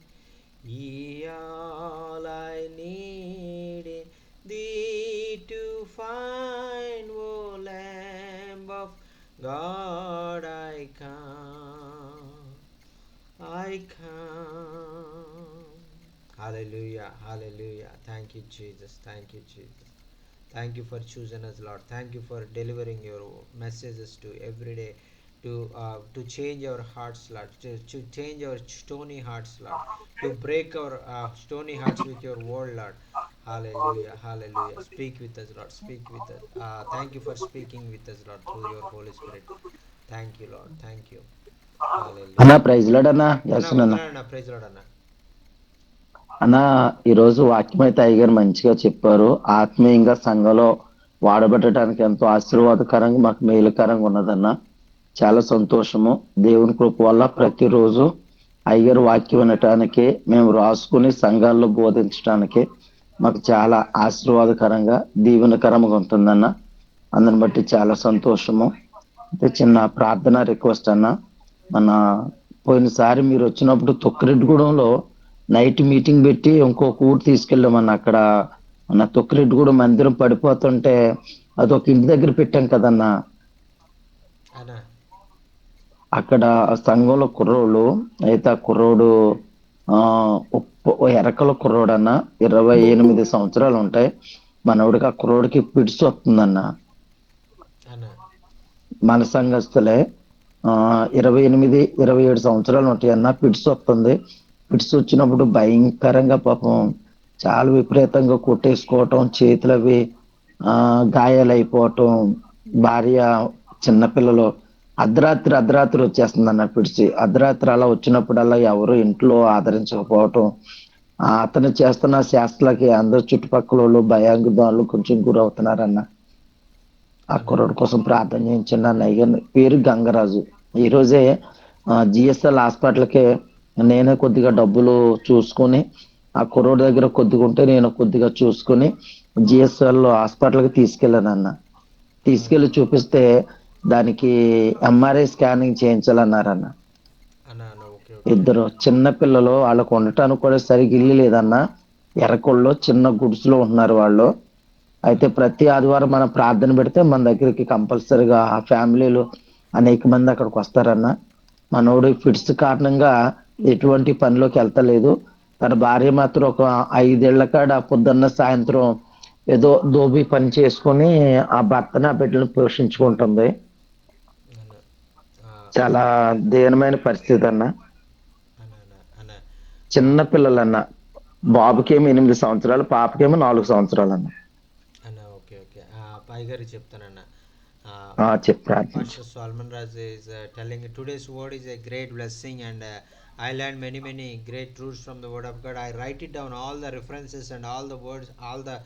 Ye all I need in thee to find, O Lamb of God, I come, I come. Hallelujah, hallelujah. Thank you, Jesus. Thank you, Jesus. Thank you for choosing us, Lord. Thank you for delivering your messages to every day, to change our hearts, Lord, to change our stony hearts, Lord, to break our stony hearts with your word, Lord. Hallelujah, hallelujah. Speak with us, Lord. Speak with us. Thank you for speaking with us, Lord, through your Holy Spirit. Thank you, Lord. Thank you. Hallelujah. అన్నా praise lord అన్నా. వందనాలన్నా. Praise lord అన్న. అన్నా, ఈరోజు వాక్యం అయితే అయ్యగారు మంచిగా చెప్పారు. ఆత్మీయంగా సంఘంలో వాడబెట్టడానికి ఎంతో ఆశీర్వాదకరంగా, మాకు మేలుకరంగా ఉన్నదన్నా. చాలా సంతోషము. దేవుని కృప వల్ల ప్రతిరోజు అయ్యగారు వాక్యం వినటానికి, మేము రాసుకుని సంఘాల్లో బోధించడానికి మాకు చాలా ఆశీర్వాదకరంగా, దీవెనకరంగా ఉంటుందన్న. అందుని బట్టి చాలా సంతోషము. అయితే చిన్న ప్రార్థన రిక్వెస్ట్ అన్న, మన పోయినసారి మీరు వచ్చినప్పుడు తొక్కిరెడ్డిగూడెంలో నైట్ మీటింగ్ పెట్టి ఇంకొక ఊరు తీసుకెళ్ళామన్న. అక్కడ మన తొక్కిరెడ్డిగూడెం మందిరం పడిపోతుంటే అదొక ఇంటి దగ్గర పెట్టాం కదన్నా. అక్కడ సంఘంలో కుర్రోళ్ళు అయితే, ఆ కుర్రోడు ఎరకల కుర్రోడు అన్న, 28 సంవత్సరాలు ఉంటాయి మనోడికి. ఆ కుర్రోడికి పిడిసి వస్తుందన్న. మన సంఘస్థలే 28, 27 సంవత్సరాలు ఉంటాయి అన్న. పిడిసి వస్తుంది. ఫిట్స్ వచ్చినప్పుడు భయంకరంగా పాపం చాలా విపరీతంగా కొట్టేసుకోవటం, చేతులవి గాయాలైపోవటం, భార్య, చిన్నపిల్లలు. అర్ధరాత్రి వచ్చేస్తుంది అన్న ఫిట్స్. అర్ధరాత్రి అలా వచ్చినప్పుడల్లా ఎవరు ఇంట్లో ఆదరించకపోవటం, అతను చేస్తున్న శాస్త్రలకి అందరు చుట్టుపక్కల వాళ్ళు భయాందోళనలు కొంచెం గురవుతున్నారన్న. ఆ కుర్రోడు కోసం ప్రార్థన చేయించండి అన్న. అయ్యగారు పేరు గంగరాజు. ఈ రోజే జిఎస్ఎల్ హాస్పిటల్కి నేనే కొద్దిగా డబ్బులు చూసుకుని, ఆ కుర్రోడి దగ్గర కొద్దిగా ఉంటే నేను కొద్దిగా చూసుకుని జిఎస్ఎల్ హాస్పిటల్కి తీసుకెళ్ళానన్న. తీసుకెళ్లి చూపిస్తే దానికి ఎంఆర్ఐ స్కానింగ్ చేయించాలన్నారన్న. ఇద్దరు చిన్న పిల్లలు, వాళ్ళకు ఉండటానికి కూడా సరిగ్గా ఇల్లు లేదన్న. ఎర్రకొల్లో చిన్న గుడిసెలో ఉంటున్నారు వాళ్ళు. అయితే ప్రతి ఆదివారం మనం ప్రార్థన పెడితే మన దగ్గరికి కంపల్సరిగా ఆ ఫ్యామిలీలు అనేక మంది అక్కడికి వస్తారన్న. మనోడు ఫిట్స్ కారణంగా ఎటువంటి పనిలోకి వెళ్తలేదు. తన భార్య మాత్రం ఒక 5 ఏళ్ల కాడ పొద్దున్న సాయంత్రం ఏదో దోబీ పని చేసుకుని ఆ భర్తను ఆ బిడ్డను పోషించుకుంటుంది. చాలా దీనమైన పరిస్థితి అన్న. చిన్న పిల్లలన్న. బాబుకేమో 8 సంవత్సరాలు, పాపకేమో 4 సంవత్సరాలు అన్న. ఓకే ఓకే పై గారు చెప్తానన్న. చెప్పారు. Pastor Solomon Raj is telling today's word is a great blessing, and I learned many great truths from the word of God. I write it down, all the references and all the words, all the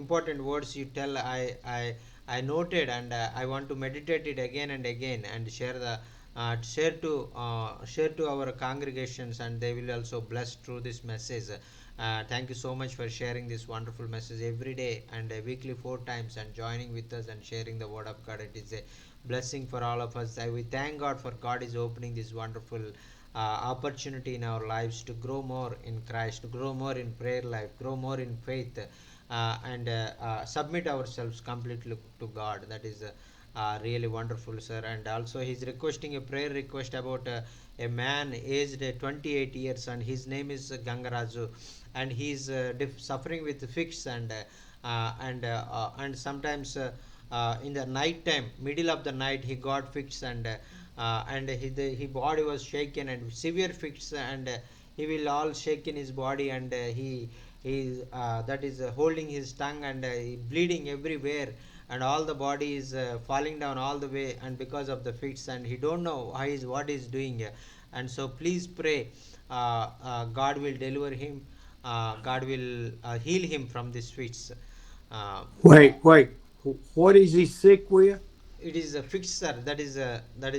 important words you tell. I noted, and I want to meditate it again and again and share to our congregations, and they will also bless through this message. Thank you so much for sharing this wonderful message every day and weekly 4 times, and joining with us and sharing the word of God. It is a blessing for all of us. We thank God for God is opening this wonderful opportunity in our lives to grow more in Christ, to grow more in prayer life, grow more in faith, and submit ourselves completely to God. That is really wonderful, sir. And also he's requesting a prayer request about a man aged 28 years, and his name is Gangaraju, and he's suffering with fits, and sometimes in the night time, middle of the night, he got fits, and his body was shaken and severe fits, and he will all shake in his body, and he that is holding his tongue, and bleeding everywhere, and all the body is falling down all the way, and because of the fits, and he don't know what he's doing. And so please pray, God will deliver him, God will heal him from these fits. Wait. What is he sick with? It is a fixed, sir. That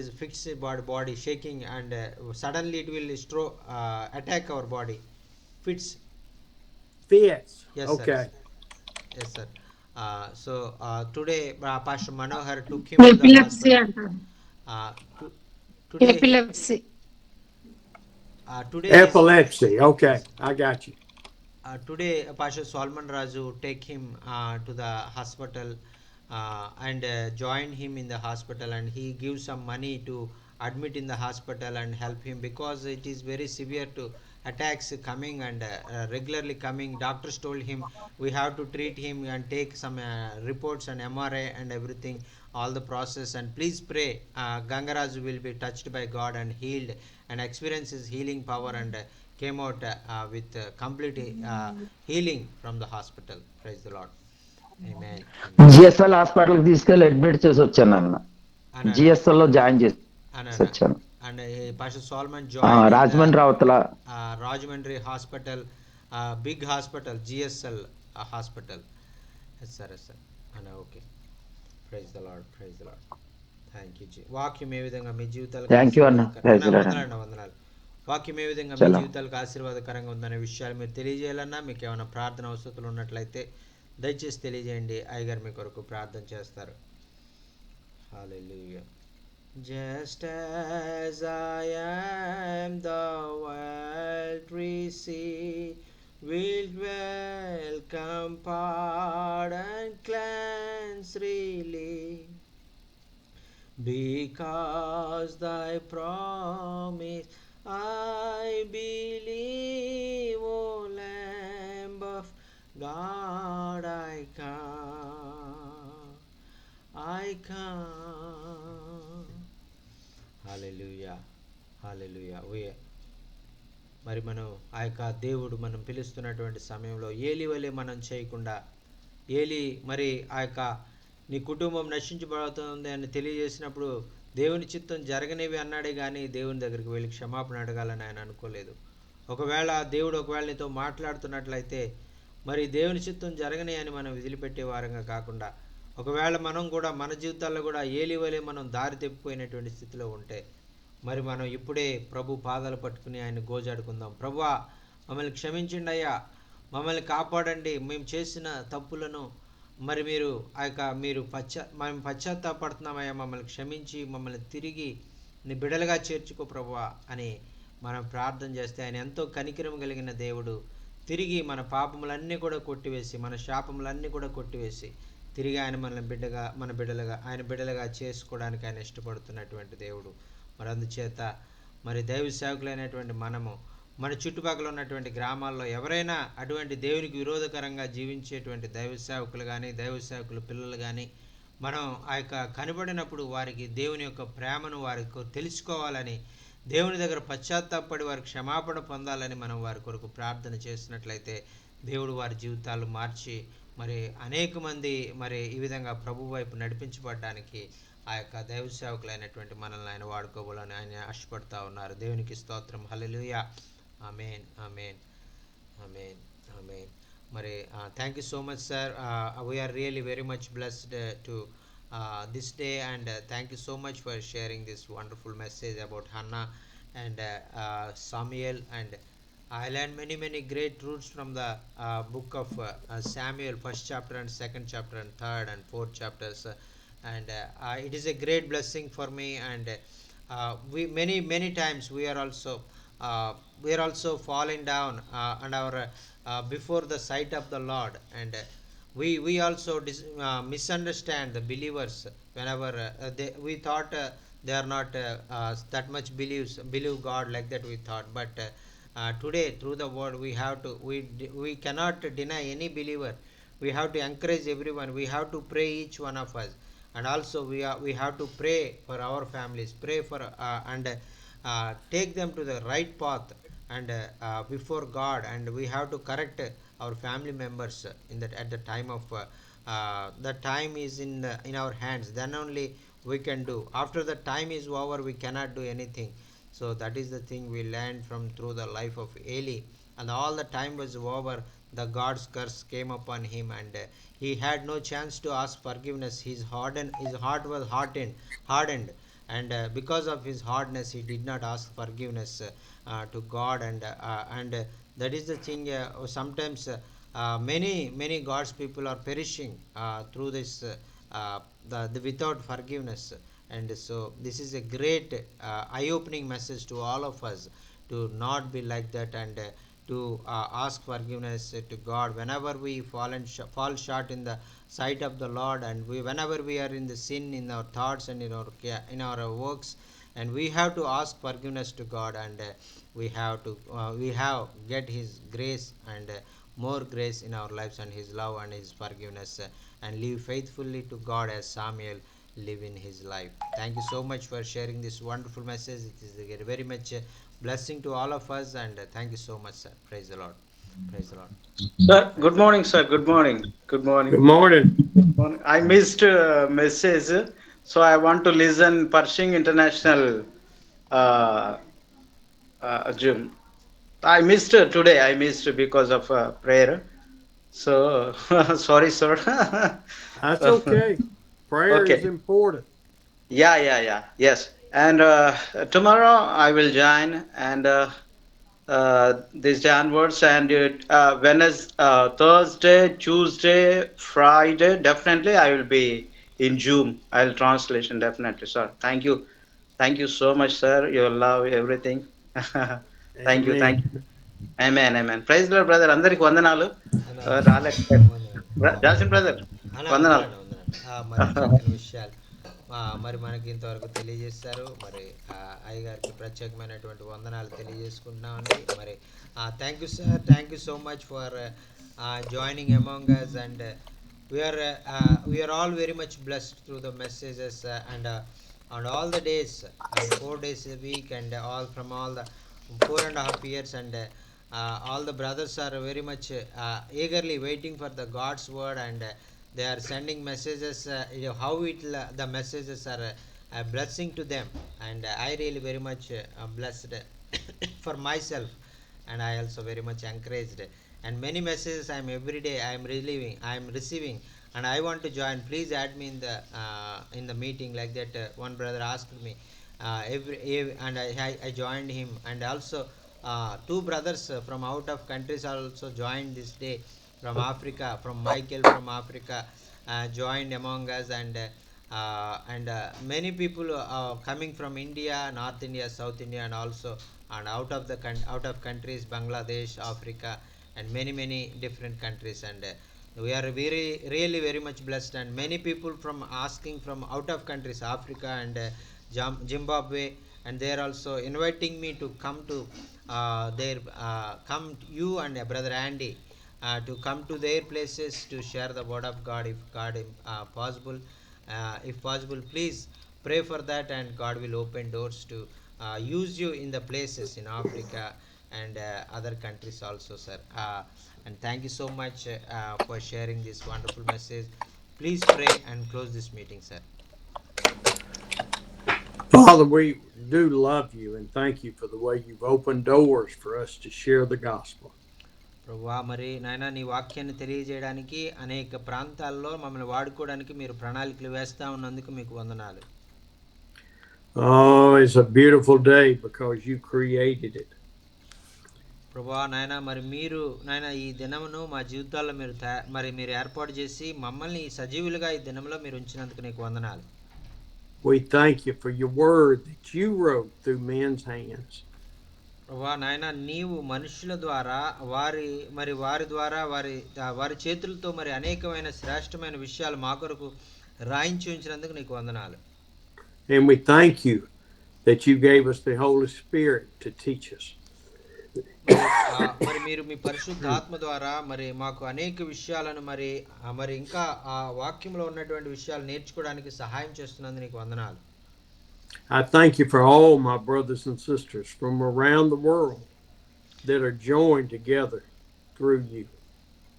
is fixed body shaking, and suddenly it will attack our body. Fits. Fits. Yes, Okay. sir. Yes, sir. So today Pastor Manohar took him to the epilepsy hospital. అంటారు. Today epilepsy. today Epilepsy. Okay. I got you. Today Pastor Solomon Raju take him to the hospital, and join him in the hospital, and he gives some money to admit in the hospital and help him, because it is very severe to attacks coming, and regularly coming. Doctors told him we have to treat him and take some reports and MRI and everything, all the process. And please pray, Gangaraj will be touched by God and healed, and experiences healing power, and came out with complete healing from the hospital. Praise the Lord. Amen. GSL హాస్పిటల్కి తీసుకెళ్లి admit చేసి వచ్చాను అన్న. Anna, GSL లో join చేసి Anna, వచ్చాను. and Pastor Solomon joined in Rajahmundry అవతల Rajahmundry Hospital, big hospital, GSL hospital. Yes, sir. Yes, sir. Anna, okay. Praise the Lord. Praise the Lord. Thank you. వాక్యం ఏ విధంగా మీ జీవితాలకు థ్యాంక్ యూ అన్న. వందనాలు. వాక్యం ఏ విధంగా మీ చలో. జీవితాలకు ఆశీర్వాదకరంగా ఉందనే విషయాలు మీరు తెలియజేయాలన్నా, మీకు ఏమైనా ప్రార్థన అవసరాలు ఉన్నట్లయితే దయచేసి తెలియజేయండి. అయ్యగారు మీ కొరకు ప్రార్థన చేస్తారు. హల్లెలూయా. Just as I am, the world receive, will welcome pardon, cleanse, relief. Because thy promise I believe, O Lamb of God, I come. Hallelujah. Hallelujah. మరి మనం ఆ యొక్క దేవుడు మనం పిలుస్తున్నటువంటి సమయంలో ఏలి వలె మనం చేయకుండా, ఏలి మరి ఆ యొక్క నీ కుటుంబం నశించబడుతుంది అని తెలియజేసినప్పుడు దేవుని చిత్తం జరగనివి అన్నాడే కానీ దేవుని దగ్గరికి వెళ్ళి క్షమాపణ అడగాలని ఆయన అనుకోలేదు. ఒకవేళ దేవుడు నీతో మాట్లాడుతున్నట్లయితే మరి దేవుని చిత్తం జరగని అని మనం వదిలిపెట్టే వారంగా కాకుండా, ఒకవేళ మనం కూడా మన జీవితాల్లో కూడా ఏలి వలె మనం దారి తప్పిపోయినటువంటి స్థితిలో ఉంటే మరి మనం ఇప్పుడే ప్రభు పాదాలు పట్టుకుని ఆయన గోజాడుకుందాం. ప్రభువా, మమ్మల్ని క్షమించండి అయ్యా, మమ్మల్ని కాపాడండి, మేము చేసిన తప్పులను మరి మీరు ఆ యొక్క మేము పశ్చాత్తాపడుతున్నామయ్యా, మమ్మల్ని క్షమించి మమ్మల్ని తిరిగి నీ బిడలుగా చేర్చుకో ప్రభువా అని మనం ప్రార్థన చేస్తే ఆయన ఎంతో కనికరం కలిగిన దేవుడు తిరిగి మన పాపములన్నీ కూడా కొట్టివేసి, మన శాపములన్నీ కూడా కొట్టివేసి తిరిగి ఆయన మన బిడ్డలుగా ఆయన బిడ్డలుగా చేసుకోవడానికి ఆయన ఇష్టపడుతున్నటువంటి దేవుడు. మరి అందుచేత మరి దైవ సేవకులైనటువంటి మనము మన చుట్టుపక్కల ఉన్నటువంటి గ్రామాల్లో ఎవరైనా అటువంటి దేవునికి విరోధకరంగా జీవించేటువంటి దైవ సేవకులు కానీ, దైవ సేవకుల పిల్లలు కానీ మనం ఆ యొక్క కనబడినప్పుడు వారికి దేవుని యొక్క ప్రేమను వారికి తెలుసుకోవాలని, దేవుని దగ్గర పశ్చాత్తాపడి వారి క్షమాపణ పొందాలని మనం వారి కొరకు ప్రార్థన చేసినట్లయితే దేవుడు వారి జీవితాలు మార్చి మరి అనేక మంది మరి ఈ విధంగా ప్రభు వైపు నడిపించబడడానికి ఆ యొక్క దైవ సేవకులైనటువంటి మనల్ని ఆయన వాడుకోవాలని ఆయన ఆశపడతా ఉన్నారు. దేవునికి స్తోత్రం. హల్లెలూయా. ఆమేన్, ఆమేన్, ఆమేన్, ఆమేన్. మరి thank you so much sir. We are really very much blessed to this day, and thank you so much for sharing this wonderful message about Hannah and Samuel, and I learned many great truths from the book of Samuel, first chapter and second chapter and third and fourth chapters, and it is a great blessing for me, and we many times we are also falling down and our before the sight of the Lord, and we also misunderstand the believers whenever we thought they are not that much believe God like that we thought, but today through the word we cannot deny any believer. We have to encourage everyone. We have to pray each one of us, and also we have to pray for our families, pray for and take them to the right path and before God, and we have to correct our family members in that at the time of the time is in our hands, then only we can do. After the time is over, we cannot do anything. So that is the thing we learned from through the life of Eli, and all the time was over, the God's curse came upon him, and he had no chance to ask forgiveness. His heart was hardened, and because of his hardness he did not ask forgiveness to God, and that is the thing. Sometimes many God's people are perishing through this the without forgiveness, and so this is a great eye-opening message to all of us to not be like that, and to ask forgiveness to God whenever we fall short in the sight of the Lord, and whenever we are in the sin in our thoughts and in our works, and we have to ask forgiveness to God, and we have get his grace and more grace in our lives, and his love and his forgiveness, and live faithfully to God as Samuel live in his life. Thank you so much for sharing this wonderful message. It is very much blessing to all of us, and thank you so much, sir. Praise the Lord. Praise the Lord. Sir, good morning, sir. Good morning. Good morning. Good morning. Good morning. I missed message, so I want to listen Pershing International Zoom. I missed today. I missed because of prayer. So sorry, sir. That's okay. Prayer Okay. is important. Yeah. Yes. And tomorrow I will join, and this onwards, and Wednesday, Thursday, Tuesday, Friday, definitely I will be in Zoom. I'll translation definitely, sir. Thank you so much, sir. Your love, everything. Thank you. Amen. Praise the Lord, brother. అందరికి వందనాలు. జాసిన్ brother వందనాలు. మరి చక్కని విషయాలు మరి మనకి ఇంతవరకు తెలియజేస్తారు. మరి అయ్యగారికి ప్రత్యేకమైనటువంటి వందనాలు తెలియజేసుకుంటున్నామండి. మరి thank you sir, thank you so much for joining among us, and we are all very much blessed through the messages, and on all the days, 4 days a week, and all from all the 4.5 years, and all the brothers are very much eagerly waiting for the God's word, and they are sending messages, how the messages are a blessing to them, and I really very much blessed for myself, and I also very much encouraged, and many messages I am every day I am receiving, and I want to join, please add me in the meeting, like that. One brother asked me, and I joined him, and also two brothers from out of countries also joined this day, from Africa, from Michael from Africa joined among us, and many people coming from India, North India, South India, and also and out of countries, Bangladesh, Africa, and many different countries, and we are very really very much blessed, and many people from asking from out of countries, Africa and Zimbabwe, and they are also inviting me to come to their come you and brother Andy to come to their places to share the word of God, if God possible, if possible, please pray for that, and God will open doors to use you in the places in Africa and other countries also, sir. And thank you so much for sharing this wonderful message. Please pray and close this meeting, sir. Father, we do love you and thank you for the way you've opened doors for us to share the gospel. ప్రభువా, మరి నాయన నీ వాక్యాన్ని తెలియజేయడానికి అనేక ప్రాంతాల్లో మమ్మల్ని వాడుకోవడానికి మీరు ప్రణాళికలు వేస్తూ ఉన్నందుకు మీకు వందనాలు. Oh, it's a beautiful day because you created it. ప్రభువా నాయన, మరి మీరు నాయన ఈ దినమును మా జీవితాల్లో మీరు ఏర్పాటు చేసి మమ్మల్ని సజీవులుగా ఈ దినంలో మీరు ఉంచినందుకు నీకు వందనాలు. We thank you for your word that you wrote through men's hands. ప్రభువా నాయన, నీవు మనుషుల ద్వారా వారి చేతులతో మరి అనేకమైన శ్రేష్టమైన విషయాలు మా కొరకు రాయించి ఉంచినందుకు నీకు వందనాలు. And we thank you that you gave us the Holy Spirit to teach us. మరి మీరు మీ పరిశుద్ధ ఆత్మ ద్వారా మరి మాకు అనేక విషయాలను మరి ఇంకా ఆ వాక్యంలో ఉన్నటువంటి విషయాలు నేర్చుకోవడానికి సహాయం చేస్తున్నందుకు నీకు వందనాలు. I thank you for all my brothers and sisters from around the world that are joined together through you.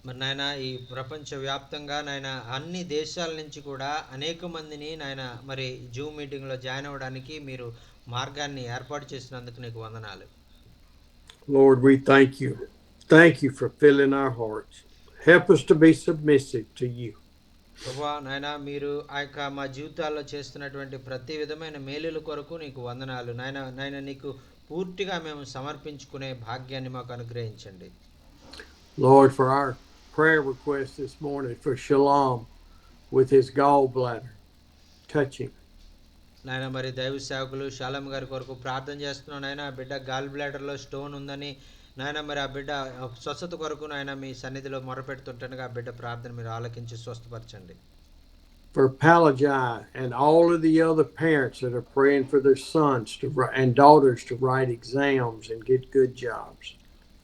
మరి నాయన, ఈ ప్రపంచ వ్యాప్తంగా నాయన అన్ని దేశాల నుంచి కూడా అనేక మందిని నాయన మరి జూమ్ మీటింగ్లో జాయిన్ అవ్వడానికి మీరు మార్గాన్ని ఏర్పాటు చేసినందుకు నీకు వందనాలు. Lord, we thank you. Thank you for filling our hearts. Help us to be submissive to you. ప్రభువా నాయన, మీరు ఆ యొక్క మా జీవితాల్లో చేస్తున్నటువంటి ప్రతి విధమైన మేలుల కొరకు నీకు వందనాలు. నాయన నీకు పూర్తిగా మేము సమర్పించుకునే భాగ్యాన్ని మాకు అనుగ్రహించండి. Lord, for our prayer request this morning for Shalom with his gallbladder touching. నాయన, మరి దైవ సేవకులు షాలం గారి కొరకు ప్రార్థన చేస్తున్నాను. నాయన, ఆ బిడ్డ గాల్ బ్లాడర్లో స్టోన్ ఉందని నాయన, మరి ఆ బిడ్డ స్వస్థత కొరకు నాయన మీ సన్నిధిలో మొరపెడుతుంటానుగా ఆ బిడ్డ ప్రార్థన మీరు ఆలకించి స్వస్థపరచండి. For Palajai and all of the other parents that are praying for their sons and daughters to write exams and get good jobs.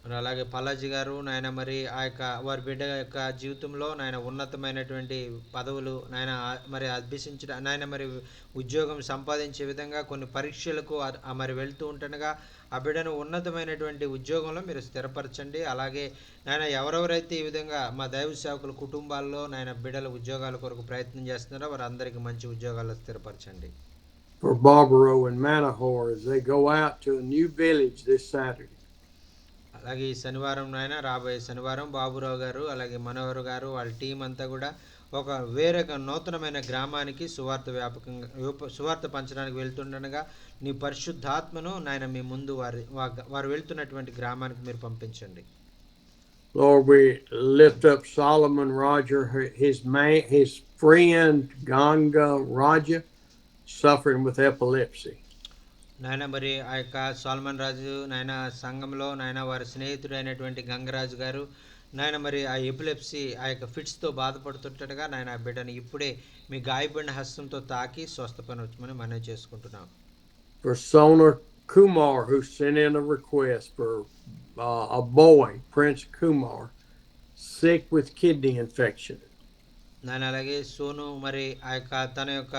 మరి అలాగే పల్లాజీ గారు నాయన, మరి ఆ యొక్క వారి బిడ్డ యొక్క జీవితంలో నాయన ఉన్నతమైనటువంటి పదవులు నాయన మరి అభ్యసించడం, నాయన మరి ఉద్యోగం సంపాదించే విధంగా కొన్ని పరీక్షలకు మరి వెళ్తూ ఉంటుండగా ఆ బిడ్డను ఉన్నతమైనటువంటి ఉద్యోగంలో మీరు స్థిరపరచండి. అలాగే నాయన ఎవరెవరైతే ఈ విధంగా మా దైవ సేవకుల కుటుంబాల్లో నాయన బిడ్డల ఉద్యోగాల కొరకు ప్రయత్నం చేస్తున్నారో వారందరికీ మంచి ఉద్యోగాల్లో స్థిరపరచండి. For Barbaro and Manahor as they go out to a new village this Saturday. అలాగే ఈ శనివారం నాయన, రాబోయే శనివారం బాబురావు గారు అలాగే మనోహర్ గారు వాళ్ళ టీం అంతా కూడా ఒక వేరే నూతనమైన గ్రామానికి సువార్త పంచడానికి వెళ్తుండగా నీ పరిశుద్ధాత్మను నాయన మీ ముందు వారు వెళ్తున్నటువంటి గ్రామానికి మీరు పంపించండి. Lord, we lift up Solomon Roger, his friend Ganga Raja, suffering with epilepsy. నాయన, మరి ఆ యొక్క సోల్మన్ రాజు నాయన సంఘంలో నాయన వారి స్నేహితుడైనటువంటి గంగరాజు గారు నాయన మరి ఆ ఎపిలెప్సీ ఆ యొక్క ఫిట్స్తో బాధపడుతుంటగా నాయన ఆ బిడ్డను ఇప్పుడే మీ గాయపడిన హస్తంతో తాకి స్వస్థపరచమని మనవి చేసుకుంటున్నాం. For Sonar Kumar, who sent in a request for a boy, Prince Kumar, sick with kidney infection. నాయన అలాగే సోను మరి ఆ యొక్క తన యొక్క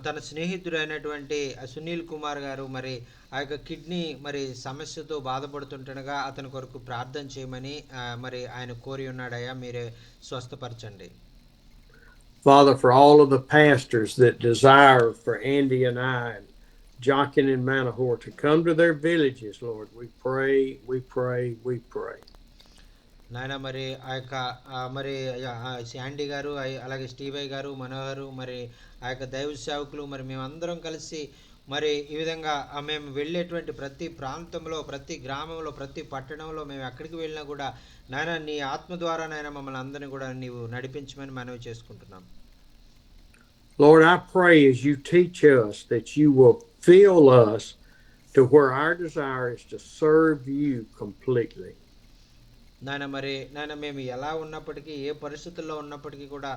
తన స్నేహితుడైనటువంటి సునీల్ కుమార్ గారు మరి ఆ యొక్క కిడ్నీ మరి సమస్యతో బాధపడుతుండగా అతని కొరకు ప్రార్థన చేయమని మరి ఆయన కోరి ఉన్నాడయ్యా, మీరే స్వస్థపరచండి. Father, for all of the pastors that desire for Andy and I and Jockin and Manahor to come to their villages, Lord, we pray, we pray, we pray. నాయన మరి ఆ యొక్క మరి శాండీ గారు అలాగే స్టీవై గారు మనోహరు మరి ఆ యొక్క దైవ సేవకులు మరి మేమందరం కలిసి మరి ఈ విధంగా మేము వెళ్ళేటువంటి ప్రతి ప్రాంతంలో, ప్రతి గ్రామంలో, ప్రతి పట్టణంలో మేము ఎక్కడికి వెళ్ళినా కూడా నాయన నీ ఆత్మ ద్వారా నాయన మమ్మల్ని అందరినీ కూడా నీవు నడిపించమని మనవి చేసుకుంటున్నాం. Lord, I pray as you teach us that you will fill us to where our desire is to serve you completely. నాయన మేము ఎలా ఉన్నప్పటికీ, ఏ పరిస్థితుల్లో ఉన్నప్పటికీ కూడా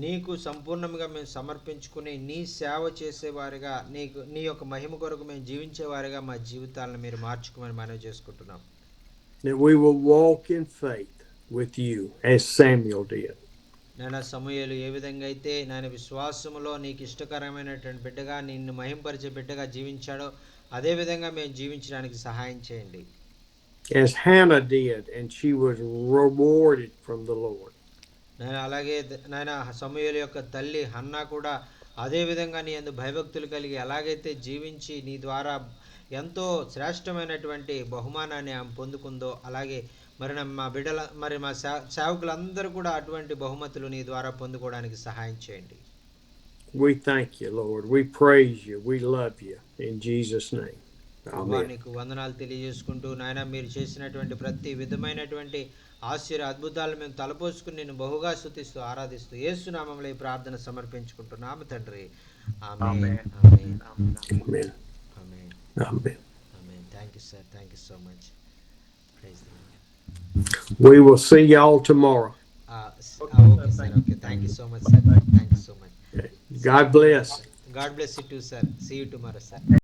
నీకు సంపూర్ణంగా మేము సమర్పించుకుని నీ సేవ చేసేవారిగా, నీ యొక్క మహిమ కొరకు మేము జీవించేవారిగా మా జీవితాలను మీరు మార్చుకోమని మనవి చేసుకుంటున్నాం. That we will walk in faith with you as Samuel did. నాయన సమూయేలు ఏ విధంగా అయితే నాయన విశ్వాసములో నీకు ఇష్టకరమైనటువంటి బిడ్డగా, నిన్ను మహింపరిచే బిడ్డగా జీవించాడో అదే విధంగా మేము జీవించడానికి సహాయం చేయండి. As Hannah did, and she was rewarded from the Lord. నాయన అలాగే నాయన సమూయేలు యొక్క తల్లి హన్నా కూడా అదే విధంగా నీ యందు భయభక్తులు కలిగి ఎలాగైతే జీవించి నీ ద్వారా ఎంతో శ్రేష్టమైనటువంటి బహుమానాన్ని ఆమె పొందుకుందో, అలాగే మరి మా బిడ్డల మరి మా సేవకులందరూ కూడా అటువంటి బహుమతులు నీ ద్వారా పొందుకోవడానికి సహాయం చేయండి. We thank you, Lord. We praise you. We love you. In Jesus' name. Amen. నీకు వందనాలు తెలియజేసుకుంటూ నాయన మీరు చేసినటువంటి ప్రతి విధమైనటువంటి అద్భుతాలు మేము తలపోసుకుని నేను బహుగా స్తుతిస్తూ ఆరాధిస్తూ యేసు నామములో ఈ ప్రార్థన సమర్పించుకుంటున్నాము తండ్రి. Amen. Amen. Amen. Amen. Amen. Amen. Thank you sir. Thank you so much. Praise the lord. We will see y'all tomorrow. Okay sir. Okay. Thank you so much sir. Thank you so much. God bless. God bless you too, sir. See you tomorrow, sir.